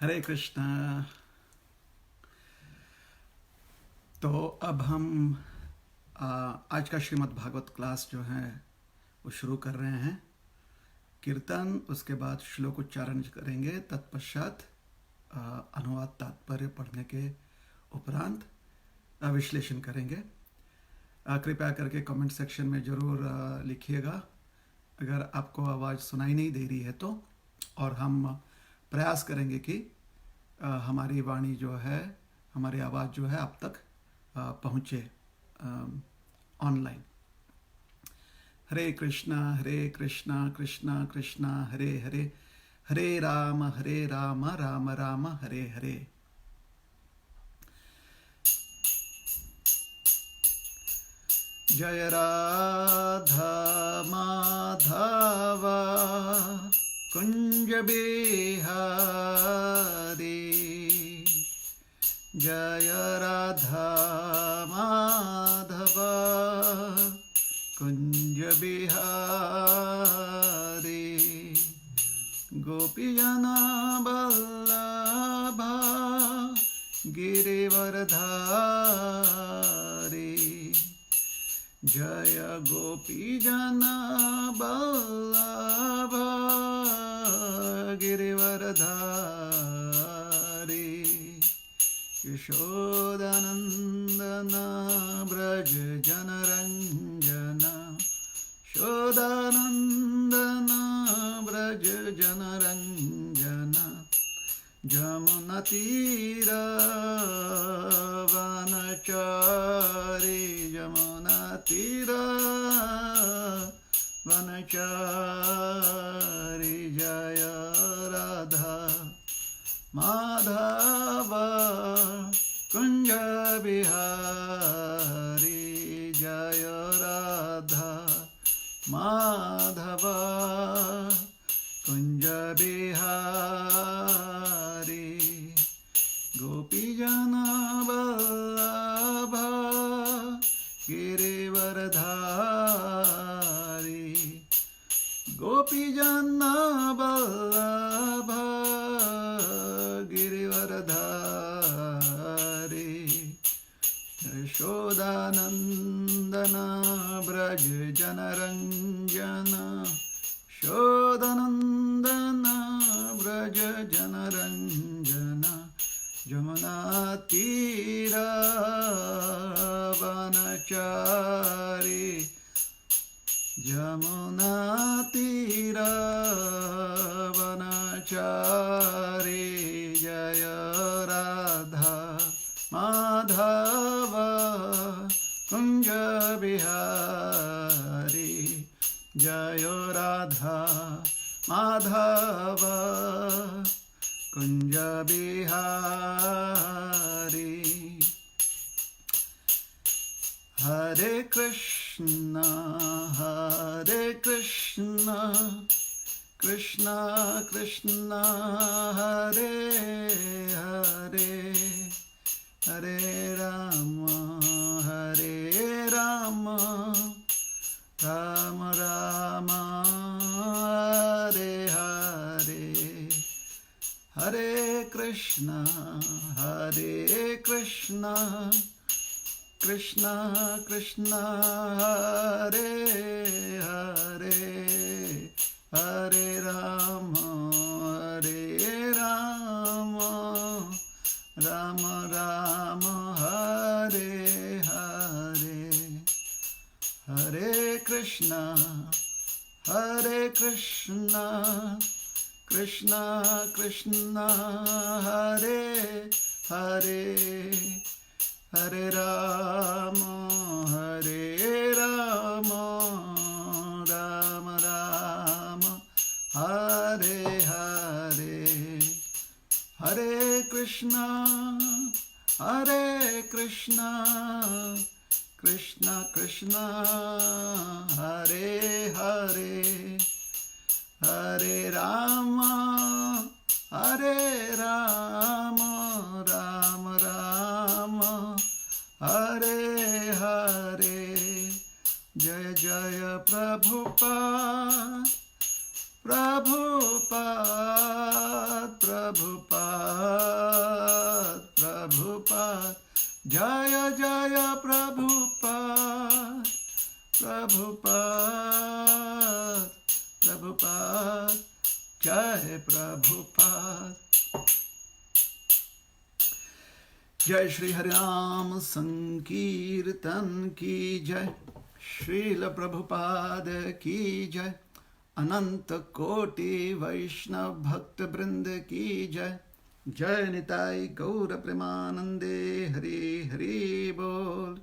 हरे कृष्णा। तो अब हम आज का श्रीमद् भागवत क्लास जो है वो शुरू कर रहे हैं। कीर्तन, उसके बाद श्लोक उच्चारण करेंगे, तत्पश्चात अनुवाद तात्पर्य पढ़ने के उपरांत विश्लेषण करेंगे। कृपया करके कमेंट सेक्शन में ज़रूर लिखिएगा अगर आपको आवाज़ सुनाई नहीं दे रही है तो, और हम प्रयास करेंगे कि हमारी वाणी जो है, हमारी आवाज़ जो है आप तक पहुँचे ऑनलाइन। हरे कृष्णा कृष्णा कृष्णा हरे हरे, हरे राम राम राम हरे हरे। जय राधा माधव कुंज बिहारी, जय राधा माधव कुंज बिहारी, गोपीजना वल्लभा गिरिवरधारी, जय गोपीजना वल्लभा गिरिवरधारी, यशोदानंदन ब्रज जनरंजन, यशोदानंदन ब्रज जनरंजन, जमुना तीर वनचारी, जमुना तीर वनचारी, जय राधा माधव कुंज बिहारी, जय राधा माधव कुंज बिहारी, गोपीजना वल्लभा गिरिवरधारी, गोपीजना वल्लभा गिरिवरधारी, यशोदानंदन ब्रज जनरंजन, यशोदानंदन ब्रज जनरंजन, जमुना तीर वनचारी, जमुना तीर वनचारी, जय राधा माधव कुंज बिहारी, जय राधा माधव कुंज बिहारी। हरे कृष्णा कृष्णा कृष्णा हरे हरे, हरे राम राम राम हरे हरे, हरे कृष्णा कृष्णा कृष्णा हरे हरे, हरे राम राम राम हरे हरे, हरे कृष्णा कृष्णा कृष्णा हरे हरे, हरे राम राम राम हरे हरे, हरे कृष्णा कृष्णा कृष्णा हरे हरे, हरे राम राम राम हरे हरे, जय जय प्रभुपाद प्रभुपाद प्रभुपाद जय जय प्रभुपाद प्रभुपाद प्रभुपाद जय प्रभुपाद। जय श्री हरिनाम संकीर्तन की जय, श्रील प्रभुपाद की जय, अनंत कोटि वैष्णव भक्त वृंद की जय। जय निताई गौर प्रेमानंदे हरि हरि बोल।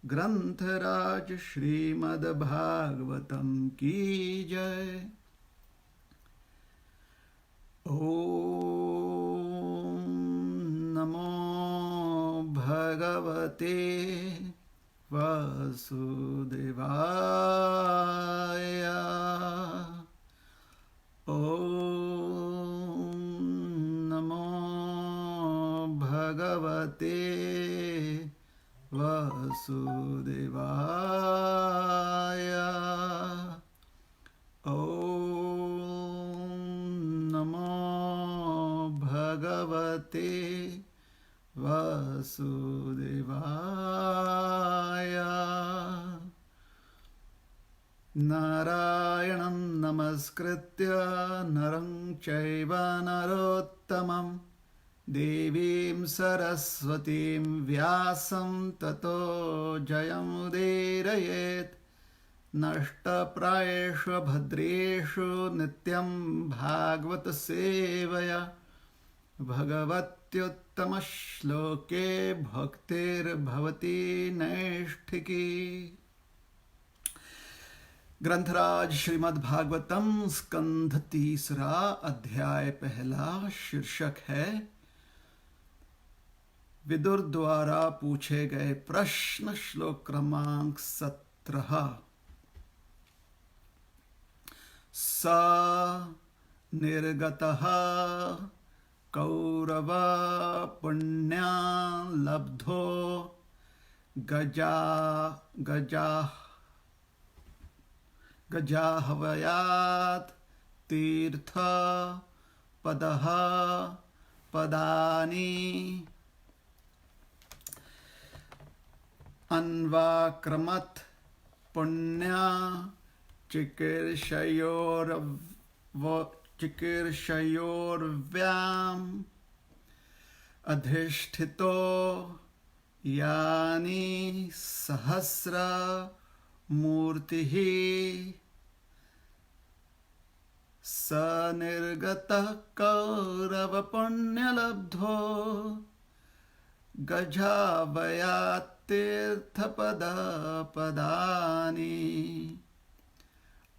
ग्रंथराज श्रीमद् भागवतम की जय। ओम नमो भगवते वासुदेवाय। ओम नमो भगवते वासुदेवाय। ओम नमो भगवते वासुदेवाय। नारायणं नमस्कृत्य नरं चैव नरोत्तमं, देवीं सरस्वतीं व्यासं ततो जयमुदीरयेत्। नष्टप्रायेषु भद्रेषु नित्यं भागवत सेवया, भगवत्युत्तमश्लोके भक्तिर्भवति नैष्ठिकी। ग्रंथराज श्रीमद् भागवतम स्कंध तीसरा अध्याय पहला, शीर्षक है विदुर द्वारा पूछे गए प्रश्न, श्लोक क्रमांक 17। स निर्गतः कौरव पुण्या लब्धो गजाहवयात् तीर्थ पदः पदानि अन्वाक्रमत् पुण्या चिकीर्षयोर्व्याम् अधिष्ठितो यानि सहस्र मूर्तिः। स निर्गतः कौरव पुण्यलब्धो गजावयात् तीर्थपदानि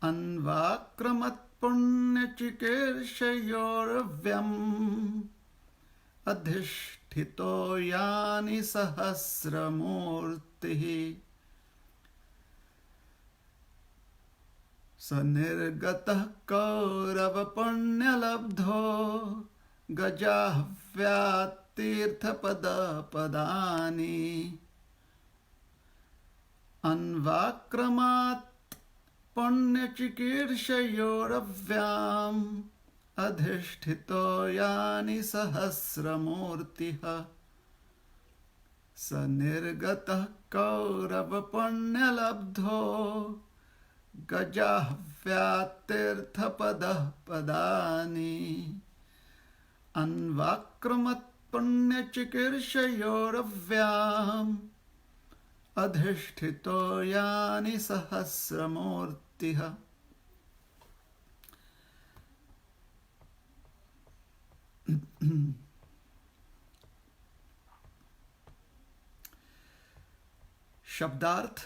अन्वाक्रमत् पुण्यचिकीर्षयोर्व्यम् अधिष्ठितो यानि सहस्रमूर्तिः। स निर्गतः कौरव पुण्यलब्धो गजाह्व्यात् तीर्थपदानि अन्वाक्रमात् पुण्यचिकीर्षयोरव्याम् अधिष्ठितो यानि सहस्रमूर्तिः। स निर्गतः कौरव पुण्यलब्धो गजाह्व्यात् तीर्थपदानि अन्वाक्रमत् पुण्यचिकीर्षयोरव्याम् अधिष्ठितो यानि सहस्रमूर्तिः। शब्दार्थ।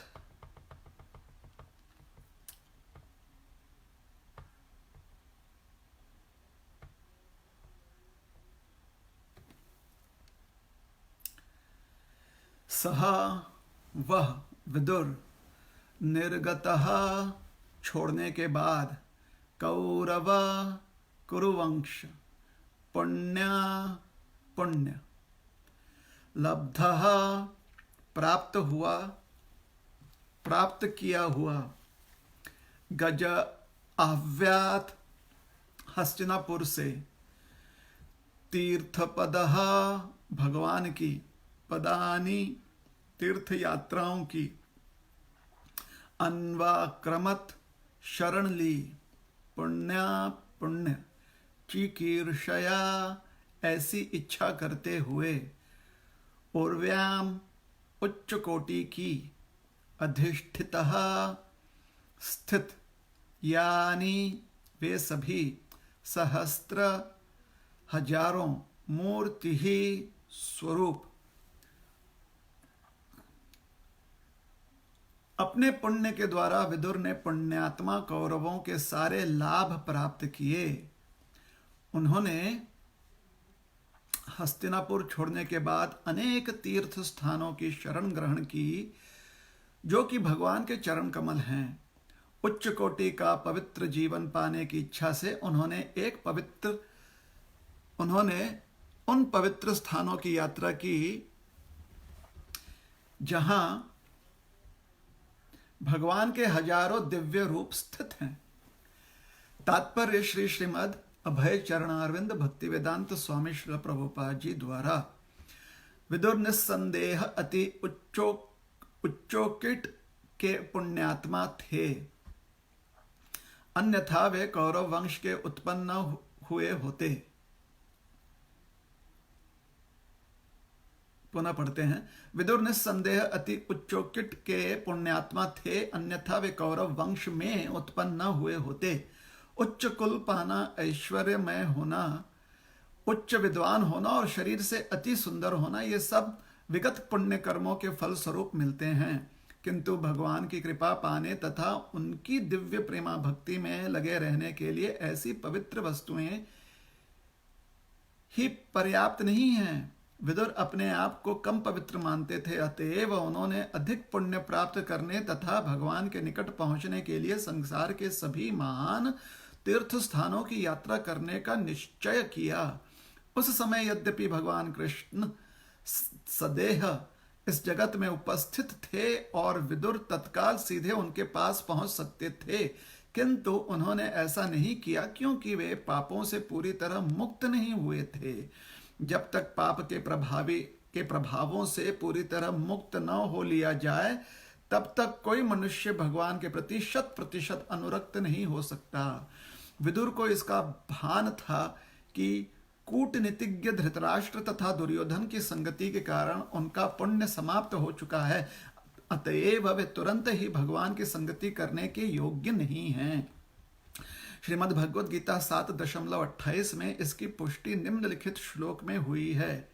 सह वह विदुर निर्गतः छोड़ने के बाद कौरव कुरुवंश पुण्य लब्धः प्राप्त किया हुआ गज अव्यात हस्तिनापुर से तीर्थपदः भगवान की पदानी तीर्थ यात्राओं की अन्वाक्रमत शरण ली, पुण्या पुण्य चिकीर्षया ऐसी इच्छा करते हुए उर्व्याम उच्च कोटि की अधिष्ठितः स्थित, यानी वे सभी सहस्त्र हजारों मूर्ति ही स्वरूप अपने पुण्य के द्वारा विदुर ने पुण्यात्मा कौरवों के सारे लाभ प्राप्त किए। उन्होंने हस्तिनापुर छोड़ने के बाद अनेक तीर्थ स्थानों की शरण ग्रहण की जो कि भगवान के चरण कमल हैं। उच्च कोटि का पवित्र जीवन पाने की इच्छा से उन्होंने उन पवित्र स्थानों की यात्रा की जहां भगवान के हजारों दिव्य रूप स्थित हैं। तात्पर्य श्री श्रीमद् अभय चरणारविंद भक्ति वेदांत स्वामी श्रील प्रभुपाद जी द्वारा विदुर निस्संदेह अति उच्चोकिट के पुण्यात्मा थे, अन्यथा वे कौरव वंश के उत्पन्न हुए होते। पुनः पढ़ते हैं। विदुर निस्संदेह अति उच्चोकिट के पुण्यात्मा थे, अन्यथा वे कौरव वंश में उत्पन्न न हुए होते। उच्च कुल पाना, ऐश्वर्यमय होना, उच्च विद्वान होना और शरीर से अति सुंदर होना, ये सब विगत पुण्य कर्मों के फल स्वरूप मिलते हैं। किंतु भगवान की कृपा पाने तथा उनकी दिव्य प्रेमा भक्ति में लगे रहने के लिए ऐसी पवित्र वस्तुएं ही पर्याप्त नहीं हैं। विदुर अपने आप को कम पवित्र मानते थे, अतएव उन्होंने अधिक पुण्य प्राप्त करने तथा भगवान के निकट पहुंचने के लिए संसार के सभी महान तीर्थ स्थानों की यात्रा करने का निश्चय किया। उस समय यद्यपि भगवान कृष्ण सदेह इस जगत में उपस्थित थे और विदुर तत्काल सीधे उनके पास पहुंच सकते थे, किंतु उन्होंने ऐसा नहीं किया क्योंकि वे पापों से पूरी तरह मुक्त नहीं हुए थे। जब तक पाप के प्रभावों से पूरी तरह मुक्त न हो लिया जाए तब तक कोई मनुष्य भगवान के प्रति 100% अनुरक्त नहीं हो सकता। विदुर को इसका भान था कि कूटनीतिज्ञ धृतराष्ट्र तथा दुर्योधन की संगति के कारण उनका पुण्य समाप्त हो चुका है, अतएव वे तुरंत ही भगवान की संगति करने के योग्य नहीं हैं। श्रीमद् भगवद गीता 7.28 में इसकी पुष्टि निम्नलिखित श्लोक में हुई है।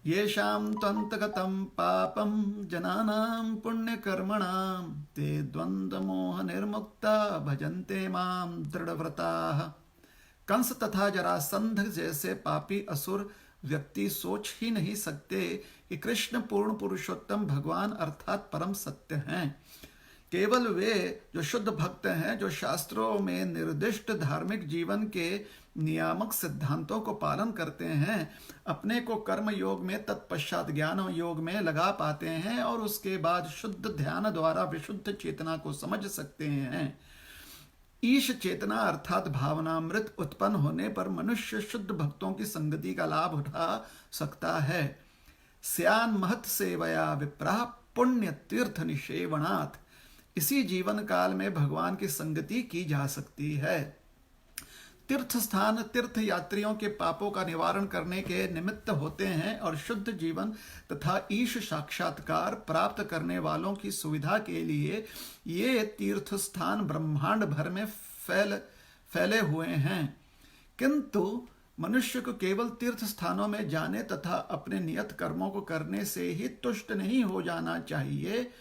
येषां त्वन्तगतं पापं जनानां पुण्यकर्मणां ते द्वन्द्वमोह निर्मुक्ता भजन्ते मां दृढ़व्रताः। कंस तथा जरासंध जैसे पापी असुर व्यक्ति सोच ही नहीं सकते कि कृष्ण पूर्ण पुरुषोत्तम भगवान अर्थात परम सत्य हैं। केवल वे जो शुद्ध भक्त हैं, जो शास्त्रों में निर्दिष्ट धार्मिक जीवन के नियामक सिद्धांतों को पालन करते हैं, अपने को कर्म योग में तत्पश्चात ज्ञान योग में लगा पाते हैं और उसके बाद शुद्ध ध्यान द्वारा विशुद्ध चेतना को समझ सकते हैं। ईश चेतना अर्थात भावनामृत उत्पन्न होने पर मनुष्य शुद्ध भक्तों की संगति का लाभ उठा सकता है। स्यान महत सेवया विप्राह पुण्य तीर्थ निषेवणात्। इसी जीवन काल में भगवान की संगति की जा सकती है। तीर्थ स्थान तीर्थ यात्रियों के पापों का निवारण करने के निमित्त होते हैं और शुद्ध जीवन तथा ईश साक्षात्कार प्राप्त करने वालों की सुविधा के लिए ये तीर्थ स्थान ब्रह्मांड भर में फैले हुए हैं। किंतु मनुष्य को केवल तीर्थ स्थानों में जाने तथा अपने नियत कर्मों को करने से ही तुष्ट नहीं हो जाना चाहिए,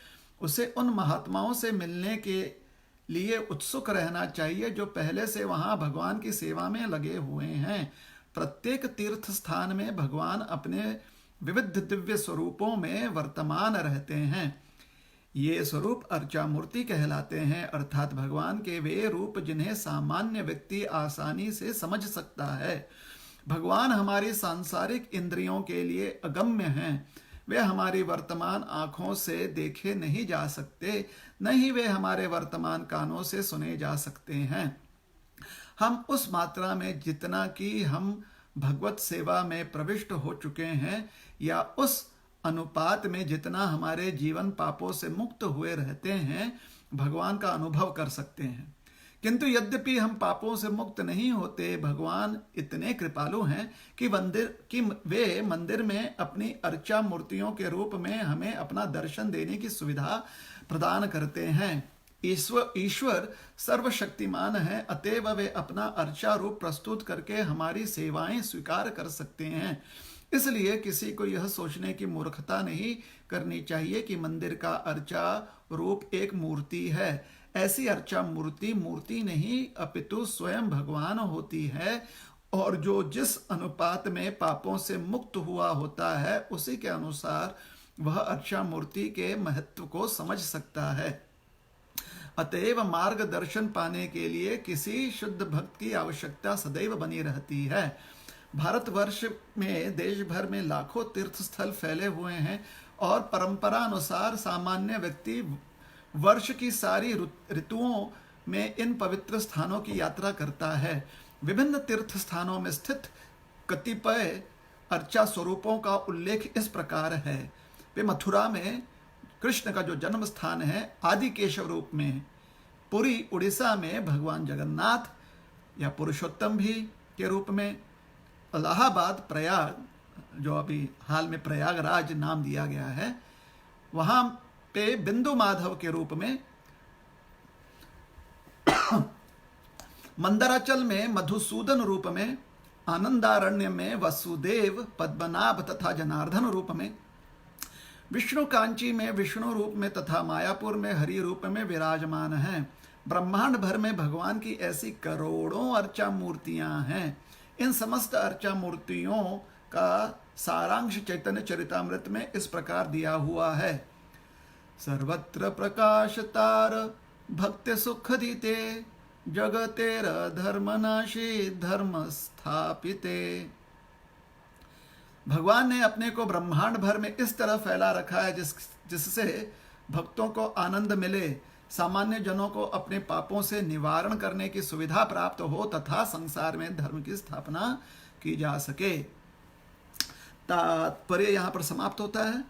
उसे उन महात्माओं से मिलने के लिए उत्सुक रहना चाहिए जो पहले से वहां भगवान की सेवा में लगे हुए हैं। प्रत्येक तीर्थ स्थान में भगवान अपने विविध दिव्य स्वरूपों में वर्तमान रहते हैं। ये स्वरूप अर्चा मूर्ति कहलाते हैं, अर्थात भगवान के वे रूप जिन्हें सामान्य व्यक्ति आसानी से समझ सकता है। भगवान हमारी सांसारिक इंद्रियों के लिए अगम्य हैं। वे हमारी वर्तमान आंखों से देखे नहीं जा सकते, न ही वे हमारे वर्तमान कानों से सुने जा सकते हैं। हम उस मात्रा में जितना कि हम भगवत सेवा में प्रविष्ट हो चुके हैं या उस अनुपात में जितना हमारे जीवन पापों से मुक्त हुए रहते हैं, भगवान का अनुभव कर सकते हैं। किंतु यद्यपि हम पापों से मुक्त नहीं होते, भगवान इतने कृपालु हैं कि वे मंदिर में अपनी अर्चा मूर्तियों के रूप में हमें अपना दर्शन देने की सुविधा प्रदान करते हैं। ईश्वर सर्वशक्तिमान है, अतएव वे अपना अर्चा रूप प्रस्तुत करके हमारी सेवाएं स्वीकार कर सकते हैं। इसलिए किसी को यह सोचने की मूर्खता नहीं करनी चाहिए कि मंदिर का अर्चा रूप एक मूर्ति है। ऐसी अर्चा मूर्ति नहीं अपितु स्वयं भगवान होती है, और जो जिस अनुपात में पापों से मुक्त हुआ होता है उसी के अनुसार वह अर्चा मूर्ति के महत्व को समझ सकता है। अतएव मार्गदर्शन पाने के लिए किसी शुद्ध भक्त की आवश्यकता सदैव बनी रहती है। भारतवर्ष में देश भर में लाखों तीर्थ स्थल फैले हुए हैं, और परंपरा अनुसार सामान्य व्यक्ति वर्ष की सारी ऋतुओं में इन पवित्र स्थानों की यात्रा करता है। विभिन्न तीर्थ स्थानों में स्थित कतिपय अर्चा स्वरूपों का उल्लेख इस प्रकार है। वे मथुरा में कृष्ण का जो जन्म स्थान है आदि केशव रूप में, पुरी उड़ीसा में भगवान जगन्नाथ या पुरुषोत्तम भी के रूप में, इलाहाबाद प्रयाग जो अभी हाल में प्रयागराज नाम दिया गया है वहाँ पे बिंदु माधव के रूप में, मंदराचल में मधुसूदन रूप में, आनंदारण्य में वसुदेव, पद्मनाभ तथा जनार्दन रूप में, विष्णु कांची में विष्णु रूप में तथा मायापुर में हरि रूप में विराजमान हैं। ब्रह्मांड भर में भगवान की ऐसी करोड़ों अर्चा मूर्तियां हैं। इन समस्त अर्चा मूर्तियों का सारांश चैतन्य चरितामृत में इस प्रकार दिया हुआ है। सर्वत्र प्रकाशतार भक्ति सुख दीते, जगतेर धर्मनाशी धर्म स्थापिते। भगवान ने अपने को ब्रह्मांड भर में इस तरह फैला रखा है जिससे भक्तों को आनंद मिले, सामान्य जनों को अपने पापों से निवारण करने की सुविधा प्राप्त हो तथा संसार में धर्म की स्थापना की जा सके। तात्पर्य यहाँ पर समाप्त होता है।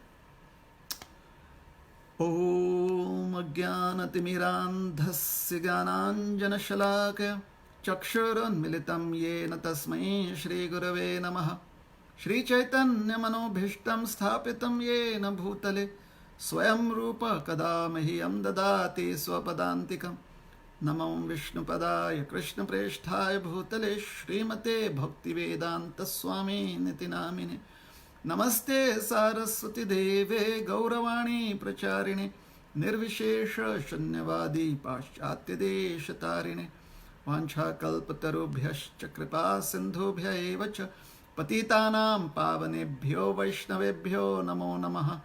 ओम अज्ञानतिमिरान्धस्य ज्ञानाञ्जनशलाकया चक्षुरुन्मिलितं येन तस्मै श्रीगुरवे नमः। श्रीचैतन्यमनोभीष्टं स्थापितं येन भूतले स्वयं रूप कदा मह्यं ददाति स्वपदान्तिकम्। नमो विष्णुपदाय कृष्णप्रेष्ठाय भूतले श्रीमते भक्तिवेदान्तस्वामिनिति नामिने। नमस्ते सारस्वती देवे गौरवाणी प्रचारिणे, निर्विशेष शून्यवादी पाश्चात्य देश तारिणे। वाञ्छाकल्पतरुभ्यश्च कृपा सिन्धुभ्य एव च पतितानां पावनेभ्यो वैष्णवेभ्यो नमो नमः।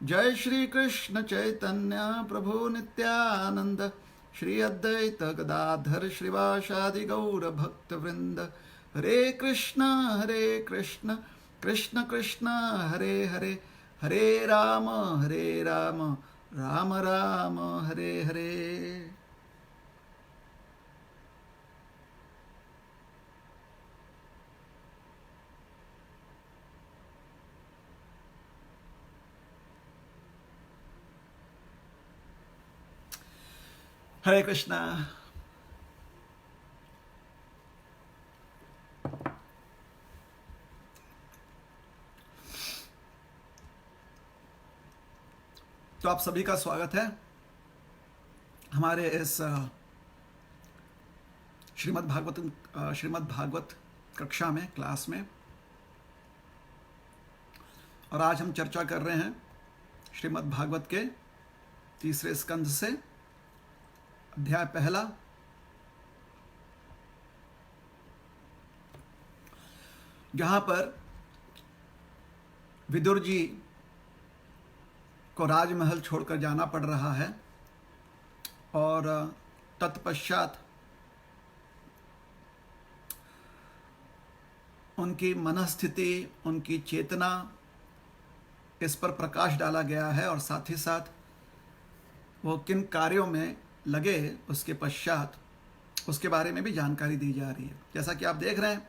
जय श्री कृष्ण चैतन्य प्रभु नित्यानंद, श्री अद्वैत गदाधर श्रीवासादि गौर भक्त वृंद। हरे कृष्ण कृष्ण कृष्ण हरे हरे, हरे राम राम राम हरे हरे। हरे कृष्णा। तो आप सभी का स्वागत है हमारे इस श्रीमद् भागवत कक्षा में, क्लास में। और आज हम चर्चा कर रहे हैं श्रीमद् भागवत के तीसरे स्कंध से, अध्याय पहला, जहां पर विदुर जी को राजमहल छोड़कर जाना पड़ रहा है और तत्पश्चात उनकी मनस्थिति, उनकी चेतना, इस पर प्रकाश डाला गया है और साथ ही साथ वो किन कार्यों में लगे उसके पश्चात उसके बारे में भी जानकारी दी जा रही है। जैसा कि आप देख रहे हैं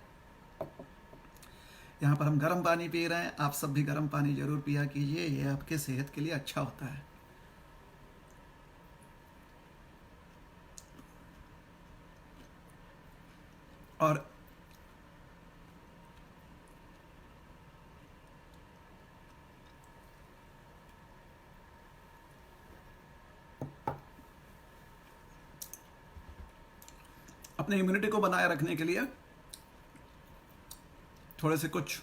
यहाँ पर हम गर्म पानी पी रहे हैं, आप सब भी गर्म पानी जरूर पिया कीजिए, ये आपके सेहत के लिए अच्छा होता है। और अपने इम्यूनिटी को बनाए रखने के लिए थोड़े से कुछ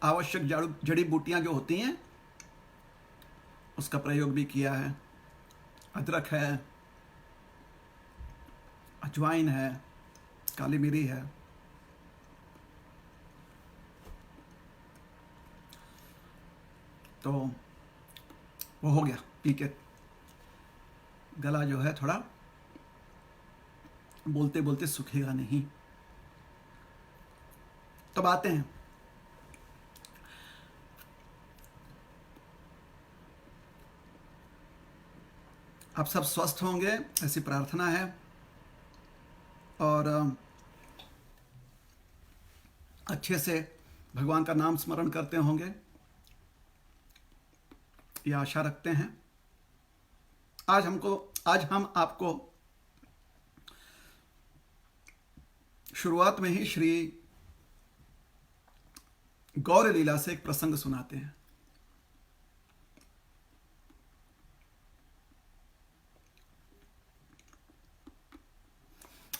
आवश्यक जड़ी बूटियां जो होती हैं उसका प्रयोग भी किया है। अदरक है, अजवाइन है, काली मिरी है। तो वो हो गया पी के, गला जो है थोड़ा बोलते बोलते सूखेगा नहीं। तब आते हैं आप सब स्वस्थ होंगे, ऐसी प्रार्थना है। और अच्छे से भगवान का नाम स्मरण करते होंगे, ये आशा रखते हैं। आज हम आपको शुरुआत में ही श्री गौर लीला से एक प्रसंग सुनाते हैं।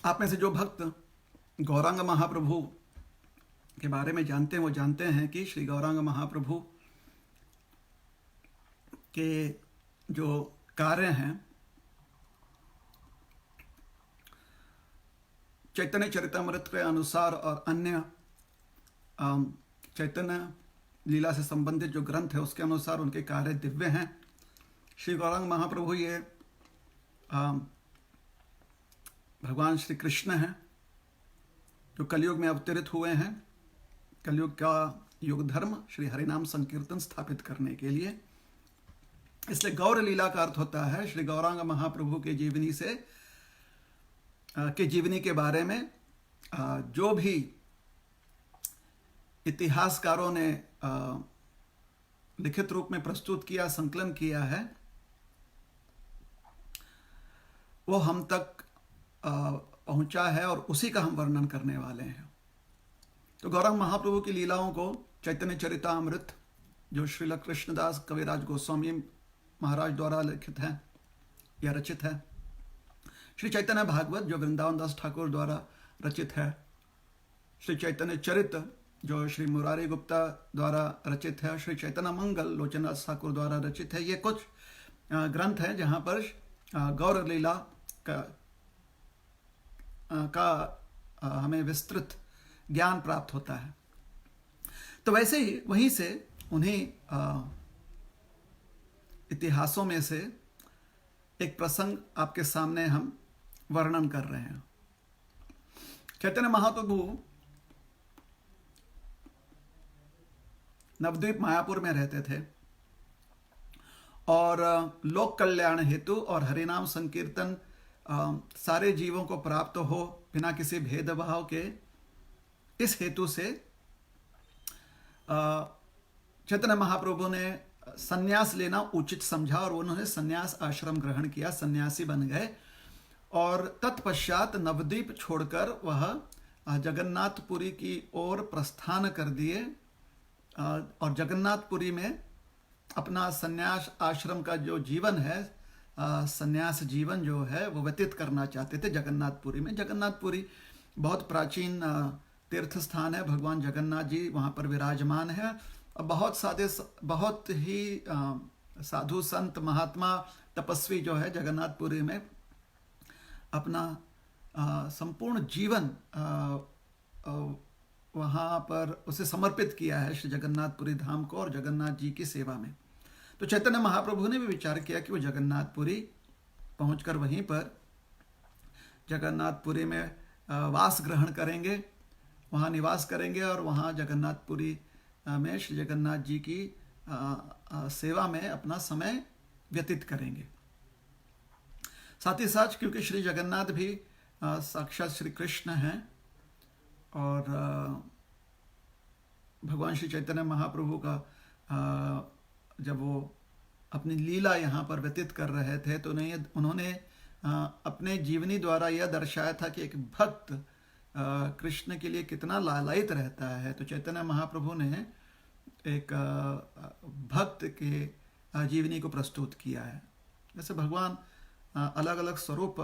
आप में से जो भक्त गौरांग महाप्रभु के बारे में जानते हैं वो जानते हैं कि श्री गौरांग महाप्रभु के जो कार्य हैं चैतन्य चरितमृत के अनुसार और अन्य चैतन्य लीला से संबंधित जो ग्रंथ है उसके अनुसार उनके कार्य दिव्य हैं। श्री गौरांग महाप्रभु ये भगवान श्री कृष्ण हैं जो कलयुग में अवतरित हुए हैं, कलयुग का युग धर्म श्री हरिनाम संकीर्तन स्थापित करने के लिए। इसलिए गौर लीला का अर्थ होता है श्री गौरांग महाप्रभु के जीवनी के बारे में जो भी इतिहासकारों ने लिखित रूप में प्रस्तुत किया, संकलन किया है, वो हम तक पहुंचा है और उसी का हम वर्णन करने वाले हैं। तो गौरांग महाप्रभु की लीलाओं को चैतन्य चरितामृत जो श्रील कृष्णदास कविराज गोस्वामी महाराज द्वारा लिखित है या रचित है, श्री चैतन्य भागवत जो वृंदावन दास ठाकुर द्वारा रचित है, श्री चैतन्य चरित जो श्री मुरारी गुप्ता द्वारा रचित है, श्री चैतन्य मंगल लोचनदास ठाकुर द्वारा रचित है। ये कुछ ग्रंथ हैं जहाँ पर गौर लीला का हमें विस्तृत ज्ञान प्राप्त होता है। तो वैसे ही वहीं से उन्हीं इतिहासों में से एक प्रसंग आपके सामने हम वर्णन कर रहे हैं। चैतन्य महाप्रभु नवद्वीप मायापुर में रहते थे और लोक कल्याण हेतु और हरिनाम संकीर्तन सारे जीवों को प्राप्त हो बिना किसी भेदभाव के, इस हेतु से चैतन्य महाप्रभु ने सन्यास लेना उचित समझा और उन्होंने सन्यास आश्रम ग्रहण किया, सन्यासी बन गए। और तत्पश्चात नवद्वीप छोड़कर वह जगन्नाथपुरी की ओर प्रस्थान कर दिए और जगन्नाथपुरी में अपना सन्यास आश्रम का जो जीवन है, सन्यास जीवन जो है वो व्यतीत करना चाहते थे जगन्नाथपुरी में। जगन्नाथपुरी बहुत प्राचीन तीर्थ स्थान है, भगवान जगन्नाथ जी वहाँ पर विराजमान है। बहुत ही साधु संत महात्मा तपस्वी जो है जगन्नाथपुरी में अपना संपूर्ण जीवन वहाँ पर उसे समर्पित किया है श्री जगन्नाथपुरी धाम को और जगन्नाथ जी की सेवा में। तो चैतन्य महाप्रभु ने भी विचार किया कि वो जगन्नाथपुरी पहुंचकर वहीं पर जगन्नाथपुरी में वास ग्रहण करेंगे, वहाँ निवास करेंगे और वहाँ जगन्नाथपुरी में श्री जगन्नाथ जी की सेवा में अपना समय व्यतीत करेंगे। साथ ही साथ क्योंकि श्री जगन्नाथ भी साक्षात श्री कृष्ण हैं और भगवान श्री चैतन्य महाप्रभु का जब वो अपनी लीला यहाँ पर व्यतीत कर रहे थे तो उन्होंने अपने जीवनी द्वारा यह दर्शाया था कि एक भक्त कृष्ण के लिए कितना लालायित रहता है। तो चैतन्य महाप्रभु ने एक भक्त के जीवनी को प्रस्तुत किया है। जैसे भगवान अलग अलग स्वरूप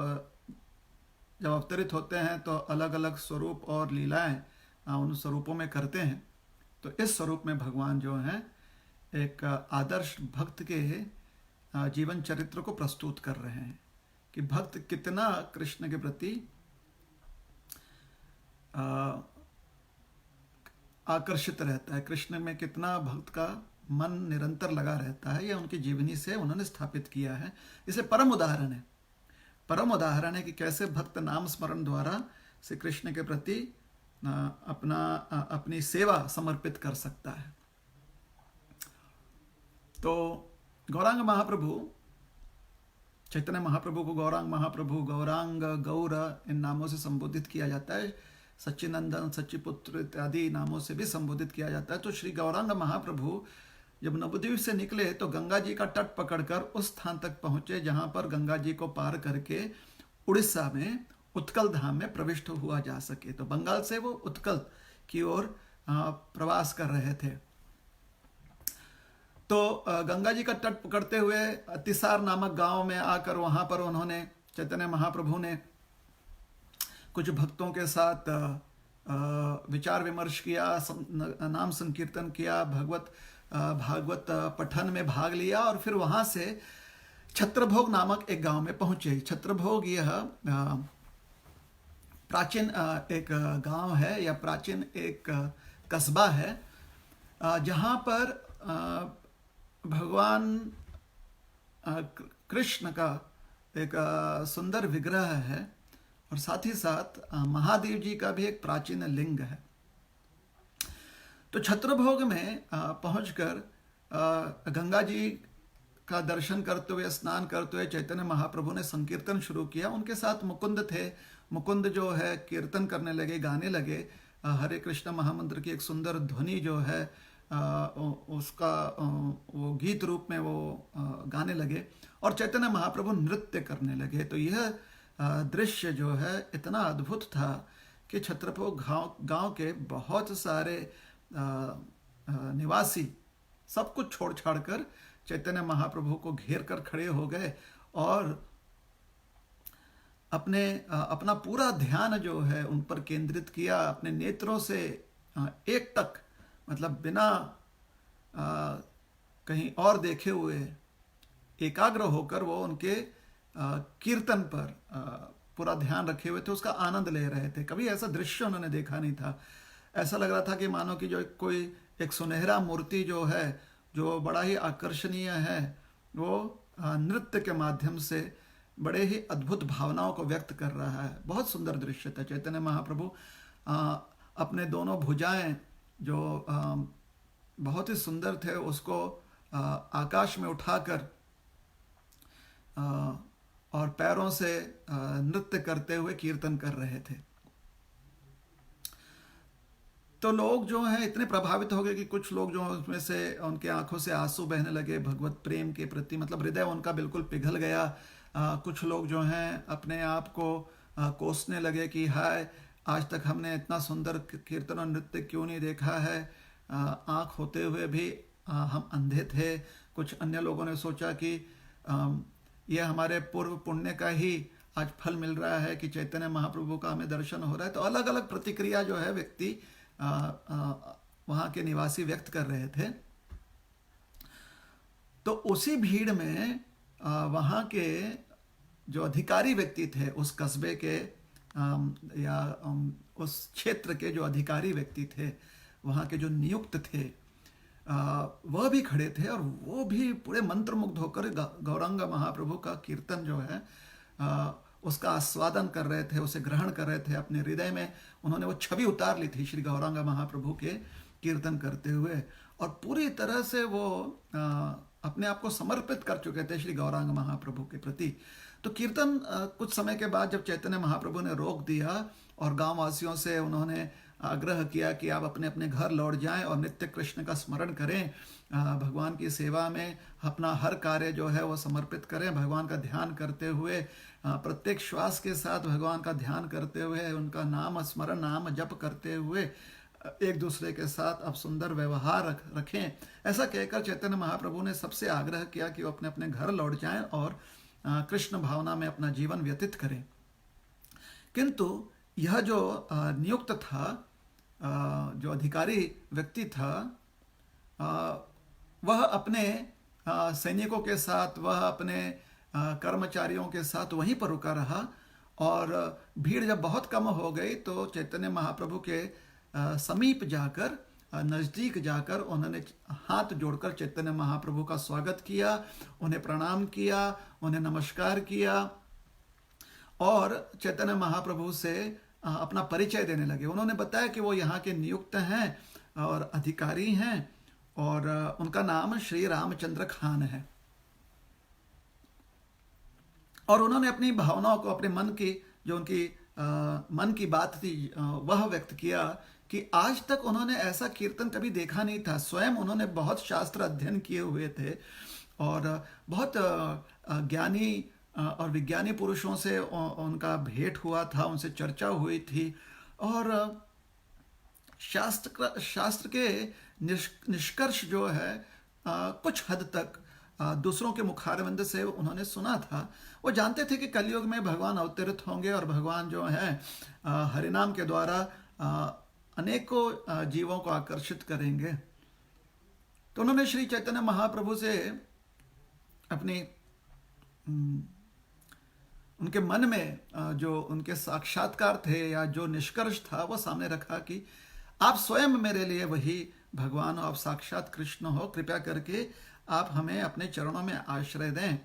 जब अवतरित होते हैं तो अलग अलग स्वरूप और लीलाएं उन स्वरूपों में करते हैं। तो इस स्वरूप में भगवान जो हैं एक आदर्श भक्त के जीवन चरित्र को प्रस्तुत कर रहे हैं कि भक्त कितना कृष्ण के प्रति आकर्षित रहता है, कृष्ण में कितना भक्त का मन निरंतर लगा रहता है। यह उनकी जीवनी से उन्होंने स्थापित किया है। इसे परम उदाहरण है, परम उदाहरण है कि कैसे भक्त नाम स्मरण द्वारा श्री कृष्ण के प्रति अपनी सेवा समर्पित कर सकता है। तो गौरांग महाप्रभु, चैतन्य महाप्रभु को गौरांग महाप्रभु, गौरांग, गौर इन नामों से संबोधित किया जाता है। सच्चिनंदन, सच्चिपुत्र इत्यादि नामों से भी संबोधित किया जाता है। तो श्री गौरांग महाप्रभु जब नवद्वीप से निकले तो गंगा जी का तट पकड़कर उस स्थान तक पहुंचे जहां पर गंगा जी को पार करके उड़ीसा में उत्कल धाम में प्रविष्ट हुआ जा सके। तो बंगाल से वो उत्कल की ओर प्रवास कर रहे थे। तो गंगा जी का तट पकड़ते हुए अतिसार नामक गांव में आकर वहां पर उन्होंने, चैतन्य महाप्रभु ने कुछ भक्तों के साथ विचार विमर्श किया, नाम संकीर्तन किया, भागवत पठन में भाग लिया और फिर वहां से छत्रभोग नामक एक गांव में पहुंचे। छत्रभोग यह प्राचीन एक गांव है या प्राचीन एक कस्बा है जहां पर भगवान कृष्ण का एक सुंदर विग्रह है और साथ ही साथ महादेव जी का भी एक प्राचीन लिंग है। तो छत्रभोग में पहुंचकर गंगा जी का दर्शन करते हुए, स्नान करते हुए चैतन्य महाप्रभु ने संकीर्तन शुरू किया। उनके साथ मुकुंद थे। मुकुंद जो है कीर्तन करने लगे, गाने लगे। हरे कृष्ण महामंत्र की एक सुंदर ध्वनि जो है उसका वो गीत रूप में वो गाने लगे और चैतन्य महाप्रभु नृत्य करने लगे। तो यह दृश्य जो है इतना अद्भुत था कि छत्रभोग गांव के बहुत सारे निवासी सब कुछ छोड़ छाड़ कर चैतन्य महाप्रभु को घेर कर खड़े हो गए और अपना पूरा ध्यान जो है उन पर केंद्रित किया। अपने नेत्रों से एक टक, मतलब बिना कहीं और देखे हुए एकाग्र होकर वो उनके कीर्तन पर पूरा ध्यान रखे हुए थे, उसका आनंद ले रहे थे। कभी ऐसा दृश्य उन्होंने देखा नहीं था। ऐसा लग रहा था कि मानो कि जो कोई एक सुनहरा मूर्ति जो है, जो बड़ा ही आकर्षणीय है, वो नृत्य के माध्यम से बड़े ही अद्भुत भावनाओं को व्यक्त कर रहा है। बहुत सुंदर दृश्य था। चैतन्य महाप्रभु अपने दोनों भुजाएं जो बहुत ही सुंदर थे उसको आकाश में उठाकर और पैरों से नृत्य करते हुए कीर्तन कर रहे थे। तो लोग जो हैं इतने प्रभावित हो गए कि कुछ लोग जो उसमें से उनके आंखों से आंसू बहने लगे भगवत प्रेम के प्रति, मतलब हृदय उनका बिल्कुल पिघल गया। कुछ लोग जो हैं अपने आप को कोसने लगे कि हाय, आज तक हमने इतना सुंदर कीर्तन और नृत्य क्यों नहीं देखा है। आँख होते हुए भी हम अंधे थे। कुछ अन्य लोगों ने सोचा कि यह हमारे पूर्व पुण्य का ही आज फल मिल रहा है कि चैतन्य महाप्रभु का हमें दर्शन हो रहा है। तो अलग अलग प्रतिक्रिया जो है व्यक्ति वहाँ के निवासी व्यक्त कर रहे थे। तो उसी भीड़ में वहाँ के जो अधिकारी व्यक्ति थे, उस कस्बे के या उस क्षेत्र के जो अधिकारी व्यक्ति थे, वहाँ के जो नियुक्त थे, वह भी खड़े थे और वो भी पूरे मंत्रमुग्ध होकर गौरांग महाप्रभु का कीर्तन जो है उसका आस्वादन कर रहे थे, उसे ग्रहण कर रहे थे। अपने हृदय में उन्होंने वो छवि उतार ली थी श्री गौरांग महाप्रभु के कीर्तन करते हुए और पूरी तरह से वो अपने आप को समर्पित कर चुके थे श्री गौरांग महाप्रभु के प्रति। तो कीर्तन कुछ समय के बाद जब चैतन्य महाप्रभु ने रोक दिया और गांव वासियों से उन्होंने आग्रह किया कि आप अपने अपने घर लौट जाएं और नित्य कृष्ण का स्मरण करें, भगवान की सेवा में अपना हर कार्य जो है वो समर्पित करें, भगवान का ध्यान करते हुए, प्रत्येक श्वास के साथ भगवान का ध्यान करते हुए, उनका नाम स्मरण, नाम जप करते हुए एक दूसरे के साथ अब सुंदर व्यवहार रखें। ऐसा कहकर चैतन्य महाप्रभु ने सबसे आग्रह किया कि वो अपने अपने घर लौट जाएं और कृष्ण भावना में अपना जीवन व्यतीत करें। किंतु यह जो नियुक्त था, जो अधिकारी व्यक्ति था, वह अपने सैनिकों के साथ, वह अपने कर्मचारियों के साथ वहीं पर रुका रहा। और भीड़ जब बहुत कम हो गई तो चैतन्य महाप्रभु के समीप जाकर, नज़दीक जाकर उन्होंने हाथ जोड़कर चैतन्य महाप्रभु का स्वागत किया, उन्हें प्रणाम किया, उन्हें नमस्कार किया और चैतन्य महाप्रभु से अपना परिचय देने लगे। उन्होंने बताया कि वो यहाँ के नियुक्त हैं और अधिकारी हैं और उनका नाम श्री रामचंद्र खान है। और उन्होंने अपनी भावनाओं को, अपने मन की, जो उनकी मन की बात थी, वह व्यक्त किया कि आज तक उन्होंने ऐसा कीर्तन कभी देखा नहीं था। स्वयं उन्होंने बहुत शास्त्र अध्ययन किए हुए थे और बहुत ज्ञानी और विज्ञानी पुरुषों से उनका भेंट हुआ था, उनसे चर्चा हुई थी और शास्त्र के निष्कर्ष जो है कुछ हद तक दूसरों के मुखारविंद से उन्होंने सुना था। वो जानते थे कि कलयुग में भगवान अवतरित होंगे और भगवान जो है हरिनाम के द्वारा अनेकों जीवों को आकर्षित करेंगे। तो उन्होंने श्री चैतन्य महाप्रभु से अपनी उनके मन में जो उनके साक्षात्कार थे या जो निष्कर्ष था वो सामने रखा कि आप स्वयं मेरे लिए वही भगवान हो, आप साक्षात कृष्ण हो, कृपया करके आप हमें अपने चरणों में आश्रय दें।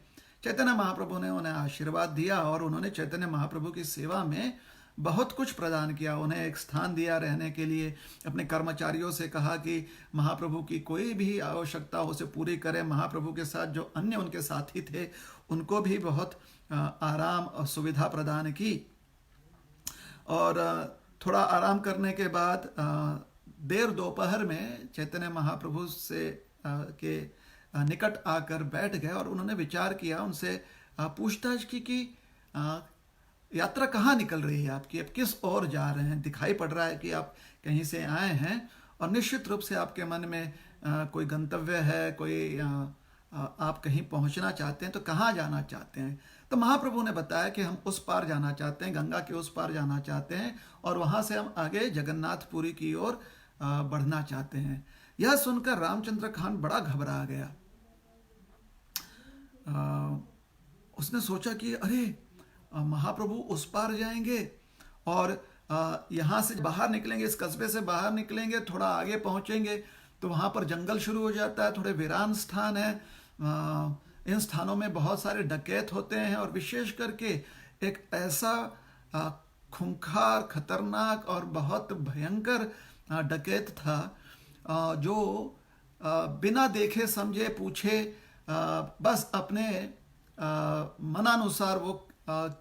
चैतन्य महाप्रभु ने उन्हें आशीर्वाद दिया और उन्होंने चैतन्य महाप्रभु की सेवा में बहुत कुछ प्रदान किया। उन्हें एक स्थान दिया रहने के लिए, अपने कर्मचारियों से कहा कि महाप्रभु की कोई भी आवश्यकता हो उसे पूरी करें। महाप्रभु के साथ जो अन्य उनके साथी थे उनको भी बहुत आराम और सुविधा प्रदान की। और थोड़ा आराम करने के बाद देर दोपहर में चैतन्य महाप्रभु से के निकट आकर बैठ गए और उन्होंने विचार किया, उनसे पूछताछ की कि यात्रा कहाँ निकल रही है आपकी, अब किस ओर जा रहे हैं। दिखाई पड़ रहा है कि आप कहीं से आए हैं और निश्चित रूप से आपके मन में कोई गंतव्य है, कोई आप कहीं पहुंचना चाहते हैं, तो कहाँ जाना चाहते हैं। तो महाप्रभु ने बताया कि हम उस पार जाना चाहते हैं, गंगा के उस पार जाना चाहते हैं और वहाँ से हम आगे जगन्नाथपुरी की ओर बढ़ना चाहते हैं। यह सुनकर रामचंद्र खान बड़ा घबरा गया। उसने सोचा कि अरे महाप्रभु उस पार जाएंगे और यहाँ से बाहर निकलेंगे, इस कस्बे से बाहर निकलेंगे, थोड़ा आगे पहुँचेंगे तो वहाँ पर जंगल शुरू हो जाता है, थोड़े वीरान स्थान है। इन स्थानों में बहुत सारे डकैत होते हैं और विशेष करके एक ऐसा खूंखार, खतरनाक और बहुत भयंकर डकैत था जो बिना देखे समझे पूछे बस अपने मनानुसार वो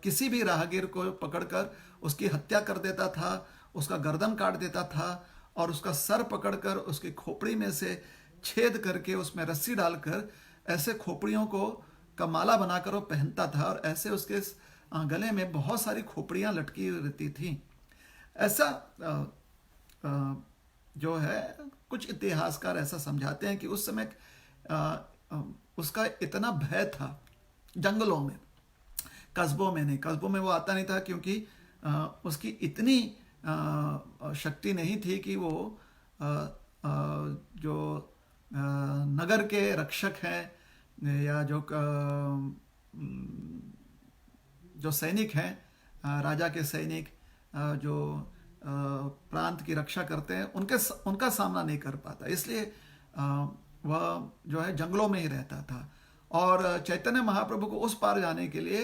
किसी भी राहगीर को पकड़कर उसकी हत्या कर देता था, उसका गर्दन काट देता था और उसका सर पकड़कर उसकी खोपड़ी में से छेद करके उसमें रस्सी डालकर ऐसे खोपड़ियों को का माला बनाकर वो पहनता था और ऐसे उसके गले में बहुत सारी खोपड़ियाँ लटकी रहती थी। ऐसा जो है कुछ इतिहासकार ऐसा समझाते हैं कि उस समय उसका इतना भय था जंगलों में, कस्बों में नहीं। कस्बों में वो आता नहीं था क्योंकि उसकी इतनी शक्ति नहीं थी कि वो जो नगर के रक्षक हैं या जो सैनिक हैं, राजा के सैनिक जो प्रांत की रक्षा करते हैं, उनका सामना नहीं कर पाता, इसलिए वह जो है जंगलों में ही रहता था। और चैतन्य महाप्रभु को उस पार जाने के लिए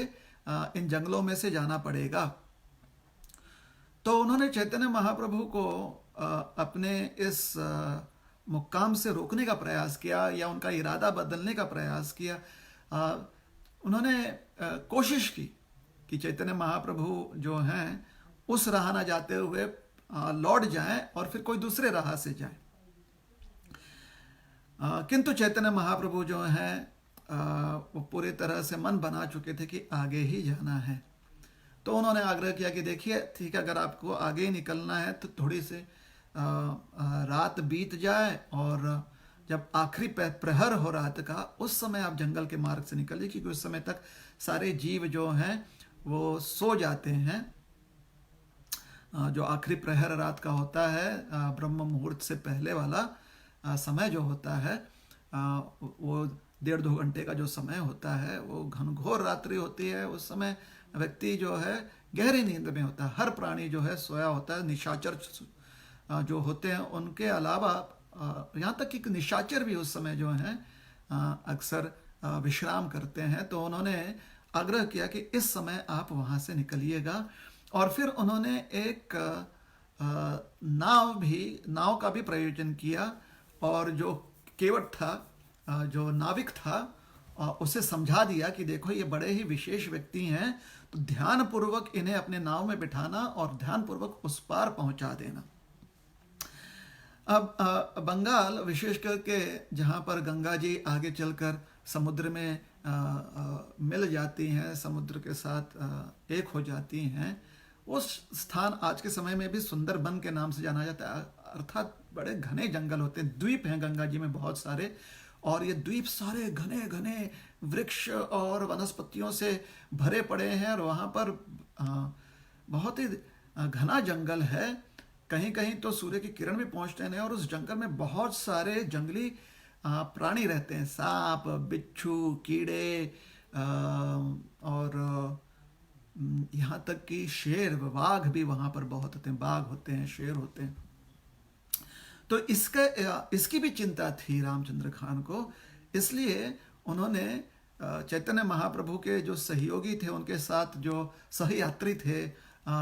इन जंगलों में से जाना पड़ेगा। तो उन्होंने चैतन्य महाप्रभु को अपने इस मुक्काम से रोकने का प्रयास किया या उनका इरादा बदलने का प्रयास किया। उन्होंने कोशिश की कि चैतन्य महाप्रभु जो हैं उस राह ना जाते हुए लौट जाएं और फिर कोई दूसरे राह से जाएं। किंतु चैतन्य महाप्रभु जो हैं वो पूरी तरह से मन बना चुके थे कि आगे ही जाना है। तो उन्होंने आग्रह किया कि देखिए ठीक है, अगर आपको आगे ही निकलना है तो थोड़ी सी रात बीत जाए और जब आखिरी प्रहर हो रात का उस समय आप जंगल के मार्ग से निकलिए, क्योंकि उस समय तक सारे जीव जो हैं वो सो जाते हैं। जो आखिरी प्रहर रात का होता है, ब्रह्म मुहूर्त से पहले वाला समय जो होता है, वो 1.5-2 घंटे का जो समय होता है वो घनघोर रात्रि होती है। उस समय व्यक्ति जो है गहरी नींद में होता है, हर प्राणी जो है सोया होता है। निशाचर जो होते हैं उनके अलावा यहाँ तक कि निशाचर भी उस समय जो हैं अक्सर विश्राम करते हैं। तो उन्होंने आग्रह किया कि इस समय आप वहाँ से निकलिएगा। और फिर उन्होंने एक नाव का भी प्रयोजन किया और जो केवट था, जो नाविक था, उसे समझा दिया कि देखो ये बड़े ही विशेष व्यक्ति हैं, तो ध्यानपूर्वक इन्हें अपने नाव में बिठाना और ध्यानपूर्वक उस पार पहुंचा देना। अब बंगाल विशेष करके जहाँ पर गंगा जी आगे चलकर समुद्र में मिल जाती हैं, समुद्र के साथ एक हो जाती हैं, उस स्थान आज के समय में भी सुंदरबन के नाम से जाना जाता है। अर्थात बड़े घने जंगल होते हैं, द्वीप हैं गंगा जी में बहुत सारे, और ये द्वीप सारे घने घने वृक्ष और वनस्पतियों से भरे पड़े हैं। और वहाँ पर बहुत ही घना जंगल है, कहीं कहीं तो सूर्य की किरण भी पहुँचते नहीं। और उस जंगल में बहुत सारे जंगली प्राणी रहते हैं, सांप, बिच्छू, कीड़े और यहाँ तक कि शेर, बाघ भी वहाँ पर बहुत होते हैं। बाघ होते हैं, शेर होते हैं। तो इसकी भी चिंता थी रामचंद्र खान को, इसलिए उन्होंने चैतन्य महाप्रभु के जो सहयोगी थे, उनके साथ जो सहयात्री थे,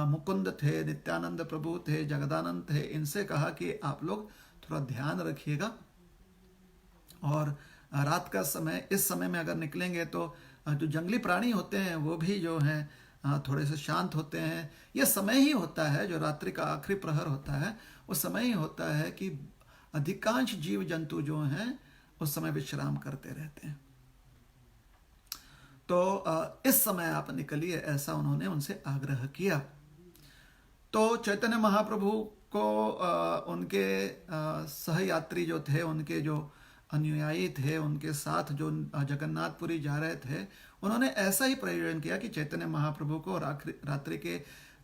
मुकुंद थे, नित्यानंद प्रभु थे, जगदानंद थे, इनसे कहा कि आप लोग थोड़ा ध्यान रखिएगा और रात का समय, इस समय में अगर निकलेंगे तो जो जंगली प्राणी होते हैं वो भी जो हैं थोड़े से शांत होते हैं। यह समय ही होता है जो रात्रि का आखिरी प्रहर होता है, उस समय ही होता है कि अधिकांश जीव जंतु जो हैं उस समय विश्राम करते रहते हैं। तो इस समय आप निकलिए, ऐसा उन्होंने उनसे आग्रह किया। तो चैतन्य महाप्रभु को उनके सहयात्री जो थे, उनके जो अनुयायी थे, उनके साथ जो जगन्नाथपुरी जा रहे थे, उन्होंने ऐसा ही प्रयोजन किया कि चैतन्य महाप्रभु को रात्रि के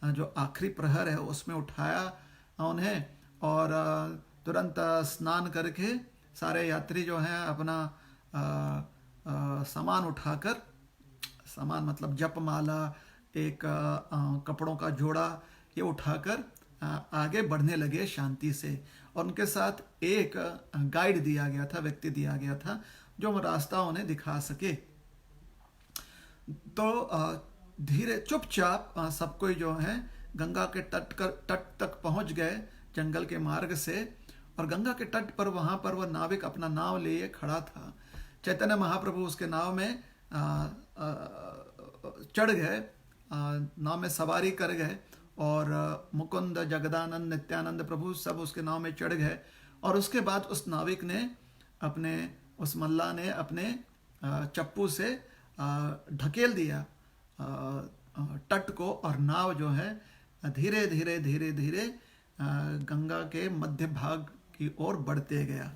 जो आखिरी प्रहर है उसमें उठाया उन्हें, और तुरंत स्नान करके सारे यात्री जो हैं अपना सामान उठाकर, सामान मतलब जपमाला, एक कपड़ों का जोड़ा, ये उठाकर आगे बढ़ने लगे शांति से। और उनके साथ एक गाइड दिया गया था, व्यक्ति दिया गया था जो रास्ता उन्हें दिखा सके। तो धीरे चुपचाप सब कोई जो है गंगा के तट तक पहुंच गए जंगल के मार्ग से। और गंगा के तट पर वहां पर वह नाविक अपना नाव लिए खड़ा था। चैतन्य महाप्रभु उसके नाव में चढ़ गए, नाव में सवारी कर गए, और मुकुंद, जगदानंद, नित्यानंद प्रभु सब उसके नाव में चढ़ गए। और उसके बाद उस नाविक ने उस मल्ला ने अपने चप्पू से ढकेल दिया तट को, और नाव जो है धीरे धीरे धीरे धीरे गंगा के मध्य भाग की ओर बढ़ते गया।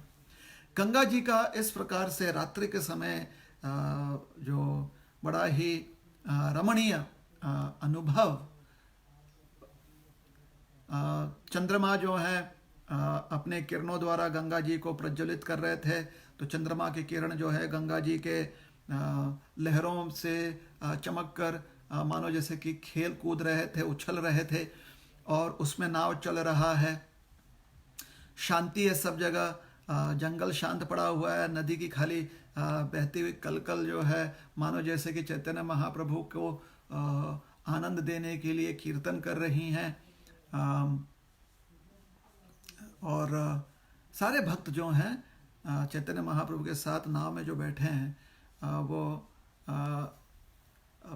गंगा जी का इस प्रकार से रात्रि के समय जो बड़ा ही रमणीय अनुभव, चंद्रमा जो है अपने किरणों द्वारा गंगा जी को प्रज्वलित कर रहे थे। तो चंद्रमा की किरण जो है गंगा जी के लहरों से चमक कर मानो जैसे कि खेल कूद रहे थे, उछल रहे थे, और उसमें नाव चल रहा है। शांति है सब जगह, जंगल शांत पड़ा हुआ है, नदी की खाली बहती हुई कलकल जो है मानो जैसे कि चैतन्य महाप्रभु को आनंद देने के लिए कीर्तन कर रही हैं। और सारे भक्त जो हैं चैतन्य महाप्रभु के साथ नाव में जो बैठे हैं वो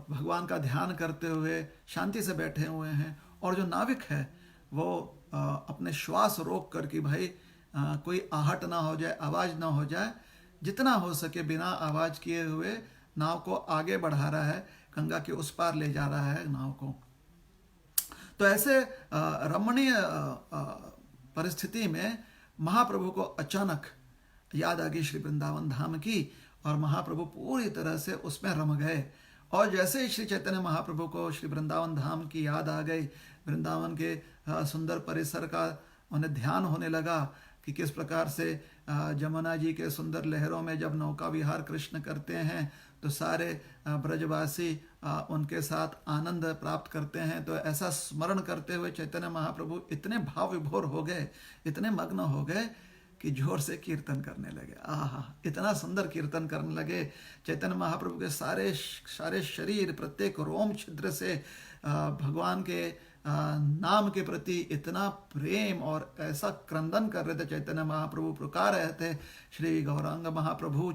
भगवान का ध्यान करते हुए शांति से बैठे हुए हैं। और जो नाविक है वो अपने श्वास रोक कर कि भाई कोई आहट ना हो जाए, आवाज़ ना हो जाए, जितना हो सके बिना आवाज़ किए हुए नाव को आगे बढ़ा रहा है, गंगा के उस पार ले जा रहा है नाव को। तो ऐसे रमणीय परिस्थिति में महाप्रभु को अचानक याद आ गई श्री वृंदावन धाम की, और महाप्रभु पूरी तरह से उसमें रम गए। और जैसे ही श्री चैतन्य महाप्रभु को श्री वृंदावन धाम की याद आ गई, वृंदावन के सुंदर परिसर का उन्हें ध्यान होने लगा कि किस प्रकार से जमुना जी के सुंदर लहरों में जब नौका विहार कृष्ण करते हैं तो सारे ब्रजवासी उनके साथ आनंद प्राप्त करते हैं। तो ऐसा स्मरण करते हुए चैतन्य महाप्रभु इतने भाव विभोर हो गए, इतने मग्न हो गए कि जोर से कीर्तन करने लगे। आहा, इतना सुंदर कीर्तन करने लगे। चैतन्य महाप्रभु के सारे सारे शरीर, प्रत्येक रोम छिद्र से भगवान के नाम के प्रति इतना प्रेम और ऐसा क्रंदन कर रहे थे। चैतन्य महाप्रभु पुकार रहे थे, श्री गौरांग महाप्रभु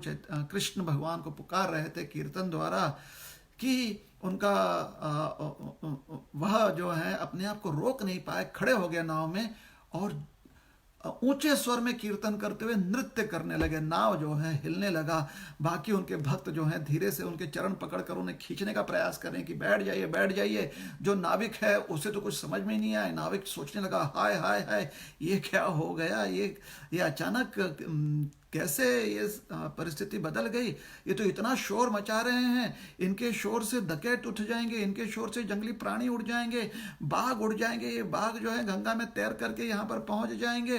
कृष्ण भगवान को पुकार रहे थे कीर्तन द्वारा, कि उनका वह जो है अपने आप को रोक नहीं पाए, खड़े हो गए नाव में और ऊंचे स्वर में कीर्तन करते हुए नृत्य करने लगे। नाव जो है हिलने लगा। बाकी उनके भक्त जो हैं धीरे से उनके चरण पकड़कर उन्हें खींचने का प्रयास करें कि बैठ जाइए बैठ जाइए। जो नाविक है उसे तो कुछ समझ में नहीं आया। नाविक सोचने लगा, हाय हाय हाय, ये क्या हो गया, ये अचानक कैसे ये परिस्थिति बदल गई। ये तो इतना शोर मचा रहे हैं, इनके शोर से डकैत उठ जाएंगे, इनके शोर से जंगली प्राणी उड़ जाएंगे, बाघ उड़ जाएंगे। ये बाघ जो है गंगा में तैर करके यहाँ पर पहुँच जाएंगे,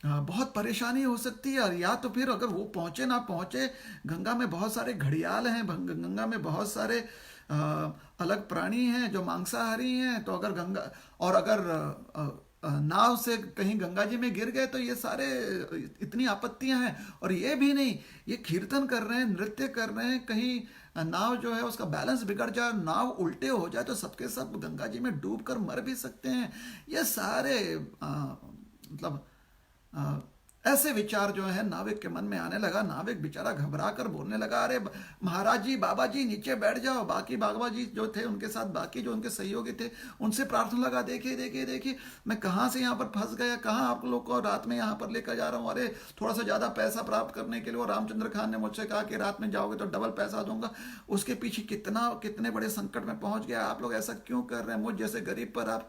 बहुत परेशानी हो सकती है। और या तो फिर अगर वो पहुँचे ना पहुँचे, गंगा में बहुत सारे घड़ियाल हैं, गंगा में बहुत सारे अलग प्राणी हैं जो मांसाहारी हैं। तो अगर गंगा और अगर नाव से कहीं गंगा जी में गिर गए तो ये सारे इतनी आपत्तियां हैं। और ये भी नहीं, ये कीर्तन कर रहे हैं, नृत्य कर रहे हैं, कहीं नाव जो है उसका बैलेंस बिगड़ जाए, नाव उल्टे हो जाए तो सबके सब गंगा जी में डूब कर मर भी सकते हैं। ये सारे मतलब ऐसे विचार जो है नाविक के मन में आने लगा। नाविक बेचारा घबरा कर बोलने लगा, अरे महाराज जी, बाबा जी नीचे बैठ जाओ। बाकी बाबा जी जो थे उनके साथ, बाकी जो उनके सहयोगी थे, उनसे प्रार्थना लगा, देखिए देखिए देखिए मैं कहाँ से यहाँ पर फंस गया, कहाँ आप लोग को रात में यहाँ पर लेकर जा रहा हूँ। अरे थोड़ा सा ज़्यादा पैसा प्राप्त करने के लिए, और रामचंद्र खान ने मुझसे कहा कि रात में जाओगे तो डबल पैसा दूंगा। उसके पीछे कितने बड़े संकट में पहुँच गया। आप लोग ऐसा क्यों कर रहे हैं? मुझ जैसे गरीब पर आप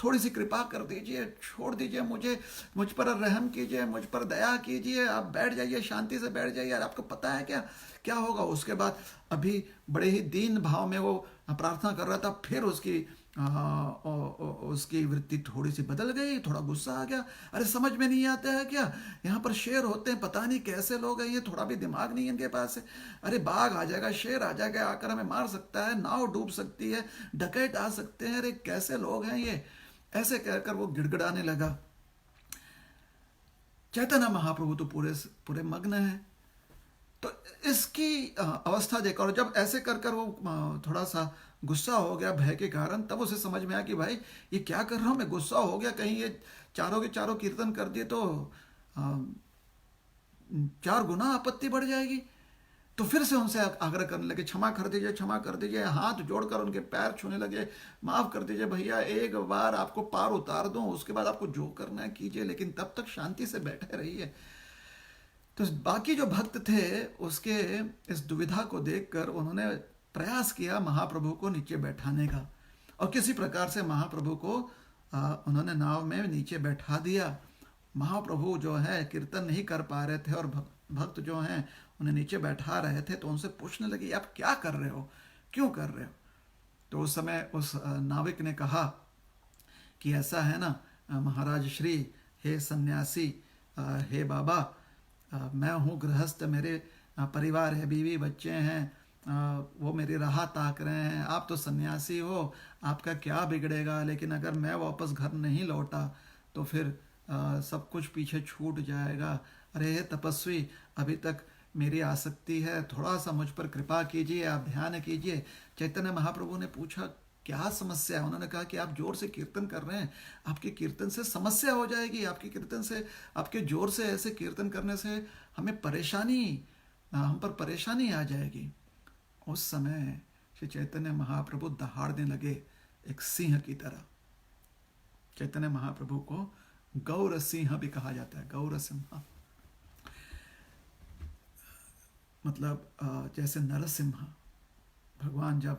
थोड़ी सी कृपा कर दीजिए, छोड़ दीजिए मुझे, मुझ पर रहम कीजिए, मुझ पर दया कीजिए, आप बैठ जाइए, शांति से बैठ जाइए। आपको पता है क्या क्या होगा? उसके बाद अभी बड़े ही दीन भाव में वो प्रार्थना कर रहा था, फिर उसकी वृत्ति थोड़ी सी बदल गई, थोड़ा गुस्सा आ गया। अरे समझ में नहीं आता है क्या? यहाँ पर शेर होते हैं, पता नहीं कैसे लोग हैं, ये थोड़ा भी दिमाग नहीं है इनके पास है। अरे बाघ आ जाएगा, शेर आ जाएगा, आकर हमें मार सकता है, नाव डूब सकती है, डकैत आ सकते हैं। अरे कैसे लोग हैं ये? ऐसे कहकर वो गिड़गिड़ाने लगा। चैतन्य महाप्रभु तो पूरे मग्न है। तो इसकी अवस्था देखा, और जब ऐसे कर कर वो थोड़ा सा गुस्सा हो गया भय के कारण, तब उसे समझ में आया कि भाई ये क्या कर रहा हूँ मैं, गुस्सा हो गया, कहीं ये चारों के चारों कीर्तन कर दिए तो 4 गुना आपत्ति बढ़ जाएगी। तो फिर से उनसे आग्रह करने लगे, क्षमा कर दीजिए, क्षमा कर दीजिए। हाथ जोड़कर उनके पैर छूने लगे, माफ़ कर दीजिए भैया, एक बार आपको पार उतार दूं, उसके बाद आपको जो करना है कीजिए, लेकिन तब तक शांति से बैठे रहिए। तो बाकी जो भक्त थे उसके इस दुविधा को देखकर उन्होंने प्रयास किया महाप्रभु को नीचे बैठाने का, और किसी प्रकार से महाप्रभु को उन्होंने नाव में नीचे बैठा दिया। महाप्रभु जो है कीर्तन नहीं कर पा रहे थे, और भक्त जो हैं उन्हें नीचे बैठा रहे थे। तो उनसे पूछने लगे, आप क्या कर रहे हो, क्यों कर रहे हो? तो उस समय उस नाविक ने कहा कि ऐसा है ना महाराज श्री, हे सन्यासी, हे बाबा, मैं हूँ गृहस्थ, मेरे परिवार है, बीवी बच्चे हैं, वो मेरी राह ताक रहे हैं। आप तो सन्यासी हो, आपका क्या बिगड़ेगा, लेकिन अगर मैं वापस घर नहीं लौटा तो फिर सब कुछ पीछे छूट जाएगा। अरे हे तपस्वी, अभी तक मेरी आसक्ति है, थोड़ा सा मुझ पर कृपा कीजिए, आप ध्यान कीजिए। चैतन्य महाप्रभु ने पूछा, क्या समस्या है? उन्होंने कहा कि आप जोर से कीर्तन कर रहे हैं, आपके कीर्तन से समस्या हो जाएगी, आपके कीर्तन से, आपके जोर से ऐसे कीर्तन करने से हमें परेशानी, हम पर परेशानी आ जाएगी। उस समय श्री चैतन्य महाप्रभु दहाड़ने लगे एक सिंह की तरह। चैतन्य महाप्रभु को गौर सिंह भी कहा जाता है। गौर सिंह मतलब जैसे नरसिंह, भगवान जब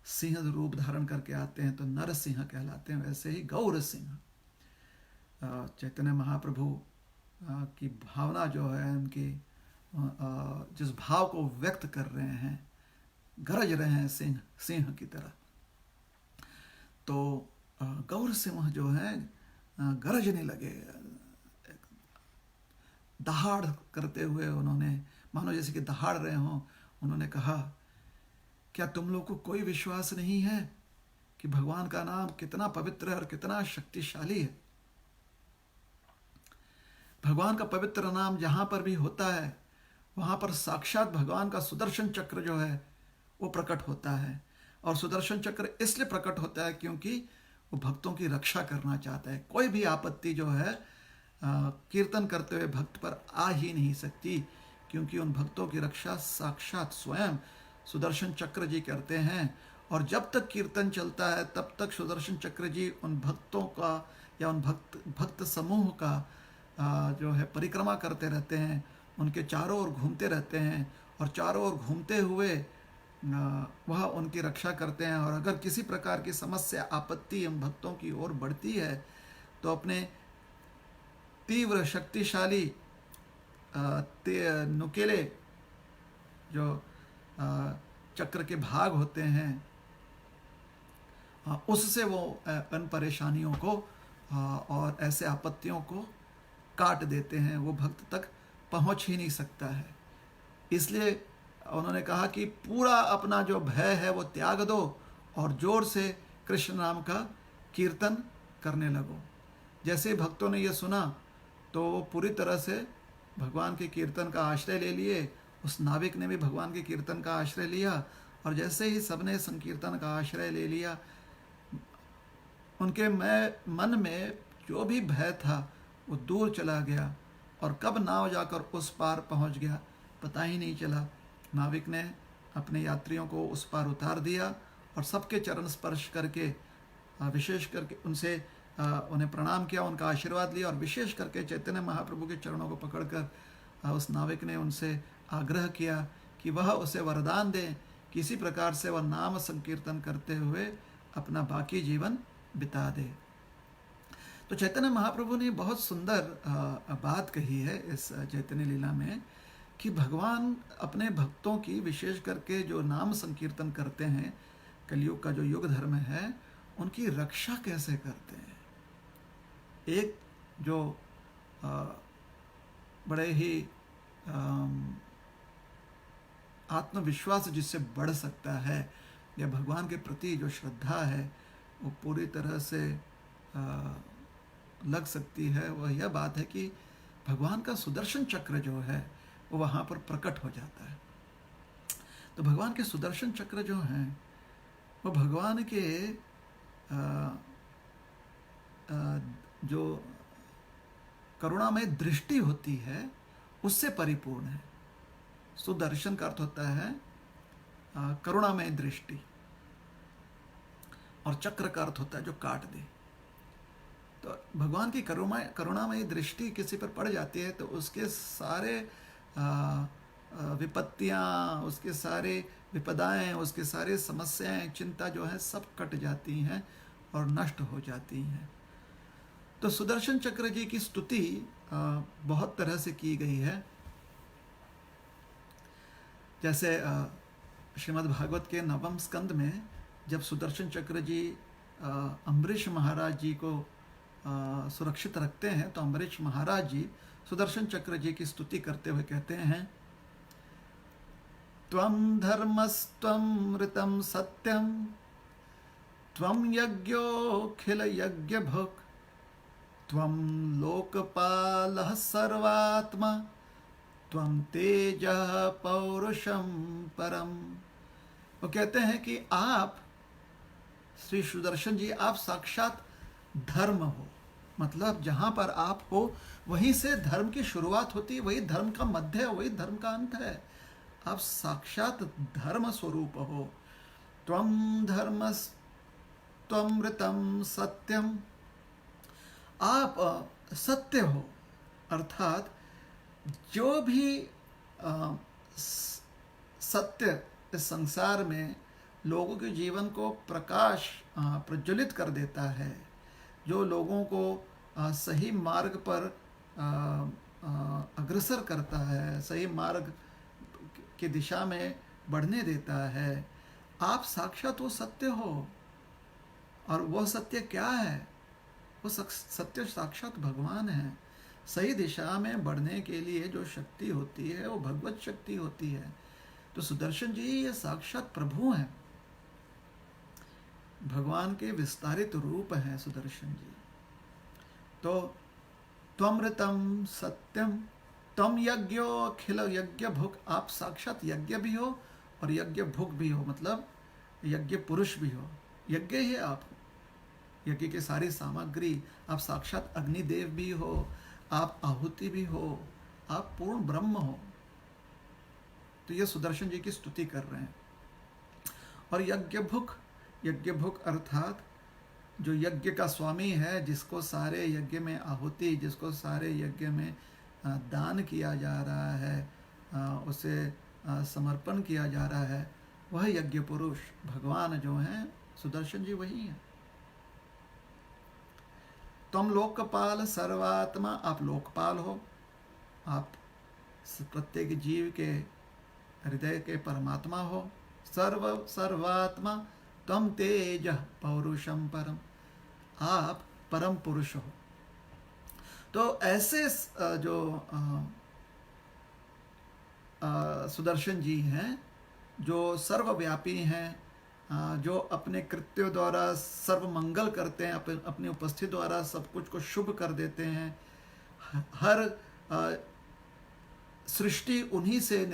सिंह रूप धारण करके आते हैं तो नरसिंह कहलाते हैं, वैसे ही गौर सिंह चैतन्य महाप्रभु की भावना जो है, उनकी जिस भाव को व्यक्त कर रहे हैं, गरज रहे हैं सिंह सिंह की तरह। तो गौर सिंह जो है गरजने लगे, दहाड़ करते हुए उन्होंने, मानो जैसे कि दहाड़ रहे हों, उन्होंने कहा, क्या तुम लोग को कोई विश्वास नहीं है कि भगवान का नाम कितना पवित्र है और कितना शक्तिशाली है? भगवान का पवित्र नाम जहां पर भी होता है वहां पर साक्षात भगवान का सुदर्शन चक्र जो है वो प्रकट होता है। और सुदर्शन चक्र इसलिए प्रकट होता है क्योंकि वो भक्तों की रक्षा करना चाहता है। कोई भी आपत्ति जो है कीर्तन करते हुए भक्त पर आ ही नहीं सकती, क्योंकि उन भक्तों की रक्षा साक्षात स्वयं सुदर्शन चक्र जी करते हैं। और जब तक कीर्तन चलता है तब तक सुदर्शन चक्र जी उन भक्तों का या उन भक्त समूह का जो है परिक्रमा करते रहते हैं, उनके चारों ओर घूमते रहते हैं, और चारों ओर घूमते हुए वह उनकी रक्षा करते हैं। और अगर किसी प्रकार की समस्या आपत्ति उन भक्तों की ओर बढ़ती है तो अपने तीव्र शक्तिशाली नुकीले जो चक्र के भाग होते हैं उससे वो उन परेशानियों को और ऐसे आपत्तियों को काट देते हैं, वो भक्त तक पहुंच ही नहीं सकता है। इसलिए उन्होंने कहा कि पूरा अपना जो भय है वो त्याग दो और जोर से कृष्ण नाम का कीर्तन करने लगो। जैसे भक्तों ने ये सुना तो वो पूरी तरह से भगवान के कीर्तन का आश्रय ले लिए। उस नाविक ने भी भगवान के कीर्तन का आश्रय लिया, और जैसे ही सबने संकीर्तन का आश्रय ले लिया, उनके मन में जो भी भय था वो दूर चला गया, और कब नाव जाकर उस पार पहुंच गया पता ही नहीं चला। नाविक ने अपने यात्रियों को उस पार उतार दिया और सबके चरण स्पर्श करके विशेष करके उनसे उन्हें प्रणाम किया, उनका आशीर्वाद लिया, और विशेष करके चैतन्य महाप्रभु के चरणों को पकड़कर उस नाविक ने उनसे आग्रह किया कि वह उसे वरदान दें, किसी प्रकार से वह नाम संकीर्तन करते हुए अपना बाकी जीवन बिता दे। तो चैतन्य महाप्रभु ने बहुत सुंदर बात कही है इस चैतन्य लीला में कि भगवान अपने भक्तों की, विशेष करके जो नाम संकीर्तन करते हैं, कलयुग का जो युग धर्म है, उनकी रक्षा कैसे करते हैं। एक जो बड़े ही आत्मविश्वास जिससे बढ़ सकता है, या भगवान के प्रति जो श्रद्धा है वो पूरी तरह से लग सकती है, वह यह बात है कि भगवान का सुदर्शन चक्र जो है वो वहाँ पर प्रकट हो जाता है। तो भगवान के सुदर्शन चक्र जो हैं वो भगवान के जो करुणामय दृष्टि होती है उससे परिपूर्ण है। सुदर्शन का अर्थ होता है करुणामय दृष्टि, और चक्र का अर्थ होता है जो काट दे। तो भगवान की करुणामय दृष्टि किसी पर पड़ जाती है तो उसके सारे विपत्तियाँ, उसके सारे विपदाएं, उसके सारे समस्याएं, चिंता जो है सब कट जाती हैं और नष्ट हो जाती हैं। तो सुदर्शन चक्र जी की स्तुति बहुत तरह से की गई है। जैसे श्रीमद् भागवत के 9वें स्कंद में जब सुदर्शन चक्र जी अम्बरीश महाराज जी को सुरक्षित रखते हैं तो अम्बरीश महाराज जी सुदर्शन चक्र जी की स्तुति करते हुए कहते हैं, त्वं धर्मस्त्वं ऋतं सत्यं त्वं यज्ञोऽखिल यज्ञभुक् त्वं लोकपालः सर्वात्मा त्वं तेजः पौरुषं परम्। वो कहते हैं कि आप श्री सुदर्शन जी, आप साक्षात धर्म हो। मतलब जहां पर आप हो वहीं से धर्म की शुरुआत होती है, वही धर्म का मध्य है, वही धर्म का अंत है। आप साक्षात धर्म स्वरूप हो। त्वम धर्मस्त्वमृतम सत्यम, आप सत्य हो। अर्थात जो भी अ, सत्य इस संसार में लोगों के जीवन को प्रकाश प्रज्वलित कर देता है, जो लोगों को सही मार्ग पर अग्रसर करता है, सही मार्ग की दिशा में बढ़ने देता है, आप साक्षात वो सत्य हो। और वह सत्य क्या है? वो सत्य साक्षात भगवान है। सही दिशा में बढ़ने के लिए जो शक्ति होती है वो भगवत शक्ति होती है। तो सुदर्शन जी ये साक्षात प्रभु हैं, भगवान के विस्तारित रूप हैं सुदर्शन जी। तो त्वमृतम सत्यम तम यज्ञो अखिल यज्ञ भुक, आप साक्षात यज्ञ भी हो और यज्ञ भुक भी हो, मतलब यज्ञ पुरुष भी हो। यज्ञ ही आप हो, यज्ञ की सारी सामग्री। आप साक्षात अग्निदेव भी हो, आप आहुति भी हो, आप पूर्ण ब्रह्म हो। तो ये सुदर्शन जी की स्तुति कर रहे हैं। और यज्ञ भुक अर्थात जो यज्ञ का स्वामी है, जिसको सारे यज्ञ में आहुति, जिसको सारे यज्ञ में दान किया जा रहा है, उसे समर्पण किया जा रहा है, वह यज्ञ पुरुष भगवान जो हैं सुदर्शन जी वही हैं। तुम लोकपाल सर्वात्मा, आप लोकपाल हो, आप प्रत्येक जीव के हृदय के परमात्मा हो। सर्वात्मा तम तेज पौरुषम परम, आप परम पुरुष हो। तो ऐसे जो सुदर्शन जी हैं, जो सर्वव्यापी हैं, जो अपने कृत्यों द्वारा सर्व मंगल करते हैं, अपनी उपस्थिति द्वारा सब कुछ को शुभ कर देते हैं। हर सृष्टि उन्हीं से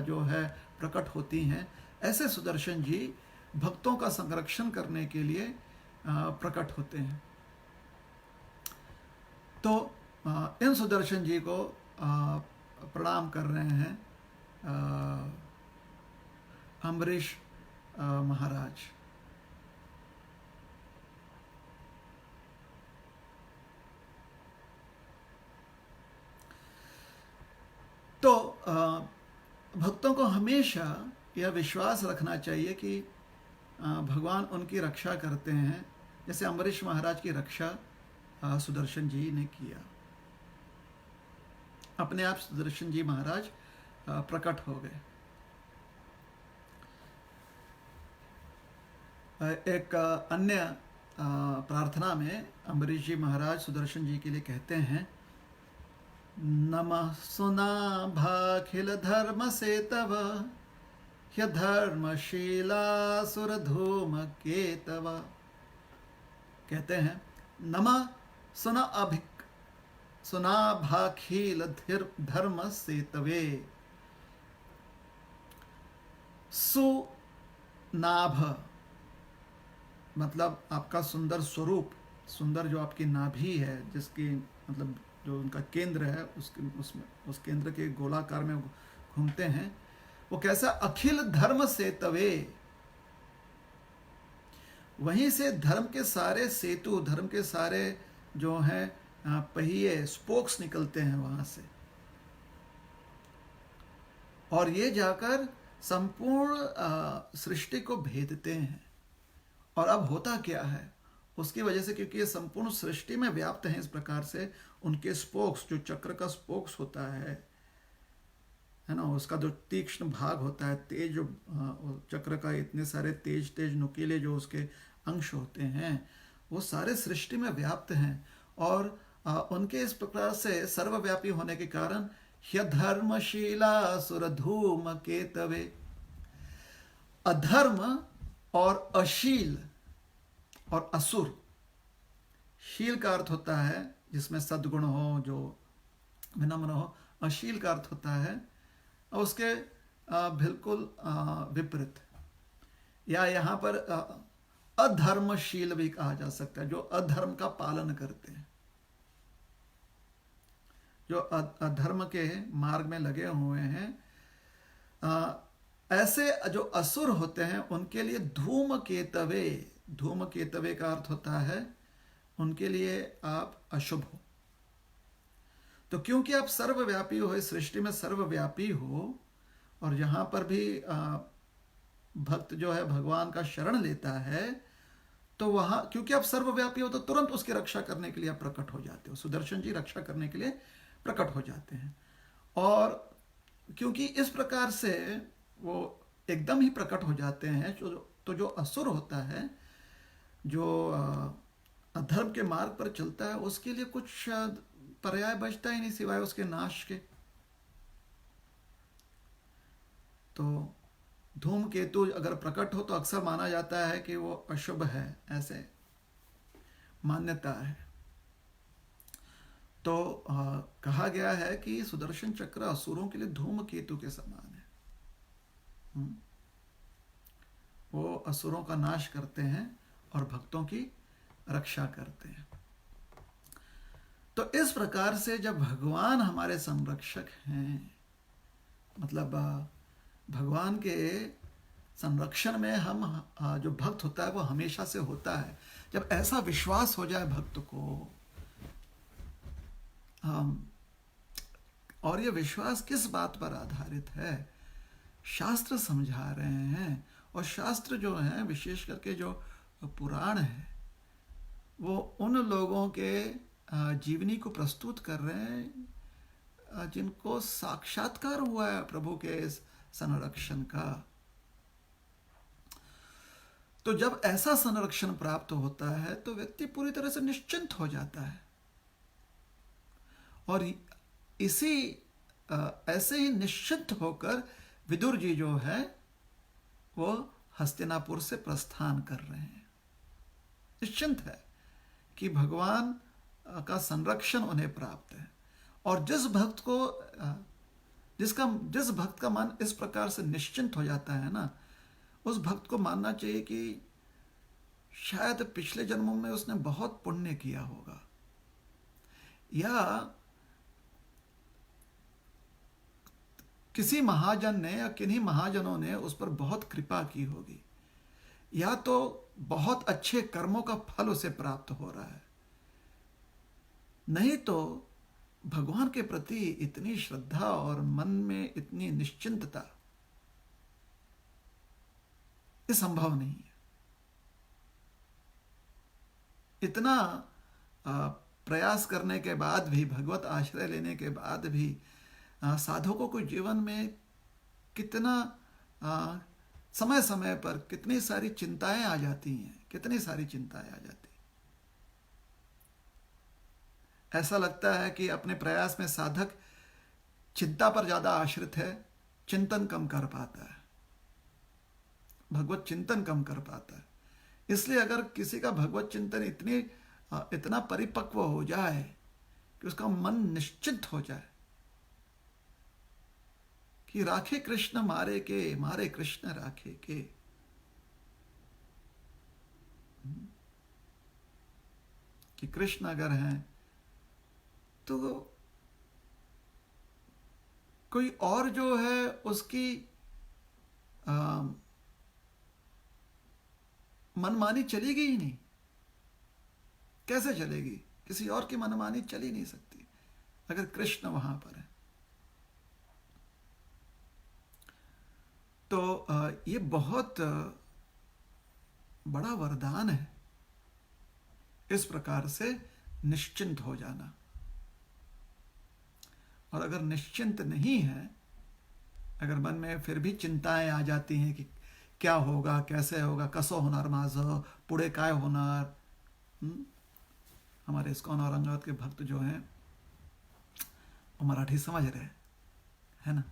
जो है प्रकट होती हैं। ऐसे सुदर्शन जी भक्तों का संरक्षण करने के लिए प्रकट होते हैं। तो इन सुदर्शन जी को प्रणाम कर रहे हैं अम्बरीश महाराज। तो भक्तों को हमेशा यह विश्वास रखना चाहिए कि भगवान उनकी रक्षा करते हैं, जैसे अम्बरीश महाराज की रक्षा सुदर्शन जी ने किया। अपने आप सुदर्शन जी महाराज प्रकट हो गए। एक अन्य प्रार्थना में अम्बरीश जी महाराज सुदर्शन जी के लिए कहते हैं, नमः सुनाभाखिल धर्म से तव, ह्य धर्मशीला सुरधूम केतव। कहते हैं नमः सुनाभाखिल धर्म से तवे। सुनाभ मतलब आपका सुंदर स्वरूप, सुंदर जो आपकी नाभि है, जिसकी मतलब जो उनका केंद्र है, उस केंद्र के गोलाकार में घूमते हैं, वो कैसा? अखिल धर्म से तवे, वहीं से धर्म के सारे सेतु, धर्म के सारे जो हैं पहिए, स्पोक्स निकलते हैं वहां से, और ये जाकर संपूर्ण सृष्टि को भेदते हैं। और अब होता क्या है उसकी वजह से, क्योंकि ये संपूर्ण सृष्टि में व्याप्त हैं, इस प्रकार से उनके स्पोक्स, जो चक्र का स्पोक्स होता है ना, उसका जो तीक्ष्ण भाग होता है, तेज, जो चक्र का इतने सारे तेज तेज नुकीले जो उसके अंश होते हैं, वो सारे सृष्टि में व्याप्त हैं। और उनके इस प्रकार से सर्वव्यापी होने के कारण ह्यधर्मशीला सुरधूम केतवे, अधर्म और अशील और असुर, शील का अर्थ होता है जिसमें सद्गुण हो, जो विनम्र हो। अशील का अर्थ होता है और उसके बिल्कुल विपरीत, या यहाँ पर अधर्मशील भी कहा जा सकता है, जो अधर्म का पालन करते हैं, जो अधर्म के मार्ग में लगे हुए हैं। ऐसे जो असुर होते हैं उनके लिए धूमकेतवे, धूमकेतवे का अर्थ होता है उनके लिए आप अशुभ हो। तो क्योंकि आप सर्वव्यापी हो, इस सृष्टि में सर्वव्यापी हो, और जहां पर भी भक्त जो है भगवान का शरण लेता है, तो वहां क्योंकि आप सर्वव्यापी हो तो तुरंत उसकी रक्षा करने के लिए आप प्रकट हो जाते हो। सुदर्शन जी रक्षा करने के लिए प्रकट हो जाते हैं। और क्योंकि इस प्रकार से वो एकदम ही प्रकट हो जाते हैं, तो जो असुर होता है, जो अधर्म के मार्ग पर चलता है, उसके लिए कुछ पर्याय बचता ही नहीं सिवाय उसके नाश के। तो धूमकेतु अगर प्रकट हो तो अक्सर माना जाता है कि वो अशुभ है, ऐसे मान्यता है। तो कहा गया है कि सुदर्शन चक्र असुरों के लिए धूमकेतु के समान है। वो असुरों का नाश करते हैं और भक्तों की रक्षा करते हैं। तो इस प्रकार से जब भगवान हमारे संरक्षक हैं, मतलब भगवान के संरक्षण में हम जो भक्त होता है वो हमेशा से होता है। जब ऐसा विश्वास हो जाए भक्त को, और ये विश्वास किस बात पर आधारित है, शास्त्र समझा रहे हैं। और शास्त्र जो है, विशेष करके जो पुराण है, वो उन लोगों के जीवनी को प्रस्तुत कर रहे हैं जिनको साक्षात्कार हुआ है प्रभु के इस संरक्षण का। तो जब ऐसा संरक्षण प्राप्त होता है तो व्यक्ति पूरी तरह से निश्चिंत हो जाता है। और इसी ऐसे ही निश्चिंत होकर विदुर जी जो है वो हस्तिनापुर से प्रस्थान कर रहे हैं। निश्चिंत है कि भगवान का संरक्षण उन्हें प्राप्त है। और जिस भक्त का मन इस प्रकार से निश्चिंत हो जाता है ना, उस भक्त को मानना चाहिए कि शायद पिछले जन्मों में उसने बहुत पुण्य किया होगा, या किसी महाजन ने या किन्हीं महाजनों ने उस पर बहुत कृपा की होगी, या तो बहुत अच्छे कर्मों का फल उसे प्राप्त हो रहा है। नहीं तो भगवान के प्रति इतनी श्रद्धा और मन में इतनी निश्चिंतता, ये संभव नहीं है। इतना प्रयास करने के बाद भी, भगवत आश्रय लेने के बाद भी साधकों को जीवन में कितना समय समय पर कितनी सारी चिंताएं आ जाती हैं, कितनी सारी चिंताएं आ जाती। ऐसा लगता है कि अपने प्रयास में साधक चिंता पर ज्यादा आश्रित है, चिंतन कम कर पाता है, भगवत चिंतन कम कर पाता है। इसलिए अगर किसी का भगवत चिंतन इतना परिपक्व हो जाए कि उसका मन निश्चित हो जाए कि राखे कृष्ण मारे के, मारे कृष्ण राखे के, कि कृष्ण अगर हैं तो कोई और जो है उसकी मनमानी चलेगी ही नहीं। कैसे चलेगी? किसी और की मनमानी चल ही नहीं सकती अगर कृष्ण वहां पर है। तो ये बहुत बड़ा वरदान है, इस प्रकार से निश्चिंत हो जाना। और अगर निश्चिंत नहीं है, अगर मन में फिर भी चिंताएं आ जाती हैं कि क्या होगा, कैसे होगा, कसो होणार माझं, पुढे काय होणार। हमारे इस्कॉन औरंगाबाद के भक्त जो हैं वो मराठी समझ रहे है ना।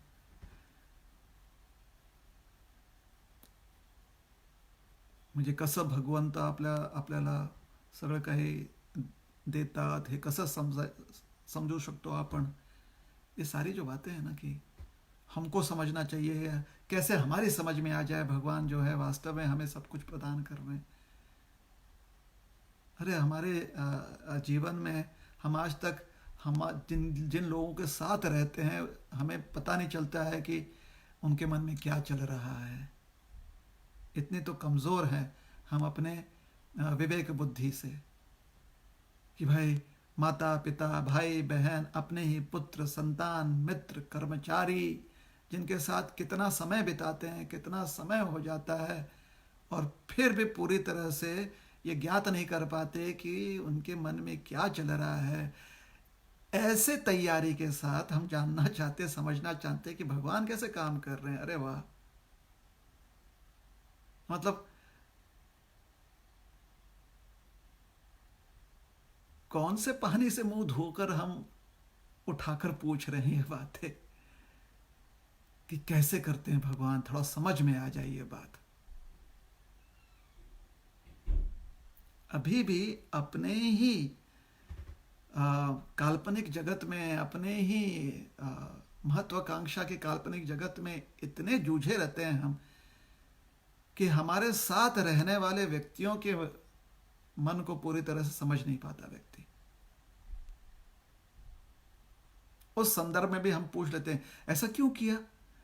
म्हणजे कसं भगवंत आपल्याला सगळं काही देतात, हे कसं समझू शकतो आपण। ये सारी जो बातें हैं ना कि हमको समझना चाहिए कैसे हमारी समझ में आ जाए भगवान जो है वास्तव में हमें सब कुछ प्रदान कर रहे हैं। अरे हमारे जीवन में हम आज तक हम जिन जिन लोगों के साथ रहते हैं हमें पता नहीं चलता है कि उनके मन में क्या चल रहा है। इतने तो कमज़ोर हैं हम अपने विवेक बुद्धि से कि भाई माता पिता भाई बहन अपने ही पुत्र संतान मित्र कर्मचारी जिनके साथ कितना समय बिताते हैं, कितना समय हो जाता है, और फिर भी पूरी तरह से ये ज्ञात नहीं कर पाते कि उनके मन में क्या चल रहा है। ऐसे तैयारी के साथ हम जानना चाहते, समझना चाहते कि भगवान कैसे काम कर रहे हैं। अरे वाह, मतलब कौन से पानी से मुंह धोकर हम उठाकर पूछ रहे हैं बातें कि कैसे करते हैं भगवान। थोड़ा समझ में आ जाए ये बात। अभी भी अपने ही काल्पनिक जगत में, अपने ही महत्वाकांक्षा के काल्पनिक जगत में इतने जूझे रहते हैं हम कि हमारे साथ रहने वाले व्यक्तियों के मन को पूरी तरह से समझ नहीं पाता व्यक्ति। उस संदर्भ में भी हम पूछ लेते हैं ऐसा क्यों किया,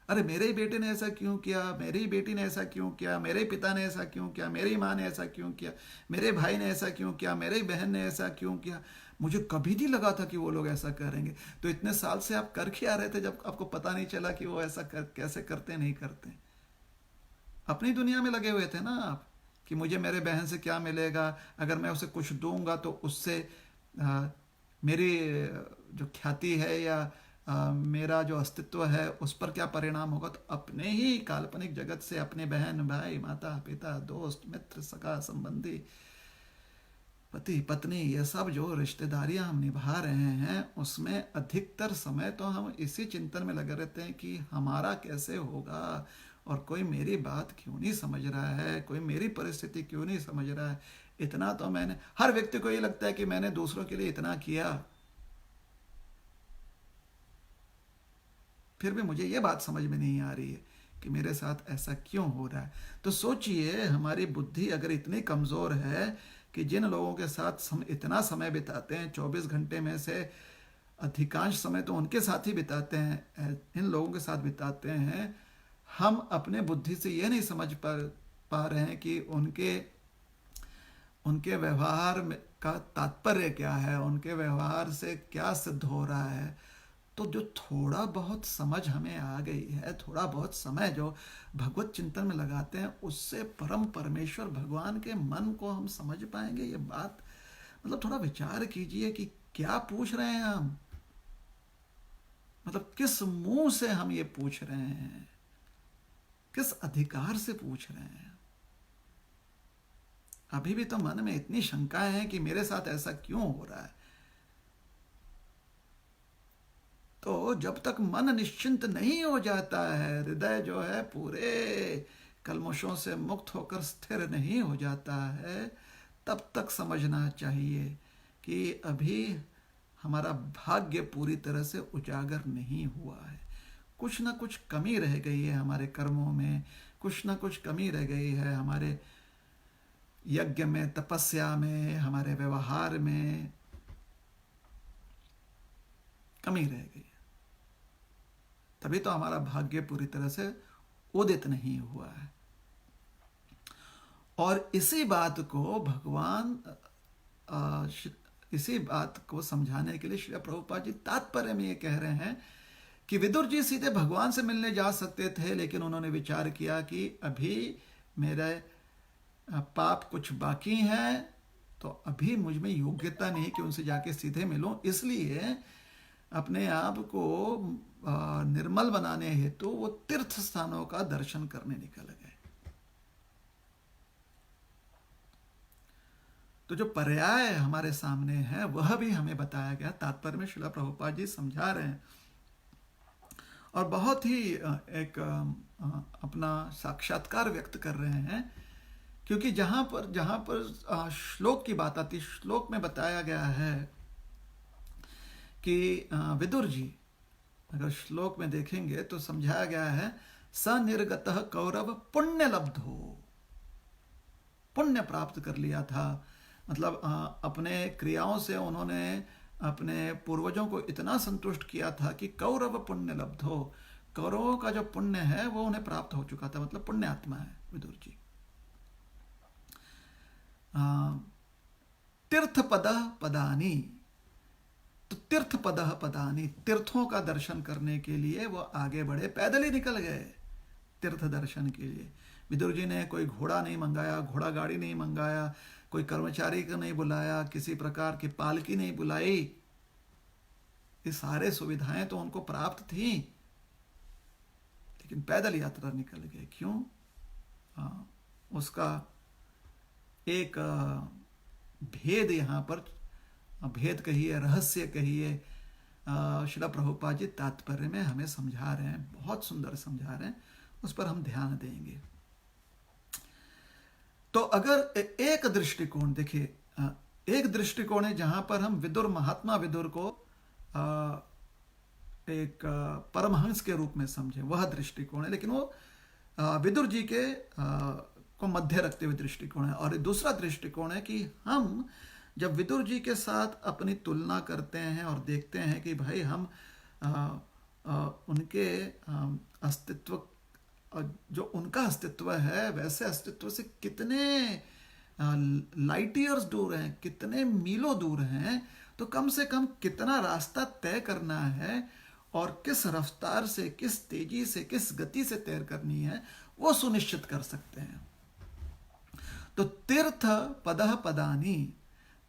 अरे मेरे ही बेटे ने ऐसा क्यों किया, मेरी ही बेटी ने ऐसा क्यों किया, मेरे ही पिता ने ऐसा क्यों किया, मेरी माँ ने ऐसा क्यों किया, मेरे भाई ने ऐसा क्यों किया, मेरी बहन ने ऐसा क्यों किया। मुझे कभी नहीं लगा था कि वो लोग ऐसा करेंगे। तो इतने साल से आप कर क्या रहे थे जब आपको पता नहीं चला कि वो ऐसा कैसे करते नहीं करते। अपनी दुनिया में लगे हुए थे ना आप कि मुझे मेरे बहन से क्या मिलेगा, अगर मैं उसे कुछ दूंगा तो उससे मेरी जो ख्याति है या मेरा जो अस्तित्व है उस पर क्या परिणाम होगा। तो अपने ही काल्पनिक जगत से अपने बहन भाई माता पिता दोस्त मित्र सगा संबंधी पति पत्नी ये सब जो रिश्तेदारियां हम निभा रहे हैं उसमें अधिकतर समय तो हम इसी चिंतन में लगे रहते हैं कि हमारा कैसे होगा, और कोई मेरी बात क्यों नहीं समझ रहा है, कोई मेरी परिस्थिति क्यों नहीं समझ रहा है। इतना तो मैंने, हर व्यक्ति को ये लगता है कि मैंने दूसरों के लिए इतना किया, फिर भी मुझे ये बात समझ में नहीं आ रही है कि मेरे साथ ऐसा क्यों हो रहा है। तो सोचिए हमारी बुद्धि अगर इतनी कमज़ोर है कि जिन लोगों के साथ हम इतना समय बिताते हैं, 24 घंटे में से अधिकांश समय तो उनके साथ ही बिताते हैं, इन लोगों के साथ बिताते हैं, हम अपने बुद्धि से ये नहीं समझ पा रहे हैं कि उनके व्यवहार का तात्पर्य क्या है, उनके व्यवहार से क्या सिद्ध हो रहा है। तो जो थोड़ा बहुत समझ हमें आ गई है, थोड़ा बहुत समय जो भगवत चिंतन में लगाते हैं, उससे परम परमेश्वर भगवान के मन को हम समझ पाएंगे। ये बात मतलब थोड़ा विचार कीजिए कि क्या पूछ रहे हैं हम, मतलब किस मुंह से हम ये पूछ रहे हैं, किस अधिकार से पूछ रहे हैं। अभी भी तो मन में इतनी शंकाएं हैं कि मेरे साथ ऐसा क्यों हो रहा है। तो जब तक मन निश्चिंत नहीं हो जाता है, हृदय जो है पूरे कल्मशों से मुक्त होकर स्थिर नहीं हो जाता है, तब तक समझना चाहिए कि अभी हमारा भाग्य पूरी तरह से उजागर नहीं हुआ है। कुछ ना कुछ कमी रह गई है हमारे कर्मों में, कुछ ना कुछ कमी रह गई है हमारे यज्ञ में, तपस्या में, हमारे व्यवहार में कमी रह गई है। तभी तो हमारा भाग्य पूरी तरह से उदित नहीं हुआ है। और इसी बात को भगवान इसी बात को समझाने के लिए श्री प्रभुपाद जी तात्पर्य में ये कह रहे हैं कि विदुर जी सीधे भगवान से मिलने जा सकते थे, लेकिन उन्होंने विचार किया कि अभी मेरे पाप कुछ बाकी हैं, तो अभी मुझ में योग्यता नहीं कि उनसे जाके सीधे मिलूं। इसलिए अपने आप को निर्मल बनाने हेतु वो तीर्थ स्थानों का दर्शन करने निकल गए। तो जो पर्याय हमारे सामने है वह भी हमें बताया गया, तात्पर्य में श्रील प्रभुपाद जी समझा रहे हैं, और बहुत ही एक अपना साक्षात्कार व्यक्त कर रहे हैं। क्योंकि जहाँ पर श्लोक की बात आती, श्लोक में बताया गया है कि विदुर जी, अगर श्लोक में देखेंगे तो समझाया गया है, स निर्गतः कौरव पुण्य लब्धो, पुण्य प्राप्त कर लिया था। मतलब अपने क्रियाओं से उन्होंने अपने पूर्वजों को इतना संतुष्ट किया था कि कौरव पुण्य लब्धो, कौरवों का जो पुण्य है वो उन्हें प्राप्त हो चुका था, मतलब पुण्य आत्मा है विदुर जी। तीर्थ पद पदानी, तो तीर्थ पद पदानी, तीर्थों का दर्शन करने के लिए वो आगे बढ़े, पैदल ही निकल गए तीर्थ दर्शन के लिए। विदुर जी ने कोई घोड़ा नहीं मंगाया, घोड़ा गाड़ी नहीं मंगाया, कोई कर्मचारी को नहीं बुलाया, किसी प्रकार की पालकी नहीं बुलाई। ये सारे सुविधाएं तो उनको प्राप्त थी, लेकिन पैदल यात्रा निकल गए। क्यों? उसका एक भेद यहाँ पर, भेद कहिए, रहस्य कहिए, श्रील प्रभुपाद जी तात्पर्य में हमें समझा रहे हैं, बहुत सुंदर समझा रहे हैं, उस पर हम ध्यान देंगे। तो अगर एक दृष्टिकोण देखिए, एक दृष्टिकोण है जहां पर हम विदुर, महात्मा विदुर को एक परमहंस के रूप में समझे, वह दृष्टिकोण है, लेकिन वो विदुर जी के को मध्य रखते हुए दृष्टिकोण है। और दूसरा दृष्टिकोण है कि हम जब विदुर जी के साथ अपनी तुलना करते हैं और देखते हैं कि भाई हम उनके अस्तित्व, जो उनका अस्तित्व है वैसे अस्तित्व से कितने लाइट ईयर्स दूर हैं, कितने मीलों दूर हैं, तो कम से कम कितना रास्ता तय करना है और किस रफ्तार से, किस तेजी से, किस गति से तय करनी है, वो सुनिश्चित कर सकते हैं। तो तीर्थ पदः पदानी,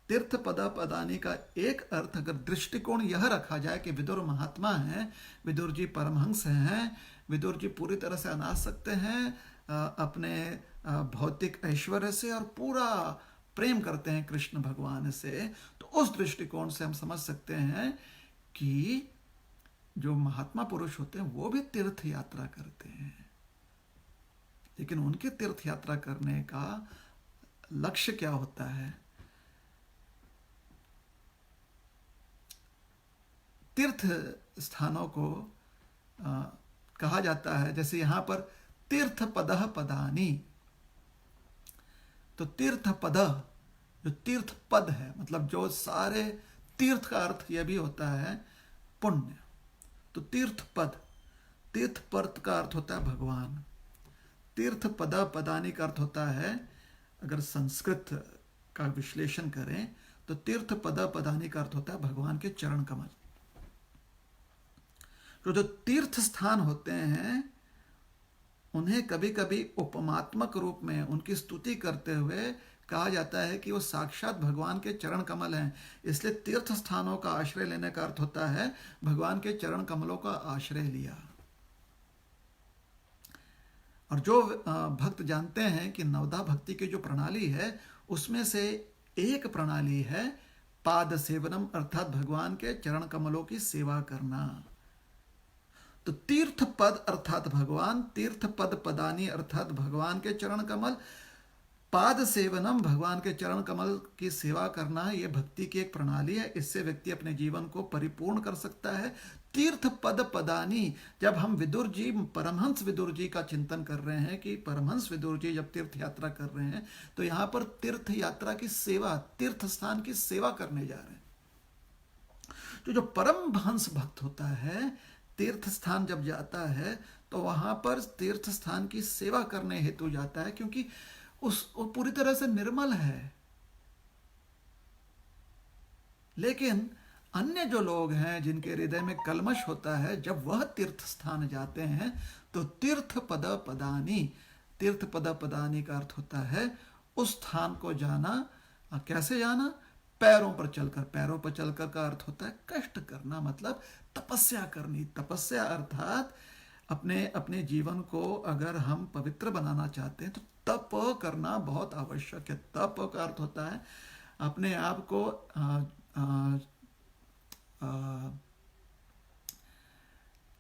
तीर्थ पदा पदानी का एक अर्थ अगर दृष्टिकोण यह रखा जाए कि विदुर महात्मा हैं, विदुर जी परमहंस हैं, विदुर जी पूरी तरह से अनासक्त हैं अपने भौतिक ऐश्वर्य से और पूरा प्रेम करते हैं कृष्ण भगवान से, तो उस दृष्टिकोण से हम समझ सकते हैं कि जो महात्मा पुरुष होते हैं वो भी तीर्थ यात्रा करते हैं। लेकिन उनके तीर्थ यात्रा करने का लक्ष्य क्या होता है? तीर्थ स्थानों को कहा जाता है, जैसे यहां पर तीर्थ पदः पदानी, तो तीर्थ पद, जो तीर्थ पद है, मतलब जो सारे तीर्थ का अर्थ यह भी होता है पुण्य। तो तीर्थ पद, तीर्थ पद का अर्थ होता है भगवान, तीर्थ पद पदानी का अर्थ होता है, अगर संस्कृत का विश्लेषण करें तो तीर्थ पद पदानी का अर्थ होता है भगवान के चरण कमल। तो जो तीर्थ स्थान होते हैं उन्हें कभी कभी उपमात्मक रूप में उनकी स्तुति करते हुए कहा जाता है कि वो साक्षात भगवान के चरण कमल हैं। इसलिए तीर्थ स्थानों का आश्रय लेने का अर्थ होता है भगवान के चरण कमलों का आश्रय लिया। और जो भक्त जानते हैं कि नवदा भक्ति की जो प्रणाली है उसमें से एक प्रणाली है पाद सेवनम, अर्थात भगवान के चरण कमलों की सेवा करना। तो तीर्थ पद अर्थात भगवान, तीर्थ पद पदानी अर्थात भगवान के चरण कमल, पाद सेवनम भगवान के चरण कमल की सेवा करना, यह भक्ति की एक प्रणाली है। इससे व्यक्ति अपने जीवन को परिपूर्ण कर सकता है। तीर्थ पद पदानी, जब हम विदुर जी, परमहंस विदुर जी का चिंतन कर रहे हैं कि परमहंस विदुर जी जब तीर्थ यात्रा कर रहे हैं तो यहां पर तीर्थ यात्रा की सेवा, तीर्थ स्थान की सेवा करने जा रहे हैं। तो जो परमहंस भक्त होता है तीर्थ स्थान जब जाता है तो वहां पर तीर्थ स्थान की सेवा करने हेतु जाता है, क्योंकि वो पूरी तरह से निर्मल है। लेकिन अन्य जो लोग हैं जिनके हृदय में कलमश होता है, जब वह तीर्थ स्थान जाते हैं तो तीर्थ पद पदानी, तीर्थ पद पदानी का अर्थ होता है उस स्थान को जाना। कैसे जाना? पैरों पर चलकर। पैरों पर चलकर का अर्थ होता है कष्ट करना, मतलब तपस्या करनी। तपस्या अर्थात अपने जीवन को अगर हम पवित्र बनाना चाहते हैं तो तप करना बहुत आवश्यक है। तप का अर्थ होता है अपने आप को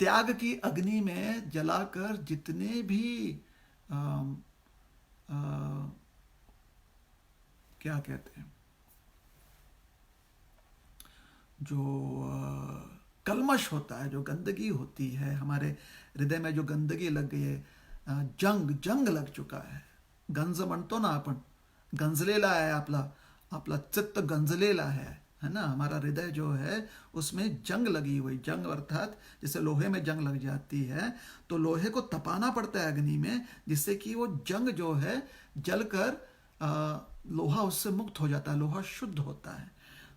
त्याग की अग्नि में जलाकर जितने भी क्या कहते हैं, जो कलमश होता है, जो गंदगी होती है हमारे हृदय में, जो गंदगी लग गई है, जंग लग चुका है. गंज म्हणतो ना आपण, गंजलेला आहे आपला आपला चित्त गंजलेला है ना. हमारा हृदय जो है उसमें जंग लगी हुई. जंग अर्थात जैसे लोहे में जंग लग जाती है तो लोहे को तपाना पड़ता है अग्नि में, जिससे कि वो जंग जो है जलकर लोहा उससे मुक्त हो जाता है, लोहा शुद्ध होता है.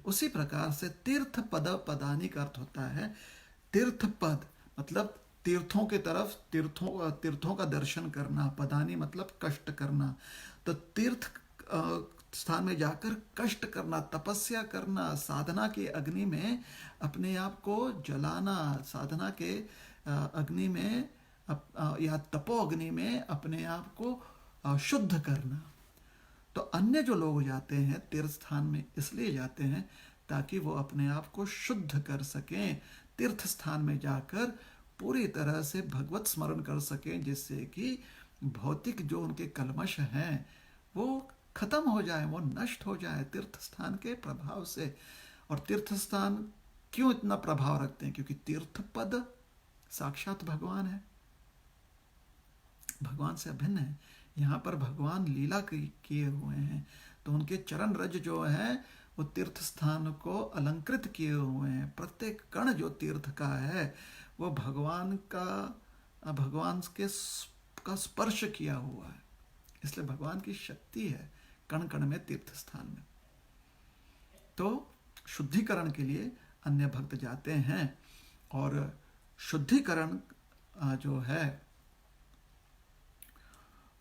उसी प्रकार से तीर्थ पद, पदानी का अर्थ होता है तीर्थ पद, मतलब तीर्थों की तरफ, तीर्थों का दर्शन करना. पदानी मतलब कष्ट करना. तो तीर्थ स्थान में जाकर कष्ट करना, तपस्या करना, साधना की अग्नि में अपने आप को जलाना, साधना के अग्नि में या तपो अग्नि में अपने आप को शुद्ध करना. तो अन्य जो लोग जाते हैं तीर्थ स्थान में इसलिए जाते हैं ताकि वो अपने आप को शुद्ध कर सकें, तीर्थ स्थान में जाकर पूरी तरह से भगवत स्मरण कर सकें, जिससे कि भौतिक जो उनके कलमश हैं वो खत्म हो जाए, वो नष्ट हो जाए तीर्थ स्थान के प्रभाव से. और तीर्थ स्थान क्यों इतना प्रभाव रखते हैं? क्योंकि तीर्थ पद साक्षात भगवान है, भगवान से अभिन्न है. यहाँ पर भगवान लीला किए हुए हैं, तो उनके चरण रज जो है वो तीर्थ स्थान को अलंकृत किए हुए हैं. प्रत्येक कण जो तीर्थ का है वो भगवान का स्पर्श किया हुआ है. इसलिए भगवान की शक्ति है कण कण में, तीर्थ स्थान में. तो शुद्धिकरण के लिए अन्य भक्त जाते हैं, और शुद्धिकरण जो है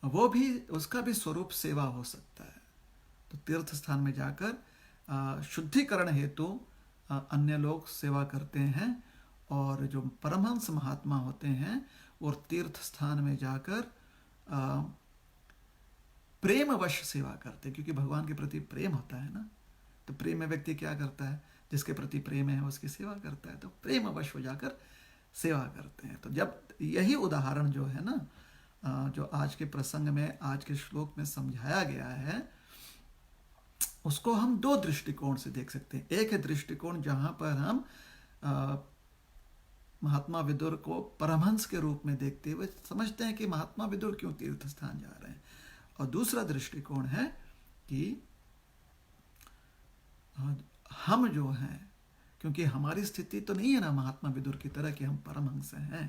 वो भी, उसका भी स्वरूप सेवा हो सकता है. तो तीर्थ स्थान में जाकर शुद्धिकरण हेतु अन्य लोग सेवा करते हैं, और जो परमहंस महात्मा होते हैं वो तीर्थ स्थान में जाकर प्रेमवश सेवा करते हैं, क्योंकि भगवान के प्रति प्रेम होता है ना. तो प्रेम में व्यक्ति क्या करता है? जिसके प्रति प्रेम है उसकी सेवा करता है. तो प्रेमवश हो जाकर सेवा करते हैं. तो जब यही उदाहरण जो है ना, जो आज के प्रसंग में, आज के श्लोक में समझाया गया है, उसको हम दो दृष्टिकोण से देख सकते हैं. एक है दृष्टिकोण जहां पर हम महात्मा विदुर को परमहंस के रूप में देखते हुए समझते हैं कि महात्मा विदुर क्यों तीर्थ स्थान जा रहे हैं. और दूसरा दृष्टिकोण है कि हम जो हैं, क्योंकि हमारी स्थिति तो नहीं है ना महात्मा विदुर की तरह कि हम परमहंस हैं,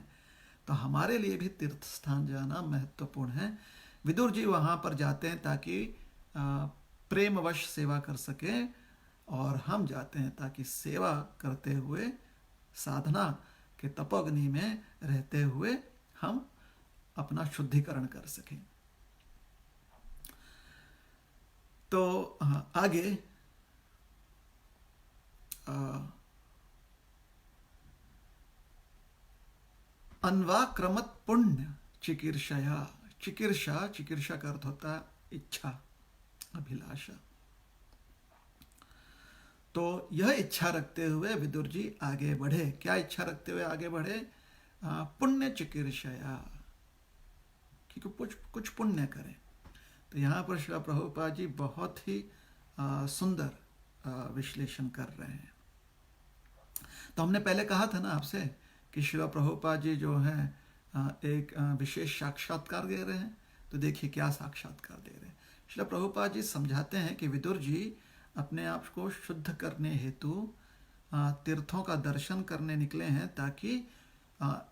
तो हमारे लिए भी तीर्थ स्थान जाना महत्वपूर्ण है. विदुर जी वहाँ पर जाते हैं ताकि प्रेमवश सेवा कर सकें, और हम जाते हैं ताकि सेवा करते हुए, साधना के तपोग्नि में रहते हुए हम अपना शुद्धिकरण कर सकें. तो आगे अन्वाक्रमत पुण्य चिकीर्षया. चिकीर्षा का अर्थ होता है इच्छा, अभिलाषा. तो यह इच्छा रखते हुए विदुर जी आगे बढ़े. क्या इच्छा रखते हुए आगे बढ़े? पुण्य चिकीर्षया, कि कुछ पुण्य करें. तो यहाँ पर श्रील प्रभुपाद जी बहुत ही सुंदर विश्लेषण कर रहे हैं. तो हमने पहले कहा था ना आपसे कि श्रील प्रभुपाद जी जो है एक विशेष साक्षात्कार दे रहे हैं. तो देखिए क्या साक्षात्कार दे रहे हैं. श्रील प्रभुपाद जी समझाते हैं कि विदुर जी अपने आप को शुद्ध करने हेतु तीर्थों का दर्शन करने निकले हैं, ताकि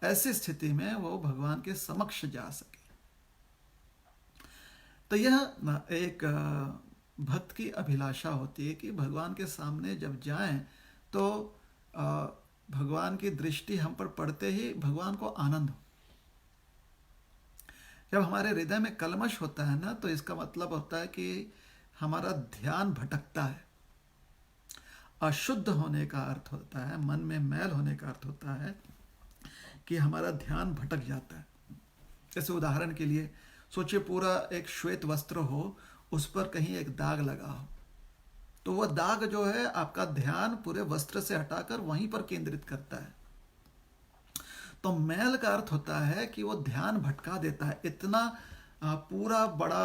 ऐसी स्थिति में वो भगवान के समक्ष जा सके. तो यह एक भक्त की अभिलाषा होती है कि भगवान के सामने जब जाएं तो भगवान की दृष्टि हम पर पड़ते ही भगवान को आनंद हो. जब हमारे हृदय में कलमश होता है ना, तो इसका मतलब होता है कि हमारा ध्यान भटकता है. अशुद्ध होने का अर्थ होता है, मन में मैल होने का अर्थ होता है कि हमारा ध्यान भटक जाता है. जैसे उदाहरण के लिए सोचिए, पूरा एक श्वेत वस्त्र हो, उस पर कहीं एक दाग लगा हो, तो वह दाग जो है आपका ध्यान पूरे वस्त्र से हटाकर वहीं पर केंद्रित करता है. तो मैल का अर्थ होता है कि वो ध्यान भटका देता है. इतना पूरा बड़ा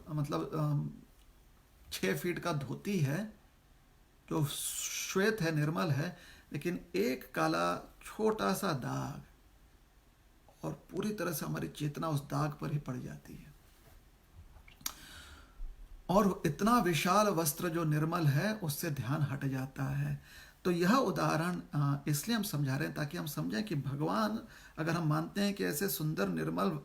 मतलब 6 फीट का धोती है जो श्वेत है, निर्मल है, लेकिन एक काला छोटा सा दाग और पूरी तरह से हमारी चेतना उस दाग पर ही पड़ जाती है। और इतना विशाल वस्त्र जो निर्मल है उससे ध्यान हट जाता है। तो यह उदाहरण इसलिए हम समझा रहे हैं ताकि हम समझें कि भगवान, अगर हम मानते हैं कि ऐसे सुंदर निर्मल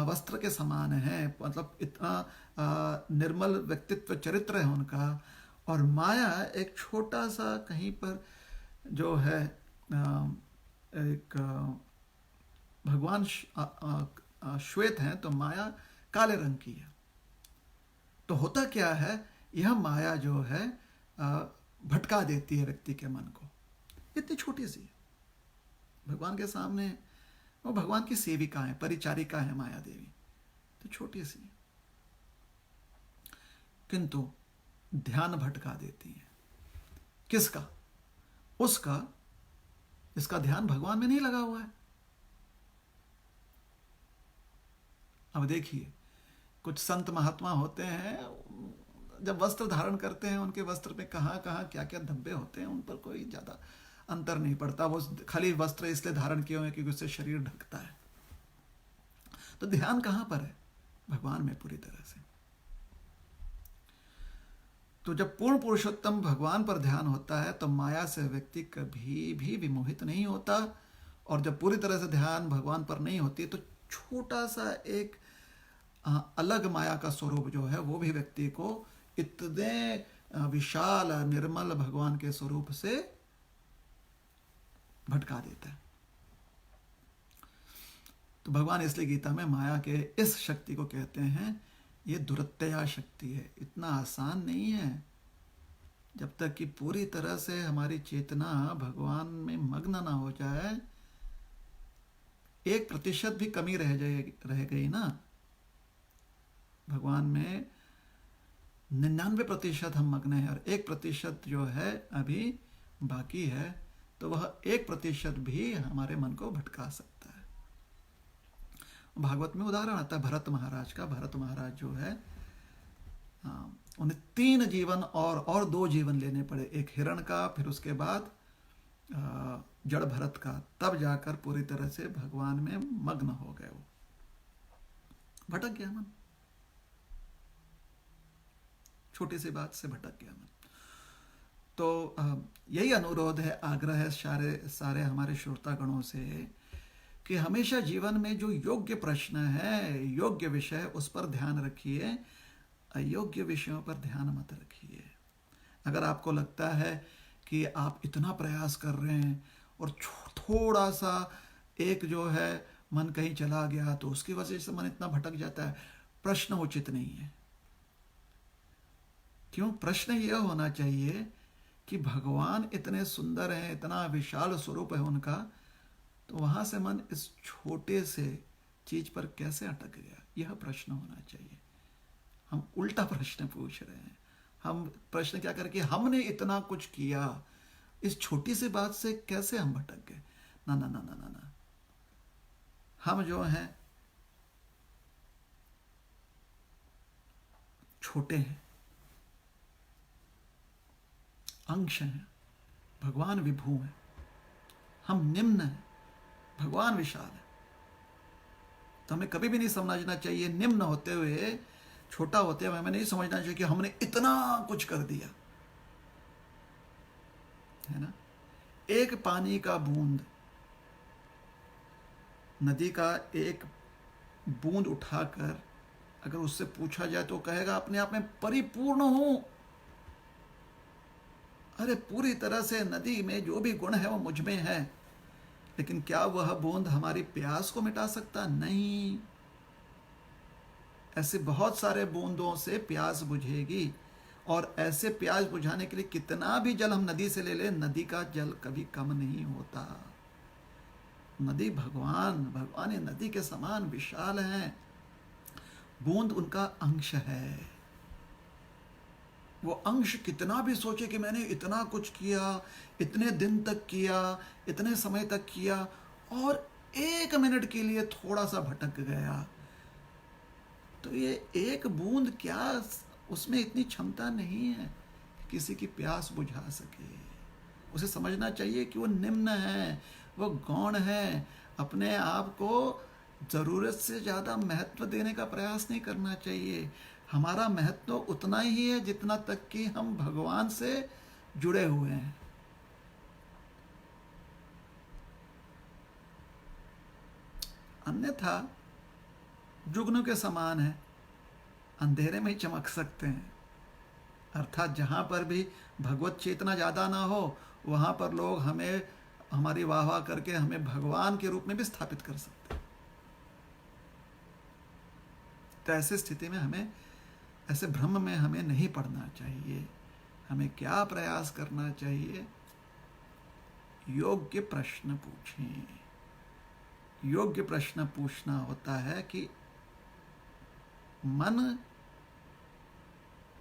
वस्त्र के समान है, मतलब इतना निर्मल व्यक्तित्व चरित्र है उनका, और माया एक छोटा सा कहीं पर जो है एक भगवान श्वेत हैं तो माया काले रंग की है। तो होता क्या है, यह माया जो है भटका देती है व्यक्ति के मन को। इतनी छोटी सी भगवान के सामने, वो भगवान की सेविका है, परिचारिका है माया देवी, तो छोटी सी, किंतु ध्यान भटका देती है। किसका? उसका जिसका ध्यान भगवान में नहीं लगा हुआ है। अब देखिए, कुछ संत महात्मा होते हैं, जब वस्त्र धारण करते हैं उनके वस्त्र पे कहाँ कहाँ क्या क्या धब्बे होते हैं, उन पर कोई ज़्यादा अंतर नहीं पड़ता। वो खाली वस्त्र इसलिए धारण किए हुए क्योंकि उससे शरीर ढकता है। तो ध्यान कहाँ पर है? भगवान में पूरी तरह से। तो जब पूर्ण पुरुषोत्तम भगवान पर ध्यान होता है तो माया से व्यक्ति कभी भी विमोहित नहीं होता। और जब पूरी तरह से ध्यान भगवान पर नहीं होती तो छोटा सा एक अलग माया का स्वरूप जो है वो भी व्यक्ति को इतने विशाल निर्मल भगवान के स्वरूप से भटका देता है। तो भगवान इसलिए गीता में माया के इस शक्ति को कहते हैं ये दुरत्यया शक्ति है। इतना आसान नहीं है। जब तक कि पूरी तरह से हमारी चेतना भगवान में मग्न ना हो जाए, 1% भी कमी रह गई ना, भगवान में 99% हम मग्न हैं और 1% जो है अभी बाकी है, तो वह 1% भी हमारे मन को भटका सकता है। भागवत में उदाहरण आता है भरत महाराज का। भरत महाराज जो है उन्हें 3 जीवन और 2 जीवन लेने पड़े, एक हिरण का, फिर उसके बाद जड़ भरत का, तब जाकर पूरी तरह से भगवान में मग्न हो गए। वो भटक गया मन, छोटी सी बात से भटक गया मन। तो यही अनुरोध है, आग्रह है सारे हमारे श्रोतागणों से कि हमेशा जीवन में जो योग्य प्रश्न है, योग्य विषय, उस पर ध्यान रखिए, अयोग्य विषयों पर ध्यान मत रखिए। अगर आपको लगता है कि आप इतना प्रयास कर रहे हैं और थोड़ा सा एक जो है मन कहीं चला गया तो उसकी वजह से मन इतना भटक जाता है, प्रश्न उचित नहीं है। क्यों? प्रश्न यह होना चाहिए कि भगवान इतने सुंदर हैं, इतना विशाल स्वरूप है उनका, तो वहां से मन इस छोटे से चीज पर कैसे अटक गया, यह प्रश्न होना चाहिए। हम उल्टा प्रश्न पूछ रहे हैं। हम प्रश्न क्या करके हमने इतना कुछ किया, इस छोटी सी बात से कैसे हम भटक गए? ना ना ना ना ना ना, हम जो हैं छोटे हैं, अंश हैं, भगवान विभू हैं। हम निम्न हैं, भगवान विशाल है। तो हमें कभी भी नहीं समझना चाहिए, निम्न होते हुए, छोटा होते हुए हमें नहीं समझना चाहिए कि हमने इतना कुछ कर दिया, है ना। एक पानी का बूंद, नदी का एक बूंद उठाकर अगर उससे पूछा जाए तो कहेगा अपने आप में परिपूर्ण हूं। अरे पूरी तरह से नदी में जो भी गुण है वो मुझ में है, लेकिन क्या वह बूंद हमारी प्यास को मिटा सकता? नहीं। ऐसे बहुत सारे बूंदों से प्यास बुझेगी, और ऐसे प्यास बुझाने के लिए कितना भी जल हम नदी से ले लें, नदी का जल कभी कम नहीं होता। नदी भगवान ये नदी के समान विशाल है, बूंद उनका अंश है। वो अंश कितना भी सोचे कि मैंने इतना कुछ किया, इतने दिन तक किया, इतने समय तक किया, और 1 मिनट के लिए थोड़ा सा भटक गया, तो ये एक बूंद क्या, उसमें इतनी क्षमता नहीं है किसी की प्यास बुझा सके। उसे समझना चाहिए कि वो निम्न है, वो गौण है। अपने आप को ज़रूरत से ज़्यादा महत्व देने का प्रयास नहीं करना चाहिए। हमारा महत्व उतना ही है जितना तक कि हम भगवान से जुड़े हुए हैं। अन्यथा जुगनू के समान है, अंधेरे में ही चमक सकते हैं। अर्थात जहाँ पर भी भगवत चेतना ज़्यादा ना हो, वहाँ पर लोग हमें हमारी वाह वाह करके हमें भगवान के रूप में भी स्थापित कर सकते हैं। तो ऐसी स्थिति में हमें ऐसे भ्रम में हमें नहीं पड़ना चाहिए। हमें क्या प्रयास करना चाहिए? योग्य प्रश्न पूछें। योग्य प्रश्न पूछना होता है कि मन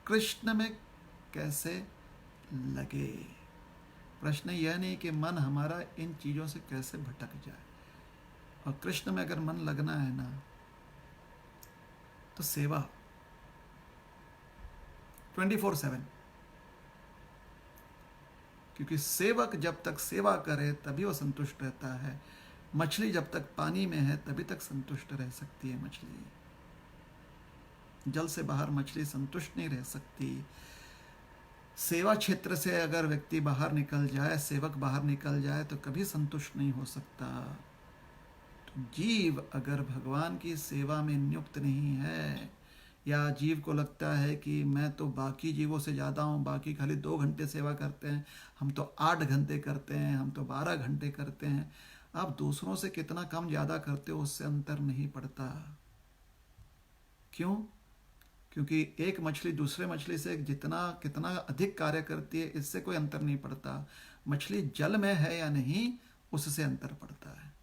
कृष्ण में कैसे लगे। प्रश्न यह नहीं कि मन हमारा इन चीज़ों से कैसे भटक जाए। और कृष्ण में अगर मन लगना है ना, तो सेवा 24/7, क्योंकि सेवक जब तक सेवा करे तभी वो संतुष्ट रहता है। मछली जब तक पानी में है तभी तक संतुष्ट रह सकती है। मछली जल से बाहर मछली संतुष्ट नहीं रह सकती। सेवा क्षेत्र से अगर व्यक्ति बाहर निकल जाए, सेवक बाहर निकल जाए, तो कभी संतुष्ट नहीं हो सकता। तो जीव अगर भगवान की सेवा में नियुक्त नहीं है, या जीव को लगता है कि मैं तो बाकी जीवों से ज़्यादा हूँ, बाकी खाली 2 घंटे सेवा करते हैं, हम तो 8 घंटे करते हैं, हम तो 12 घंटे करते हैं। आप दूसरों से कितना कम ज़्यादा करते हो उससे अंतर नहीं पड़ता। क्यों? क्योंकि एक मछली दूसरे मछली से जितना कितना अधिक कार्य करती है, इससे कोई अंतर नहीं पड़ता। मछली जल में है या नहीं, उससे अंतर पड़ता है।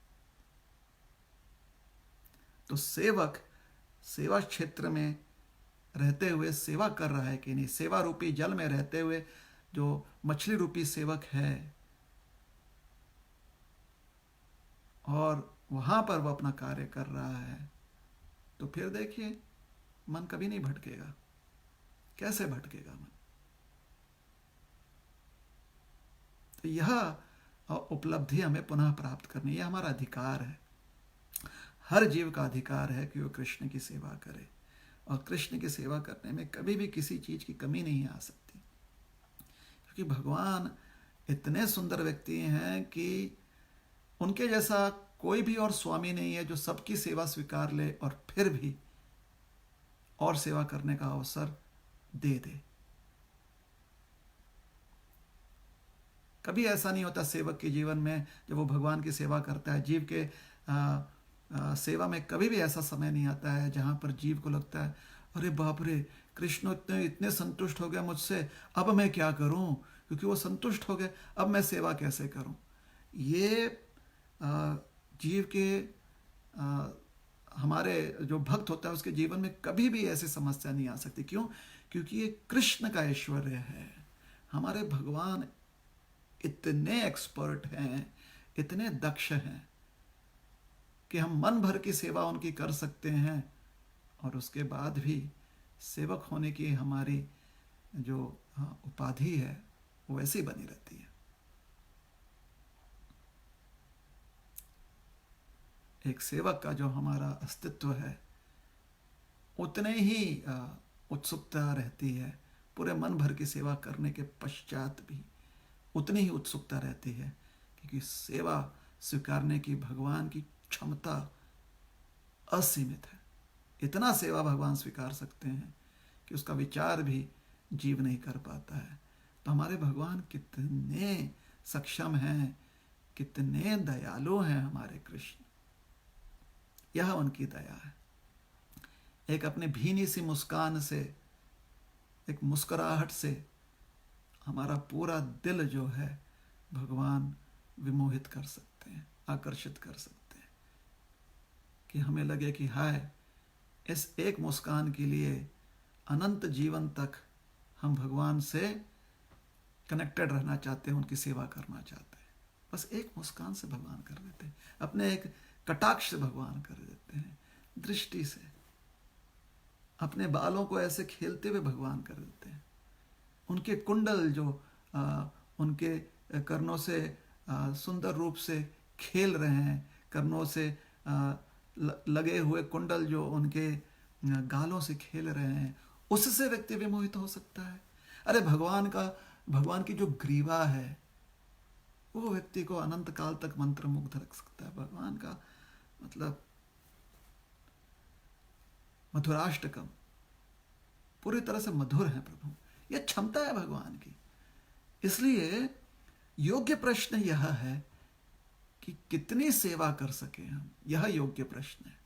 तो सेवक सेवा क्षेत्र में रहते हुए सेवा कर रहा है कि नहीं, सेवा रूपी जल में रहते हुए जो मछली रूपी सेवक है, और वहां पर वो अपना कार्य कर रहा है, तो फिर देखिए मन कभी नहीं भटकेगा। कैसे भटकेगा मन? तो यह उपलब्धि हमें पुनः प्राप्त करनी, यह हमारा अधिकार है। हर जीव का अधिकार है कि वो कृष्ण की सेवा करे, और कृष्ण की सेवा करने में कभी भी किसी चीज की कमी नहीं आ सकती। क्योंकि भगवान इतने सुंदर व्यक्ति हैं कि उनके जैसा कोई भी और स्वामी नहीं है जो सबकी सेवा स्वीकार ले और फिर भी और सेवा करने का अवसर दे दे। कभी ऐसा नहीं होता सेवक के जीवन में जब वो भगवान की सेवा करता है। जीव के सेवा में कभी भी ऐसा समय नहीं आता है जहाँ पर जीव को लगता है अरे बाप रे, कृष्ण इतने इतने संतुष्ट हो गया मुझसे, अब मैं क्या करूं, क्योंकि वो संतुष्ट हो गए, अब मैं सेवा कैसे करूं। ये जीव के हमारे जो भक्त होता है उसके जीवन में कभी भी ऐसी समस्या नहीं आ सकती। क्यों? क्योंकि ये कृष्ण का ऐश्वर्य है। हमारे भगवान इतने एक्सपर्ट हैं, इतने दक्ष हैं कि हम मन भर की सेवा उनकी कर सकते हैं, और उसके बाद भी सेवक होने की हमारी जो उपाधि है वो ऐसी बनी रहती है। एक सेवक का जो हमारा अस्तित्व है उतने ही उत्सुकता रहती है, पूरे मन भर की सेवा करने के पश्चात भी उतनी ही उत्सुकता रहती है, क्योंकि सेवा स्वीकारने की भगवान की क्षमता असीमित है। इतना सेवा भगवान स्वीकार सकते हैं कि उसका विचार भी जीव नहीं कर पाता है। तो हमारे भगवान कितने सक्षम हैं, कितने दयालु हैं हमारे कृष्ण। यह उनकी दया है। एक अपने भीनी सी मुस्कान से, एक मुस्कुराहट से हमारा पूरा दिल जो है भगवान विमोहित कर सकते हैं, आकर्षित कर सकते हैं, कि हमें लगे कि हाय, इस एक मुस्कान के लिए अनंत जीवन तक हम भगवान से कनेक्टेड रहना चाहते हैं, उनकी सेवा करना चाहते हैं। बस एक मुस्कान से भगवान कर देते हैं, अपने एक कटाक्ष से भगवान कर देते हैं, दृष्टि से अपने बालों को ऐसे खेलते हुए भगवान कर देते हैं। उनके कुंडल जो उनके कर्णों से सुंदर रूप से खेल रहे हैं, कर्णों से लगे हुए कुंडल जो उनके गालों से खेल रहे हैं, उससे व्यक्ति विमोहित हो सकता है। अरे भगवान की जो ग्रीवा है वो व्यक्ति को अनंत काल तक मंत्र मुग्ध रख सकता है। भगवान का मतलब मधुराष्टकम पूरी तरह से मधुर है प्रभु, यह क्षमता है भगवान की। इसलिए योग्य प्रश्न यह है कि कितनी सेवा कर सके हम, यह योग्य प्रश्न है।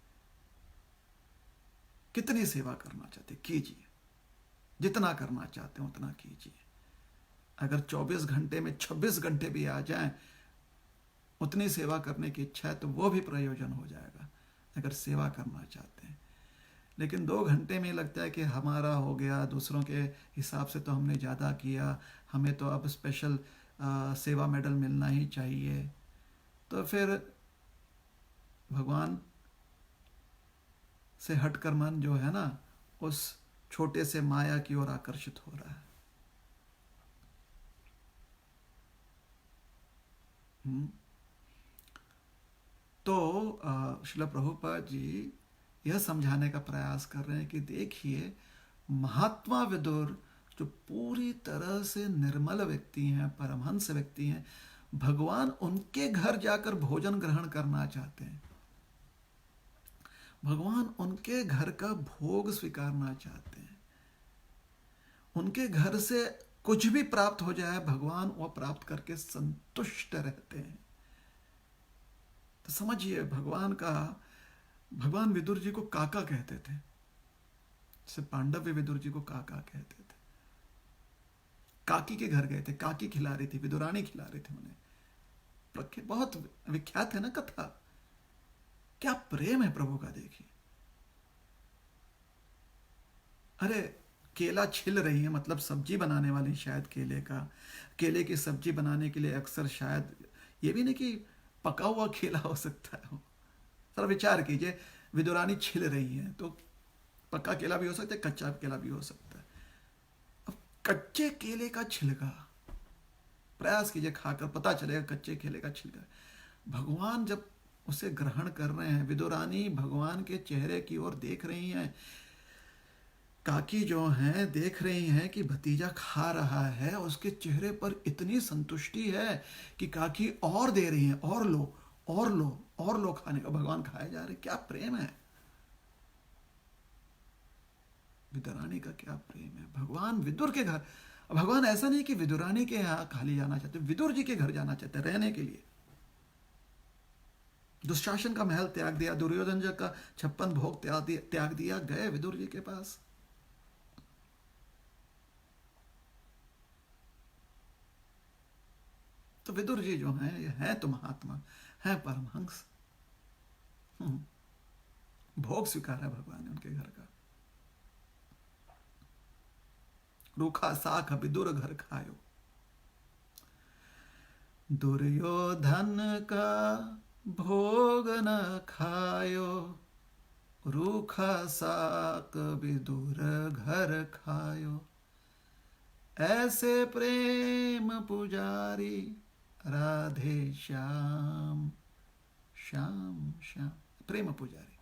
कितनी सेवा करना चाहते कीजिए, जितना करना चाहते हैं उतना कीजिए। अगर 24 घंटे में 26 घंटे भी आ जाएं, उतनी सेवा करने की इच्छा है तो वो भी प्रयोजन हो जाएगा अगर सेवा करना चाहते हैं। लेकिन 2 घंटे में लगता है कि हमारा हो गया, दूसरों के हिसाब से तो हमने ज़्यादा किया, हमें तो अब स्पेशल सेवा मेडल मिलना ही चाहिए, तो फिर भगवान से हटकर मन जो है ना उस छोटे से माया की ओर आकर्षित हो रहा है। तो श्रील प्रभुपाद जी यह समझाने का प्रयास कर रहे हैं कि देखिए, महात्मा विदुर जो पूरी तरह से निर्मल व्यक्ति हैं, परमहंस व्यक्ति हैं, भगवान उनके घर जाकर भोजन ग्रहण करना चाहते हैं। भगवान उनके घर का भोग स्वीकारना चाहते हैं। उनके घर से कुछ भी प्राप्त हो जाए, भगवान वो प्राप्त करके संतुष्ट रहते हैं। तो समझिए, भगवान विदुर जी को काका कहते थे। जैसे पांडव भी विदुर जी को काका कहते थे। काकी के घर गए थे, काकी खिला रही थी, विदुरानी खिला रही थी उन्हें। बहुत विख्यात है ना कथा। क्या प्रेम है प्रभु का, देखिए। अरे केला छिल रही है, मतलब सब्जी बनाने वाली, शायद केले की सब्जी बनाने के लिए अक्सर शायद ये भी नहीं कि पका हुआ केला हो सकता है। सर विचार कीजिए, विदुरानी छिल रही है तो पक्का केला भी हो सकता है, कच्चा केला भी हो सकता है। अब कच्चे केले का छिलका प्रयास कीजिए, खाकर पता चलेगा कच्चे केले का छिलका। भगवान जब उसे ग्रहण कर रहे हैं, विदुरानी भगवान के चेहरे की ओर देख रही हैं, काकी जो हैं देख रही हैं कि भतीजा खा रहा है, उसके चेहरे पर इतनी संतुष्टि है कि काकी और दे रही हैं, और लो और लो और लो खाने का। भगवान खाए जा रहे, क्या प्रेम है विदुरानी का, क्या प्रेम है। भगवान विदुर के घर, भगवान ऐसा नहीं कि विदुरानी के यहाँ खाली जाना चाहते, विदुर जी के घर जाना चाहते रहने के लिए। दुशासन का महल त्याग दिया, दुर्योधन जी का 56 भोग त्याग दिया, गए विदुर जी के पास। तो विदुर जी जो हैं, ये हैं तो महात्मा, हैं परमहंस। भोग स्वीकार है भगवान ने उनके घर का। रूखा साख विदुर घर खायो, दुर्योधन का भोग न खायो, रूखा साक विदुर घर खायो। ऐसे प्रेम पुजारी राधे श्याम श्याम श्याम। प्रेम पुजारी,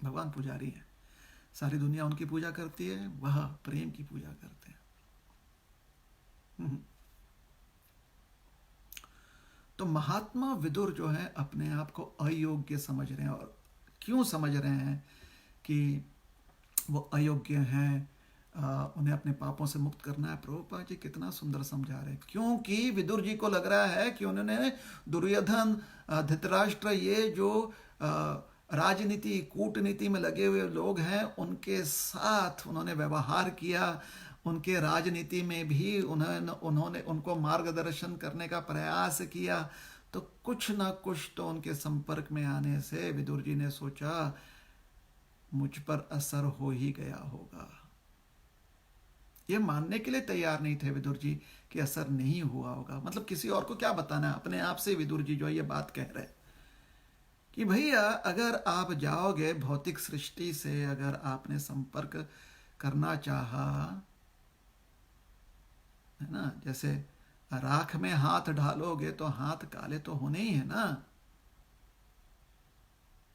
भगवान पुजारी है, सारी दुनिया उनकी पूजा करती है, वह प्रेम की पूजा करते हैं। तो महात्मा विदुर जो है अपने आप को अयोग्य समझ रहे हैं। और क्यों समझ रहे हैं कि वो अयोग्य हैं, उन्हें अपने पापों से मुक्त करना है। प्रभुपाद जी कितना सुंदर समझा रहे हैं। क्योंकि विदुर जी को लग रहा है कि उन्होंने दुर्योधन, धृतराष्ट्र, ये जो राजनीति कूटनीति में लगे हुए लोग हैं, उनके साथ उन्होंने व्यवहार किया, उनके राजनीति में भी उन्होंने उनको मार्गदर्शन करने का प्रयास किया। तो कुछ ना कुछ तो उनके संपर्क में आने से विदुर जी ने सोचा मुझ पर असर हो ही गया होगा। ये मानने के लिए तैयार नहीं थे विदुर जी कि असर नहीं हुआ होगा। मतलब किसी और को क्या बताना है, अपने आप से विदुर जी जो है ये बात कह रहे कि भैया अगर आप जाओगे भौतिक सृष्टि से, अगर आपने संपर्क करना चाहा, है ना, जैसे राख में हाथ डालोगे तो हाथ काले तो होने ही है ना।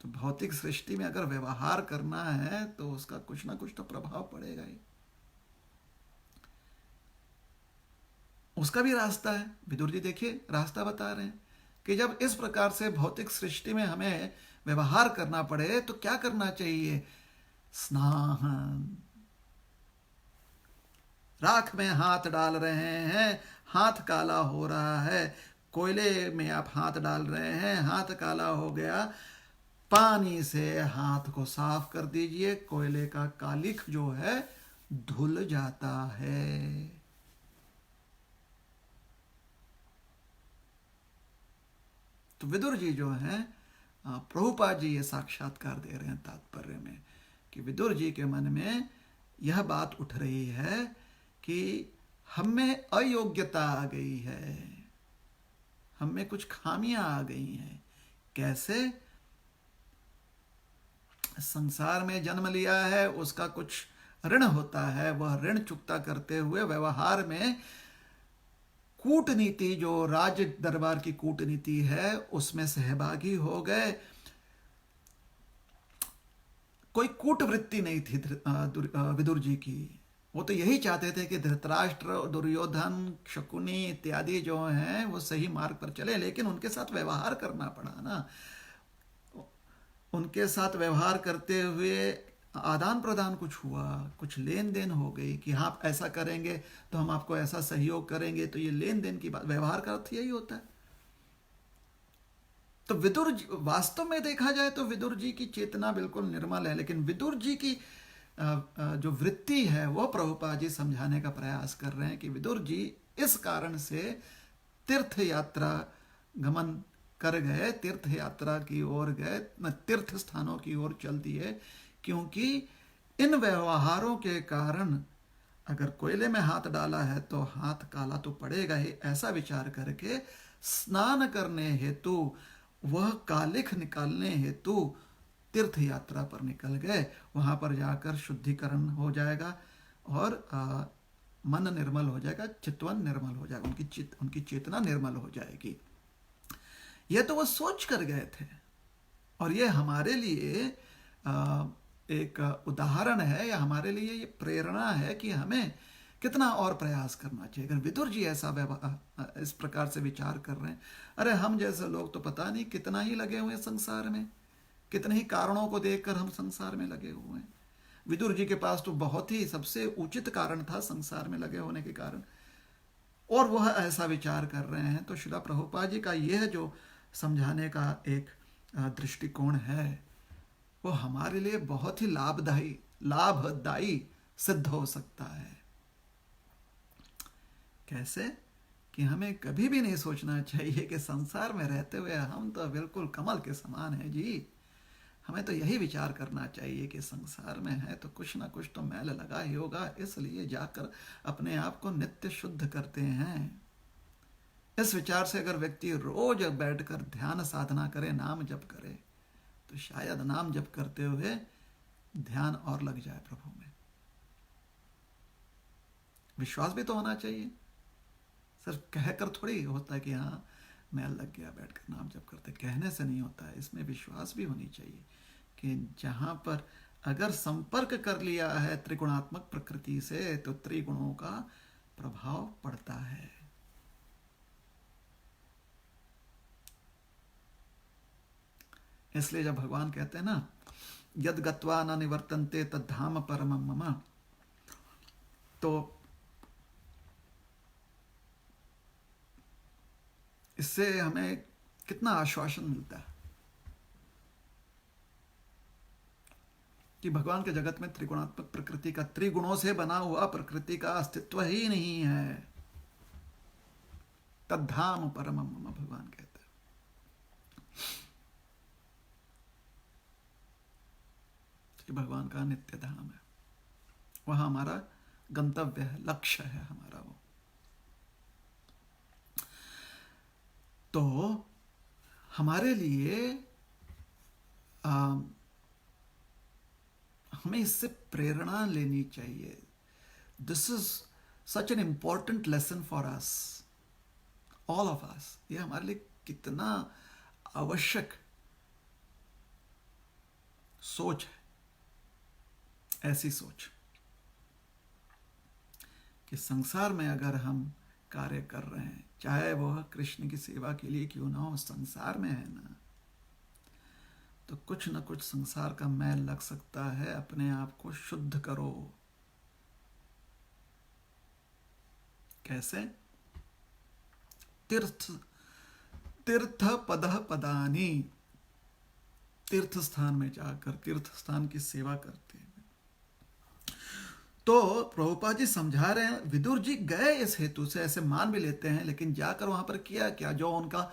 तो भौतिक सृष्टि में अगर व्यवहार करना है तो उसका कुछ ना कुछ तो प्रभाव पड़ेगा ही। उसका भी रास्ता है। विदुर जी देखिए रास्ता बता रहे हैं कि जब इस प्रकार से भौतिक सृष्टि में हमें व्यवहार करना पड़े तो क्या करना चाहिए। स्नान। राख में हाथ डाल रहे हैं, हाथ काला हो रहा है। कोयले में आप हाथ डाल रहे हैं, हाथ काला हो गया। पानी से हाथ को साफ कर दीजिए, कोयले का कालिख जो है धुल जाता है। तो विदुर जी जो हैं, प्रभुपाद जी ये साक्षात्कार दे रहे हैं तात्पर्य में कि विदुर जी के मन में यह बात उठ रही है कि हम में अयोग्यता आ गई है, हम में कुछ खामियां आ गई हैं। कैसे। संसार में जन्म लिया है, उसका कुछ ऋण होता है, वह ऋण चुकता करते हुए व्यवहार में कूटनीति, जो राज दरबार की कूटनीति है, उसमें सहभागी हो गए। कोई कूटवृत्ति नहीं थी विदुर जी की। वो तो यही चाहते थे कि धृतराष्ट्र, दुर्योधन, शकुनी इत्यादि जो हैं वो सही मार्ग पर चले, लेकिन उनके साथ व्यवहार करना पड़ा ना। उनके साथ व्यवहार करते हुए आदान प्रदान कुछ हुआ, कुछ लेन देन हो गई कि हाँ आप ऐसा करेंगे तो हम आपको ऐसा सहयोग करेंगे। तो ये लेन देन की बात, व्यवहार का अर्थ यही होता है। तो विदुर वास्तव में देखा जाए तो विदुर जी की चेतना बिल्कुल निर्मल है, लेकिन विदुर जी की जो वृत्ति है वो प्रभुपाद जी समझाने का प्रयास कर रहे हैं कि विदुर जी इस कारण से तीर्थ यात्रा गमन कर गए, तीर्थ यात्रा की ओर गए, तीर्थ स्थानों की ओर चल दिए, क्योंकि इन व्यवहारों के कारण अगर कोयले में हाथ डाला है तो हाथ काला तो पड़ेगा ही, ऐसा विचार करके स्नान करने हेतु, वह कालिख निकालने हेतु तीर्थ यात्रा पर निकल गए। वहां पर जाकर शुद्धिकरण हो जाएगा और मन निर्मल हो जाएगा, चित्तवन निर्मल हो जाएगा, उनकी चेतना निर्मल हो जाएगी। यह तो वो सोच कर गए थे। और यह हमारे लिए एक उदाहरण है, या हमारे लिए ये प्रेरणा है कि हमें कितना और प्रयास करना चाहिए। अगर विदुर जी ऐसा इस प्रकार से विचार कर रहे हैं, अरे हम जैसे लोग तो पता नहीं कितना ही लगे हुए हैं संसार में, कितने ही कारणों को देखकर हम संसार में लगे हुए हैं। विदुर जी के पास तो बहुत ही सबसे उचित कारण था संसार में लगे होने के कारण, और वह ऐसा विचार कर रहे हैं। तो श्रील प्रभुपाद जी का यह जो समझाने का एक दृष्टिकोण है वो हमारे लिए बहुत ही लाभदायी सिद्ध हो सकता है। कैसे कि हमें कभी भी नहीं सोचना चाहिए कि संसार में रहते हुए हम तो बिल्कुल कमल के समान हैं जी। हमें तो यही विचार करना चाहिए कि संसार में है तो कुछ ना कुछ तो मैल लगा ही होगा, इसलिए जाकर अपने आप को नित्य शुद्ध करते हैं। इस विचार से अगर व्यक्ति रोज बैठकर ध्यान साधना करे, नाम जप करे, तो शायद नाम जप करते हुए ध्यान और लग जाए प्रभु में। विश्वास भी तो होना चाहिए, सिर्फ कहकर थोड़ी होता है कि हाँ मैल लग गया बैठकर नाम जप करते, कहने से नहीं होता है। इसमें विश्वास भी होनी चाहिए कि जहां पर अगर संपर्क कर लिया है त्रिगुणात्मक प्रकृति से तो त्रिगुणों का प्रभाव पड़ता है। इसलिए जब भगवान कहते हैं ना, यद गत्वा न निवर्तन्ते तद धाम परमं मम, तो इससे हमें कितना आश्वासन मिलता है कि भगवान के जगत में त्रिगुणात्मक प्रकृति का, त्रिगुणों से बना हुआ प्रकृति का अस्तित्व ही नहीं है। तद्धाम परमं मम, भगवान कहते हैं। भगवान का नित्य धाम है, वहां हमारा गंतव्य है, लक्ष्य है हमारा वो। तो हमारे लिए हमें इससे प्रेरणा लेनी चाहिए। This is such an important lesson for us all of us, ये हमारे लिए कितना आवश्यक सोच है। ऐसी सोच कि संसार में अगर हम कार्य कर रहे हैं, चाहे वह कृष्ण की सेवा के लिए क्यों ना हो, संसार में है ना, तो कुछ न कुछ संसार का मैल लग सकता है। अपने आप को शुद्ध करो। कैसे? तीर्थ तीर्थ पद पदानी, तीर्थ स्थान में जाकर तीर्थ स्थान की सेवा करते हैं। तो प्रभुपाद जी समझा रहे हैं, विदुर जी गए इस हेतु से, ऐसे मान भी लेते हैं, लेकिन जाकर वहां पर किया क्या? जो उनका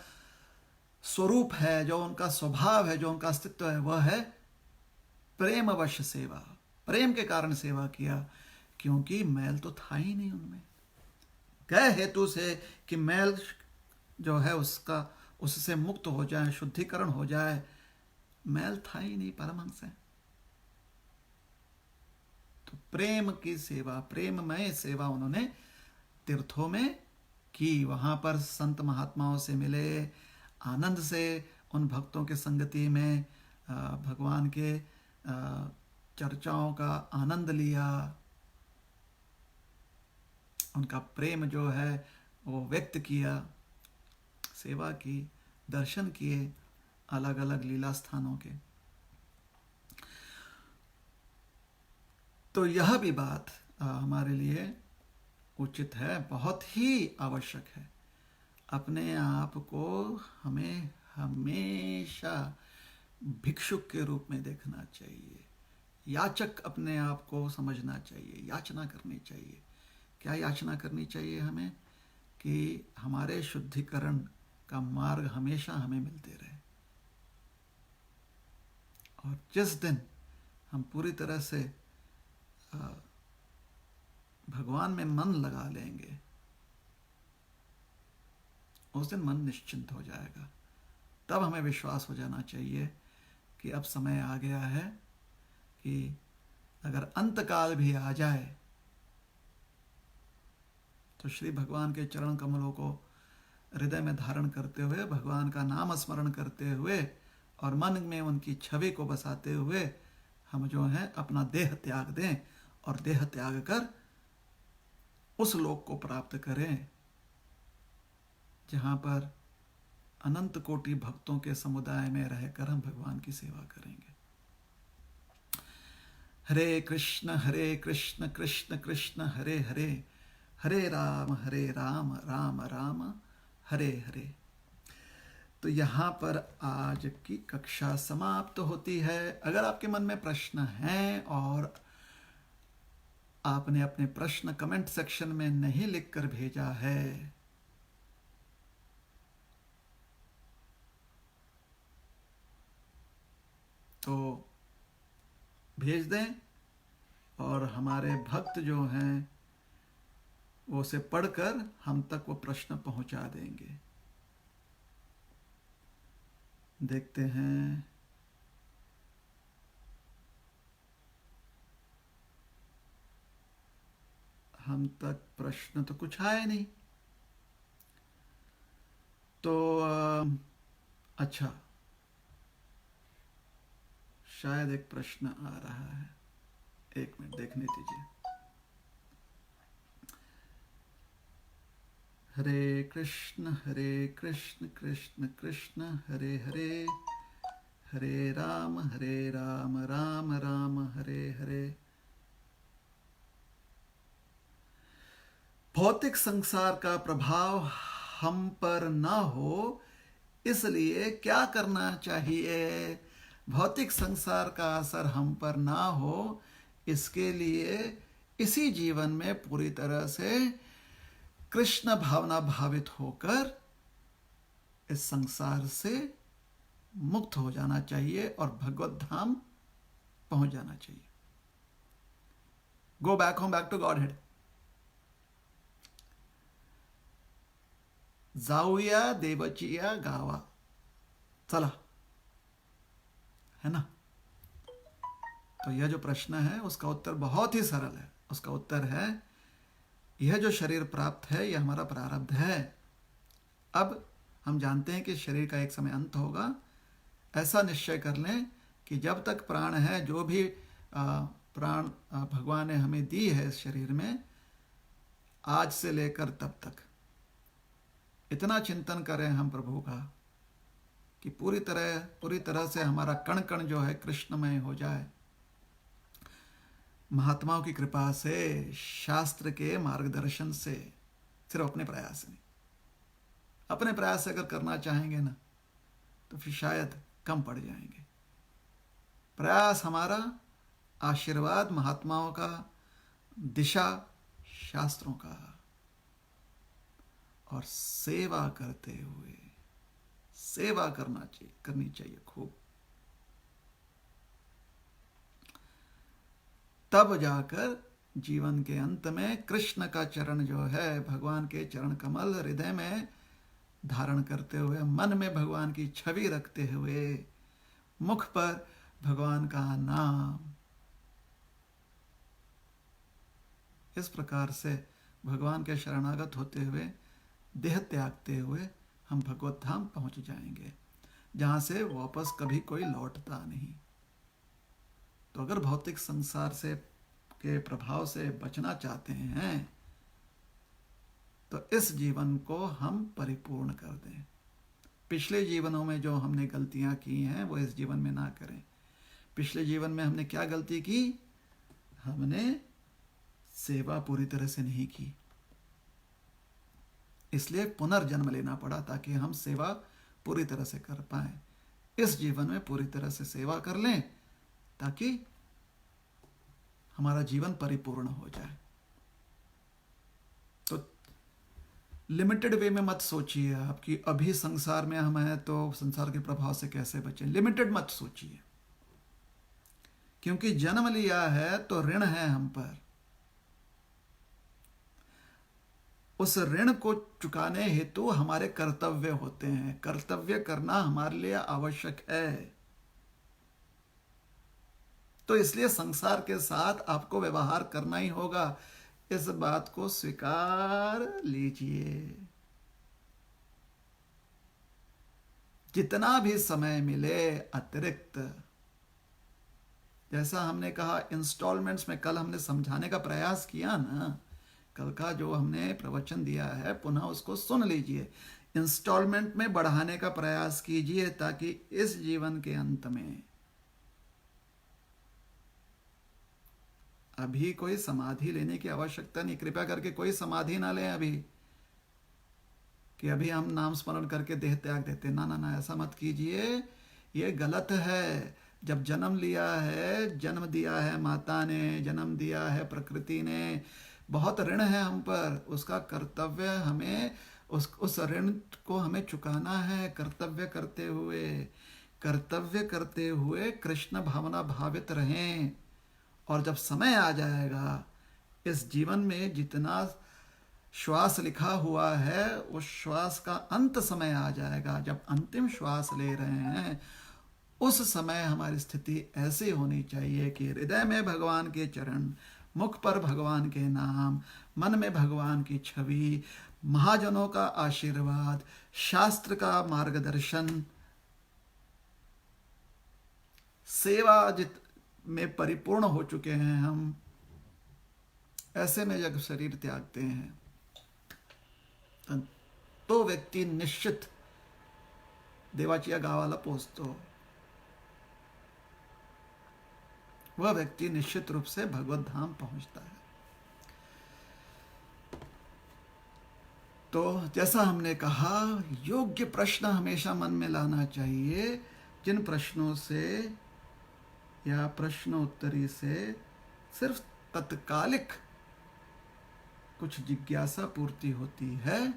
स्वरूप है, जो उनका स्वभाव है, जो उनका अस्तित्व है, वह है प्रेम अवश्य सेवा। प्रेम के कारण सेवा किया, क्योंकि मैल तो था ही नहीं उनमें। गए हेतु से कि मैल जो है उसका उससे मुक्त हो जाए, शुद्धिकरण हो जाए, मैल था ही नहीं, परमहंस है। तो प्रेम की सेवा, प्रेममय सेवा उन्होंने तीर्थों में की। वहां पर संत महात्माओं से मिले, आनंद से उन भक्तों के संगति में भगवान के चर्चाओं का आनंद लिया, उनका प्रेम जो है वो व्यक्त किया, सेवा की, दर्शन किए अलग अलग लीला स्थानों के। तो यह भी बात हमारे लिए उचित है, बहुत ही आवश्यक है। अपने आप को हमें हमेशा भिक्षुक के रूप में देखना चाहिए, याचक अपने आप को समझना चाहिए, याचना करनी चाहिए। क्या याचना करनी चाहिए हमें? कि हमारे शुद्धिकरण का मार्ग हमेशा हमें मिलते रहे। और जिस दिन हम पूरी तरह से भगवान में मन लगा लेंगे, उस दिन मन निश्चिंत हो जाएगा। तब हमें विश्वास हो जाना चाहिए कि अब समय आ गया है कि अगर अंतकाल भी आ जाए तो श्री भगवान के चरण कमलों को हृदय में धारण करते हुए, भगवान का नाम स्मरण करते हुए और मन में उनकी छवि को बसाते हुए हम जो है अपना देह त्याग दें और देह त्याग कर उस लोक को प्राप्त करें जहां पर अनंत कोटि भक्तों के समुदाय में रहकर हम भगवान की सेवा करेंगे। हरे कृष्ण कृष्ण कृष्ण हरे हरे, हरे राम राम राम हरे हरे। तो यहाँ पर आज की कक्षा समाप्त होती है। अगर आपके मन में प्रश्न हैं और आपने अपने प्रश्न कमेंट सेक्शन में नहीं लिखकर भेजा है, तो भेज दें और हमारे भक्त जो हैं वो उसे पढ़कर हम तक वो प्रश्न पहुंचा देंगे। देखते हैं। हम तक प्रश्न तो कुछ आए नहीं। तो अच्छा, शायद एक प्रश्न आ रहा है, एक मिनट देखने दीजिए। हरे कृष्ण कृष्ण कृष्ण हरे हरे, हरे राम राम राम हरे हरे। भौतिक संसार का प्रभाव हम पर ना हो, इसलिए क्या करना चाहिए? भौतिक संसार का असर हम पर ना हो, इसके लिए इसी जीवन में पूरी तरह से कृष्ण भावना भावित होकर इस संसार से मुक्त हो जाना चाहिए और भगवत धाम पहुंच जाना चाहिए। Go back home, back to god head. जाऊया देवचिया गावा, चला, है ना? तो यह जो प्रश्न है उसका उत्तर बहुत ही सरल है। उसका उत्तर है, यह जो शरीर प्राप्त है यह हमारा प्रारब्ध है। अब हम जानते हैं कि शरीर का एक समय अंत होगा। ऐसा निश्चय कर लें कि जब तक प्राण है, जो भी प्राण भगवान ने हमें दी है इस शरीर में, आज से लेकर तब तक इतना चिंतन करें हम प्रभु का कि पूरी तरह से हमारा कण कण जो है कृष्णमय हो जाए। महात्माओं की कृपा से, शास्त्र के मार्गदर्शन से, सिर्फ अपने प्रयास नहीं। अपने प्रयास से अगर करना चाहेंगे ना तो फिर शायद कम पड़ जाएंगे। प्रयास हमारा, आशीर्वाद महात्माओं का, दिशा शास्त्रों का, और सेवा करते हुए, सेवा करनी चाहिए खूब। तब जाकर जीवन के अंत में कृष्ण का चरण जो है, भगवान के चरण कमल हृदय में धारण करते हुए, मन में भगवान की छवि रखते हुए, मुख पर भगवान का नाम, इस प्रकार से भगवान के शरणागत होते हुए, देह त्यागते हुए हम भगवत धाम पहुंच जाएंगे, जहां से वापस कभी कोई लौटता नहीं। तो अगर भौतिक संसार से के प्रभाव से बचना चाहते हैं तो इस जीवन को हम परिपूर्ण कर दें। पिछले जीवनों में जो हमने गलतियां की हैं वो इस जीवन में ना करें। पिछले जीवन में हमने क्या गलती की? हमने सेवा पूरी तरह से नहीं की, इसलिए पुनर्जन्म लेना पड़ा ताकि हम सेवा पूरी तरह से कर पाए। इस जीवन में पूरी तरह से सेवा कर लें ताकि हमारा जीवन परिपूर्ण हो जाए। तो लिमिटेड वे में मत सोचिए आप कि अभी संसार में हम हैं तो संसार के प्रभाव से कैसे बचें। लिमिटेड मत सोचिए, क्योंकि जन्म लिया है तो ऋण है हम पर। उस ऋण को चुकाने हेतु हमारे कर्तव्य होते हैं। कर्तव्य करना हमारे लिए आवश्यक है। तो इसलिए संसार के साथ आपको व्यवहार करना ही होगा। इस बात को स्वीकार लीजिए। जितना भी समय मिले अतिरिक्त, जैसा हमने कहा इंस्टॉलमेंट्स में, कल हमने समझाने का प्रयास किया ना, कल का जो हमने प्रवचन दिया है पुनः उसको सुन लीजिए। इंस्टॉलमेंट में बढ़ाने का प्रयास कीजिए ताकि इस जीवन के अंत में अभी कोई समाधि लेने की आवश्यकता नहीं। कृपया करके कोई समाधि ना लें अभी कि अभी हम नाम स्मरण करके देह त्याग देते। ना ना ना, ऐसा मत कीजिए, ये गलत है। जब जन्म लिया है, जन्म दिया है माता ने, जन्म दिया है प्रकृति ने, बहुत ऋण है हम पर। उसका कर्तव्य हमें, उस ऋण को हमें चुकाना है। कर्तव्य करते हुए कृष्ण भावना भावित रहें। और जब समय आ जाएगा, इस जीवन में जितना श्वास लिखा हुआ है उस श्वास का अंत समय आ जाएगा। जब अंतिम श्वास ले रहे हैं उस समय हमारी स्थिति ऐसी होनी चाहिए कि हृदय में भगवान के चरण, मुख पर भगवान के नाम, मन में भगवान की छवि, महाजनों का आशीर्वाद, शास्त्र का मार्गदर्शन, सेवा में परिपूर्ण हो चुके हैं हम। ऐसे में जब शरीर त्यागते हैं तो व्यक्ति निश्चित देवाचिया गावाला पोचतो। वह व्यक्ति निश्चित रूप से भगवत धाम पहुंचता है। तो जैसा हमने कहा, योग्य प्रश्न हमेशा मन में लाना चाहिए, जिन प्रश्नों से या प्रश्नोत्तरी से सिर्फ तत्कालिक कुछ जिज्ञासा पूर्ति होती है।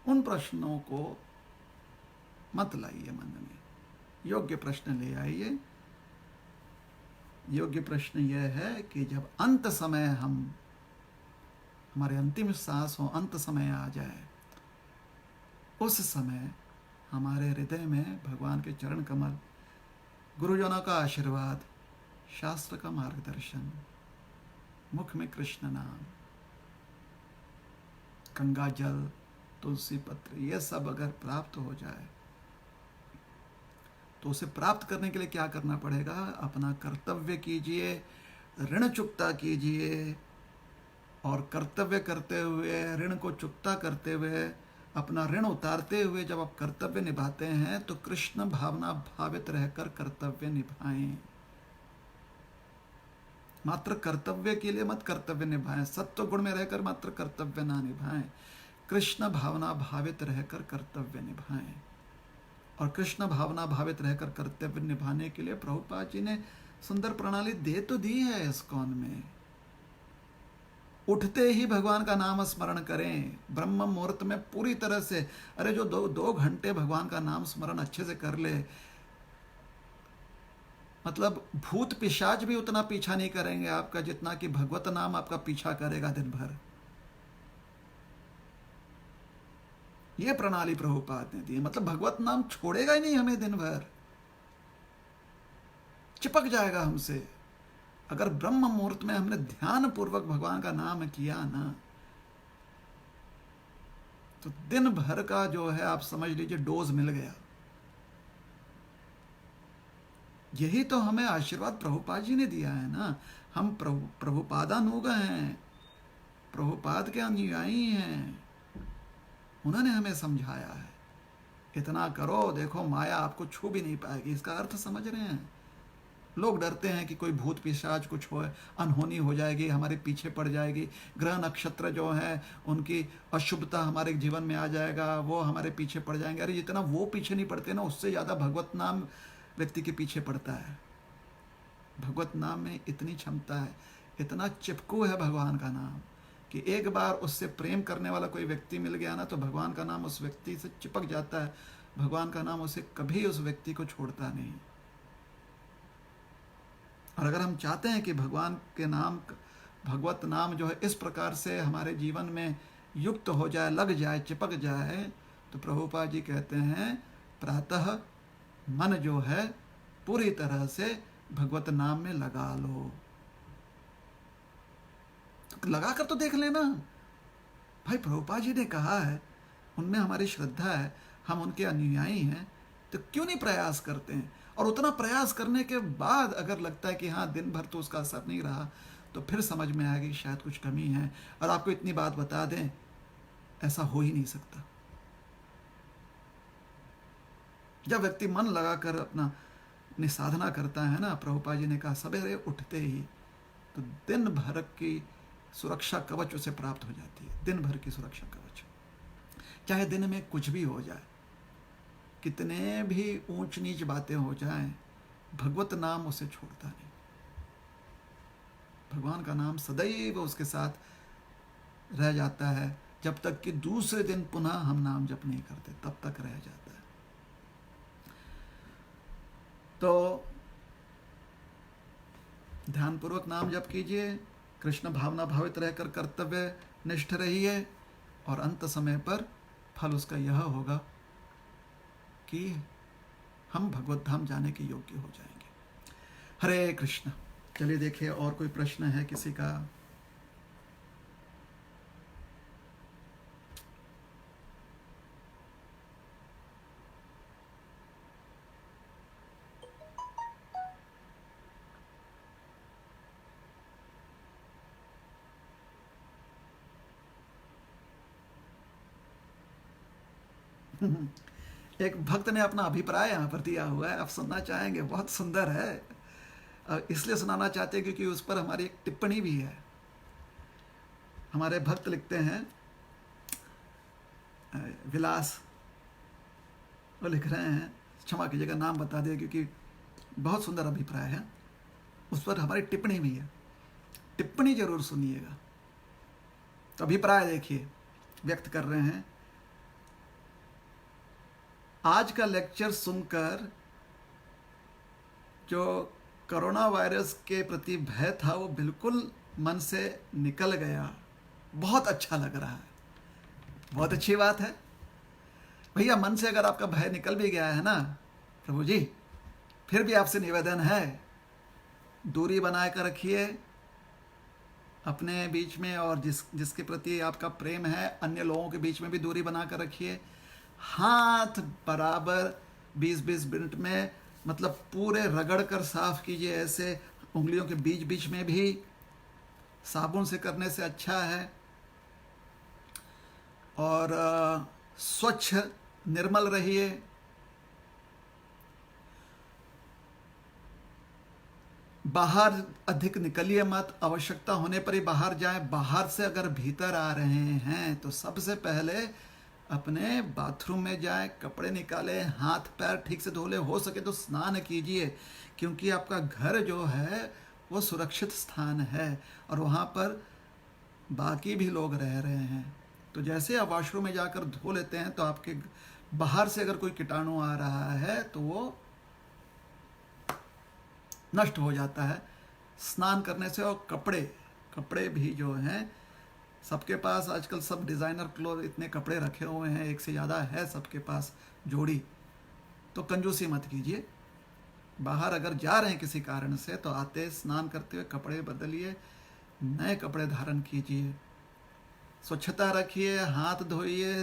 उन प्रश्नों को मत लाइए मन में, योग्य प्रश्न ले आइए। योग्य प्रश्न यह है कि जब अंत समय हमारे अंतिम सांस हो, अंत समय आ जाए, उस समय हमारे हृदय में भगवान के चरण कमल, गुरुजनों का आशीर्वाद, शास्त्र का मार्गदर्शन, मुख में कृष्ण नाम, गंगा जल तुलसी पत्र, ये सब अगर प्राप्त हो जाए तो उसे प्राप्त करने के लिए क्या करना पड़ेगा? अपना कर्तव्य कीजिए, ऋण चुकता कीजिए, और कर्तव्य करते हुए, ऋण को चुकता करते हुए, अपना ऋण उतारते हुए जब आप कर्तव्य निभाते हैं तो कृष्ण भावना भावित रहकर कर्तव्य निभाएं। मात्र कर्तव्य के लिए मत कर्तव्य निभाएं, सत्व गुण में रहकर मात्र कर्तव्य ना निभाएं, कृष्ण भावना भावित रहकर कर्तव्य निभाएं। और कृष्ण भावना भावित रहकर कर्तव्य निभाने के लिए प्रभुपाद जी ने सुंदर प्रणाली दे तो दी है इस्कॉन में। उठते ही भगवान का नाम स्मरण करें, ब्रह्म मुहूर्त में पूरी तरह से। अरे जो दो घंटे भगवान का नाम स्मरण अच्छे से कर ले, मतलब भूत पिशाच भी उतना पीछा नहीं करेंगे आपका जितना कि भगवत नाम आपका पीछा करेगा दिन भर। यह प्रणाली प्रभुपाद ने दी, मतलब भगवत नाम छोड़ेगा ही नहीं हमें, दिन भर चिपक जाएगा हमसे। अगर ब्रह्म मुहूर्त में हमने ध्यान पूर्वक भगवान का नाम किया ना, तो दिन भर का जो है आप समझ लीजिए डोज मिल गया। यही तो हमें आशीर्वाद प्रभुपाद जी ने दिया है ना। हम प्रभुपादानुग हैं, प्रभुपाद के अनुयायी हैं, उन्होंने हमें समझाया है। इतना करो, देखो माया आपको छू भी नहीं पाएगी। इसका अर्थ समझ रहे हैं? लोग डरते हैं कि कोई भूत पिशाच कुछ हो, अनहोनी हो जाएगी, हमारे पीछे पड़ जाएगी, ग्रह नक्षत्र जो है उनकी अशुभता हमारे जीवन में आ जाएगा, वो हमारे पीछे पड़ जाएंगे। अरे जितना वो पीछे नहीं पड़ते ना, उससे ज़्यादा भगवत नाम व्यक्ति के पीछे पड़ता है। भगवत नाम में इतनी क्षमता है, इतना चिपकू है भगवान का नाम कि एक बार उससे प्रेम करने वाला कोई व्यक्ति मिल गया ना, तो भगवान का नाम उस व्यक्ति से चिपक जाता है। भगवान का नाम उसे कभी उस व्यक्ति को छोड़ता नहीं। और अगर हम चाहते हैं कि भगवान के नाम, भगवत नाम जो है इस प्रकार से हमारे जीवन में युक्त हो जाए, लग जाए, चिपक जाए, तो प्रभुपाद जी कहते हैं प्रातः मन जो है पूरी तरह से भगवत नाम में लगा लो। तो लगा कर तो देख लेना भाई, प्रभुपाद जी ने कहा है, उनमें हमारी श्रद्धा है, हम उनके अनुयायी हैं, तो क्यों नहीं प्रयास करते हैं? और उतना प्रयास करने के बाद अगर लगता है कि हाँ दिन भर तो उसका असर नहीं रहा, तो फिर समझ में आएगी शायद कुछ कमी है। और आपको इतनी बात बता दें, ऐसा हो ही नहीं सकता। जब व्यक्ति मन लगाकर अपना निसाधना करता है ना, प्रभुपाद जी ने कहा सवेरे उठते ही, तो दिन भर की सुरक्षा कवच उसे प्राप्त हो जाती है। दिन भर की सुरक्षा कवच, चाहे दिन में कुछ भी हो जाए, कितने भी ऊंच नीच बातें हो जाएं, भगवत नाम उसे छोड़ता नहीं। भगवान का नाम सदैव उसके साथ रह जाता है, जब तक कि दूसरे दिन पुनः हम नाम जप नहीं करते, तब तक रह जाता है। तो ध्यानपूर्वक नाम जप कीजिए, कृष्ण भावना भावित रहकर कर्तव्य निष्ठ रहिए, और अंत समय पर फल उसका यह होगा कि हम भगवत धाम जाने के योग्य हो जाएंगे। हरे कृष्ण। चलिए देखिए और कोई प्रश्न है किसी का? एक भक्त ने अपना अभिप्राय यहाँ पर दिया हुआ है, आप सुनना चाहेंगे? बहुत सुंदर है, इसलिए सुनाना चाहते हैं क्योंकि उस पर हमारी एक टिप्पणी भी है। हमारे भक्त लिखते हैं, विलास, वो लिख रहे हैं, क्षमा कीजिएगा नाम बता दिया क्योंकि बहुत सुंदर अभिप्राय है, उस पर हमारी टिप्पणी भी है, टिप्पणी जरूर सुनिएगा। तो अभिप्राय देखिए, व्यक्त कर रहे हैं, आज का लेक्चर सुनकर जो कोरोना वायरस के प्रति भय था वो बिल्कुल मन से निकल गया। बहुत अच्छा लग रहा है, बहुत अच्छी बात है भैया। मन से अगर आपका भय निकल भी गया है ना प्रभु जी, फिर भी आपसे निवेदन है, दूरी बनाकर रखिए, अपने बीच में और जिसके प्रति आपका प्रेम है, अन्य लोगों के बीच में भी दूरी बना कर रखिए। हाथ बराबर 20-20 मिनट में मतलब पूरे रगड़ कर साफ कीजिए, ऐसे उंगलियों के बीच बीच में भी। साबुन से करने से अच्छा है। और स्वच्छ निर्मल रहिए। बाहर अधिक निकलिए मत, आवश्यकता होने पर ही बाहर जाएं। बाहर से अगर भीतर आ रहे हैं तो सबसे पहले अपने बाथरूम में जाएं, कपड़े निकालें, हाथ पैर ठीक से धो ले, हो सके तो स्नान कीजिए, क्योंकि आपका घर जो है वो सुरक्षित स्थान है और वहाँ पर बाकी भी लोग रह रहे हैं। तो जैसे आप वॉशरूम में जाकर धो लेते हैं तो आपके बाहर से अगर कोई कीटाणु आ रहा है तो वो नष्ट हो जाता है स्नान करने से। और कपड़े भी जो हैं, सबके पास आजकल सब डिज़ाइनर क्लोथ इतने कपड़े रखे हुए हैं, एक से ज़्यादा है सबके पास जोड़ी। तो कंजूसी मत कीजिए। बाहर अगर जा रहे हैं किसी कारण से तो आते स्नान करते हुए कपड़े बदलिए, नए कपड़े धारण कीजिए, स्वच्छता रखिए, हाथ धोइए,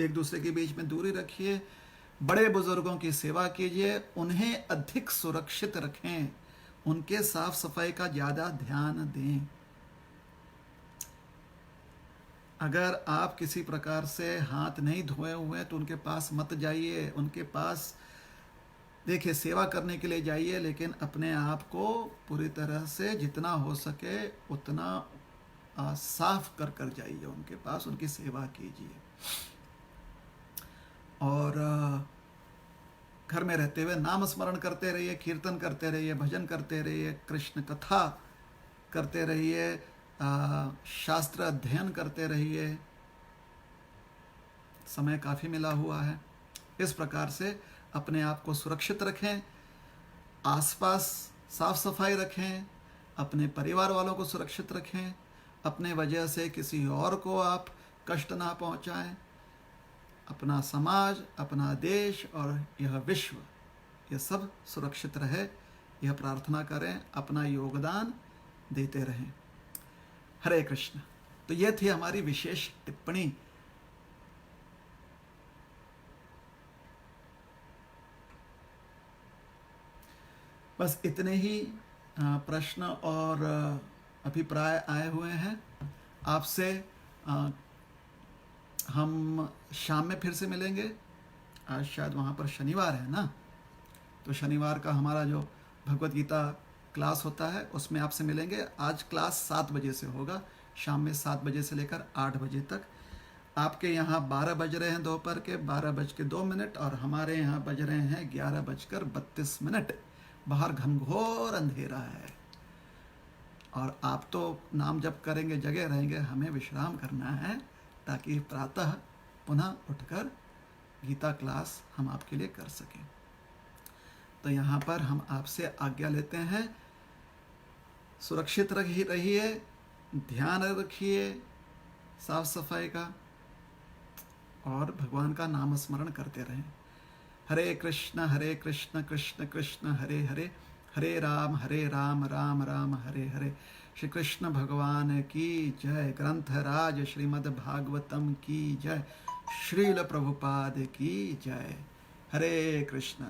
एक दूसरे के बीच में दूरी रखिए, बड़े बुजुर्गों की सेवा कीजिए, उन्हें अधिक सुरक्षित रखें, उनके साफ सफाई का ज़्यादा ध्यान दें। अगर आप किसी प्रकार से हाथ नहीं धोए हुए हैं तो उनके पास मत जाइए। उनके पास देखिए सेवा करने के लिए जाइए, लेकिन अपने आप को पूरी तरह से जितना हो सके उतना साफ कर कर जाइए उनके पास, उनकी सेवा कीजिए। और घर में रहते हुए नाम स्मरण करते रहिए, कीर्तन करते रहिए, भजन करते रहिए, कृष्ण कथा करते रहिए, शास्त्र अध्ययन करते रहिए। समय काफ़ी मिला हुआ है। इस प्रकार से अपने आप को सुरक्षित रखें, आसपास साफ सफाई रखें, अपने परिवार वालों को सुरक्षित रखें, अपने वजह से किसी और को आप कष्ट ना पहुंचाएं। अपना समाज, अपना देश और यह विश्व, यह सब सुरक्षित रहे, यह प्रार्थना करें, अपना योगदान देते रहें। हरे कृष्ण। तो यह थी हमारी विशेष टिप्पणी। बस इतने ही प्रश्न और अभिप्राय आए हुए हैं आपसे। हम शाम में फिर से मिलेंगे। आज शायद वहाँ पर शनिवार है ना, तो शनिवार का हमारा जो भगवत गीता क्लास होता है उसमें आपसे मिलेंगे। आज क्लास 7 बजे से होगा, शाम में 7 बजे से लेकर 8 बजे तक। आपके यहाँ 12 बज रहे हैं दोपहर के 12:02 और हमारे यहाँ बज रहे हैं 11:32। बाहर घनघोर अंधेरा है और आप तो नाम जप करेंगे, जगे रहेंगे, हमें विश्राम करना है ताकि प्रातः पुनः उठकर गीता क्लास हम आपके लिए कर सकें। तो यहाँ पर हम आपसे आज्ञा लेते हैं। सुरक्षित रहिए, ध्यान रखिए साफ सफाई का और भगवान का नाम स्मरण करते रहें। हरे कृष्ण कृष्ण कृष्ण हरे हरे, हरे राम राम राम हरे हरे। श्री कृष्ण भगवान की जय। ग्रंथराज श्रीमद् भागवतम की जय। श्रील प्रभुपाद की जय। हरे कृष्ण।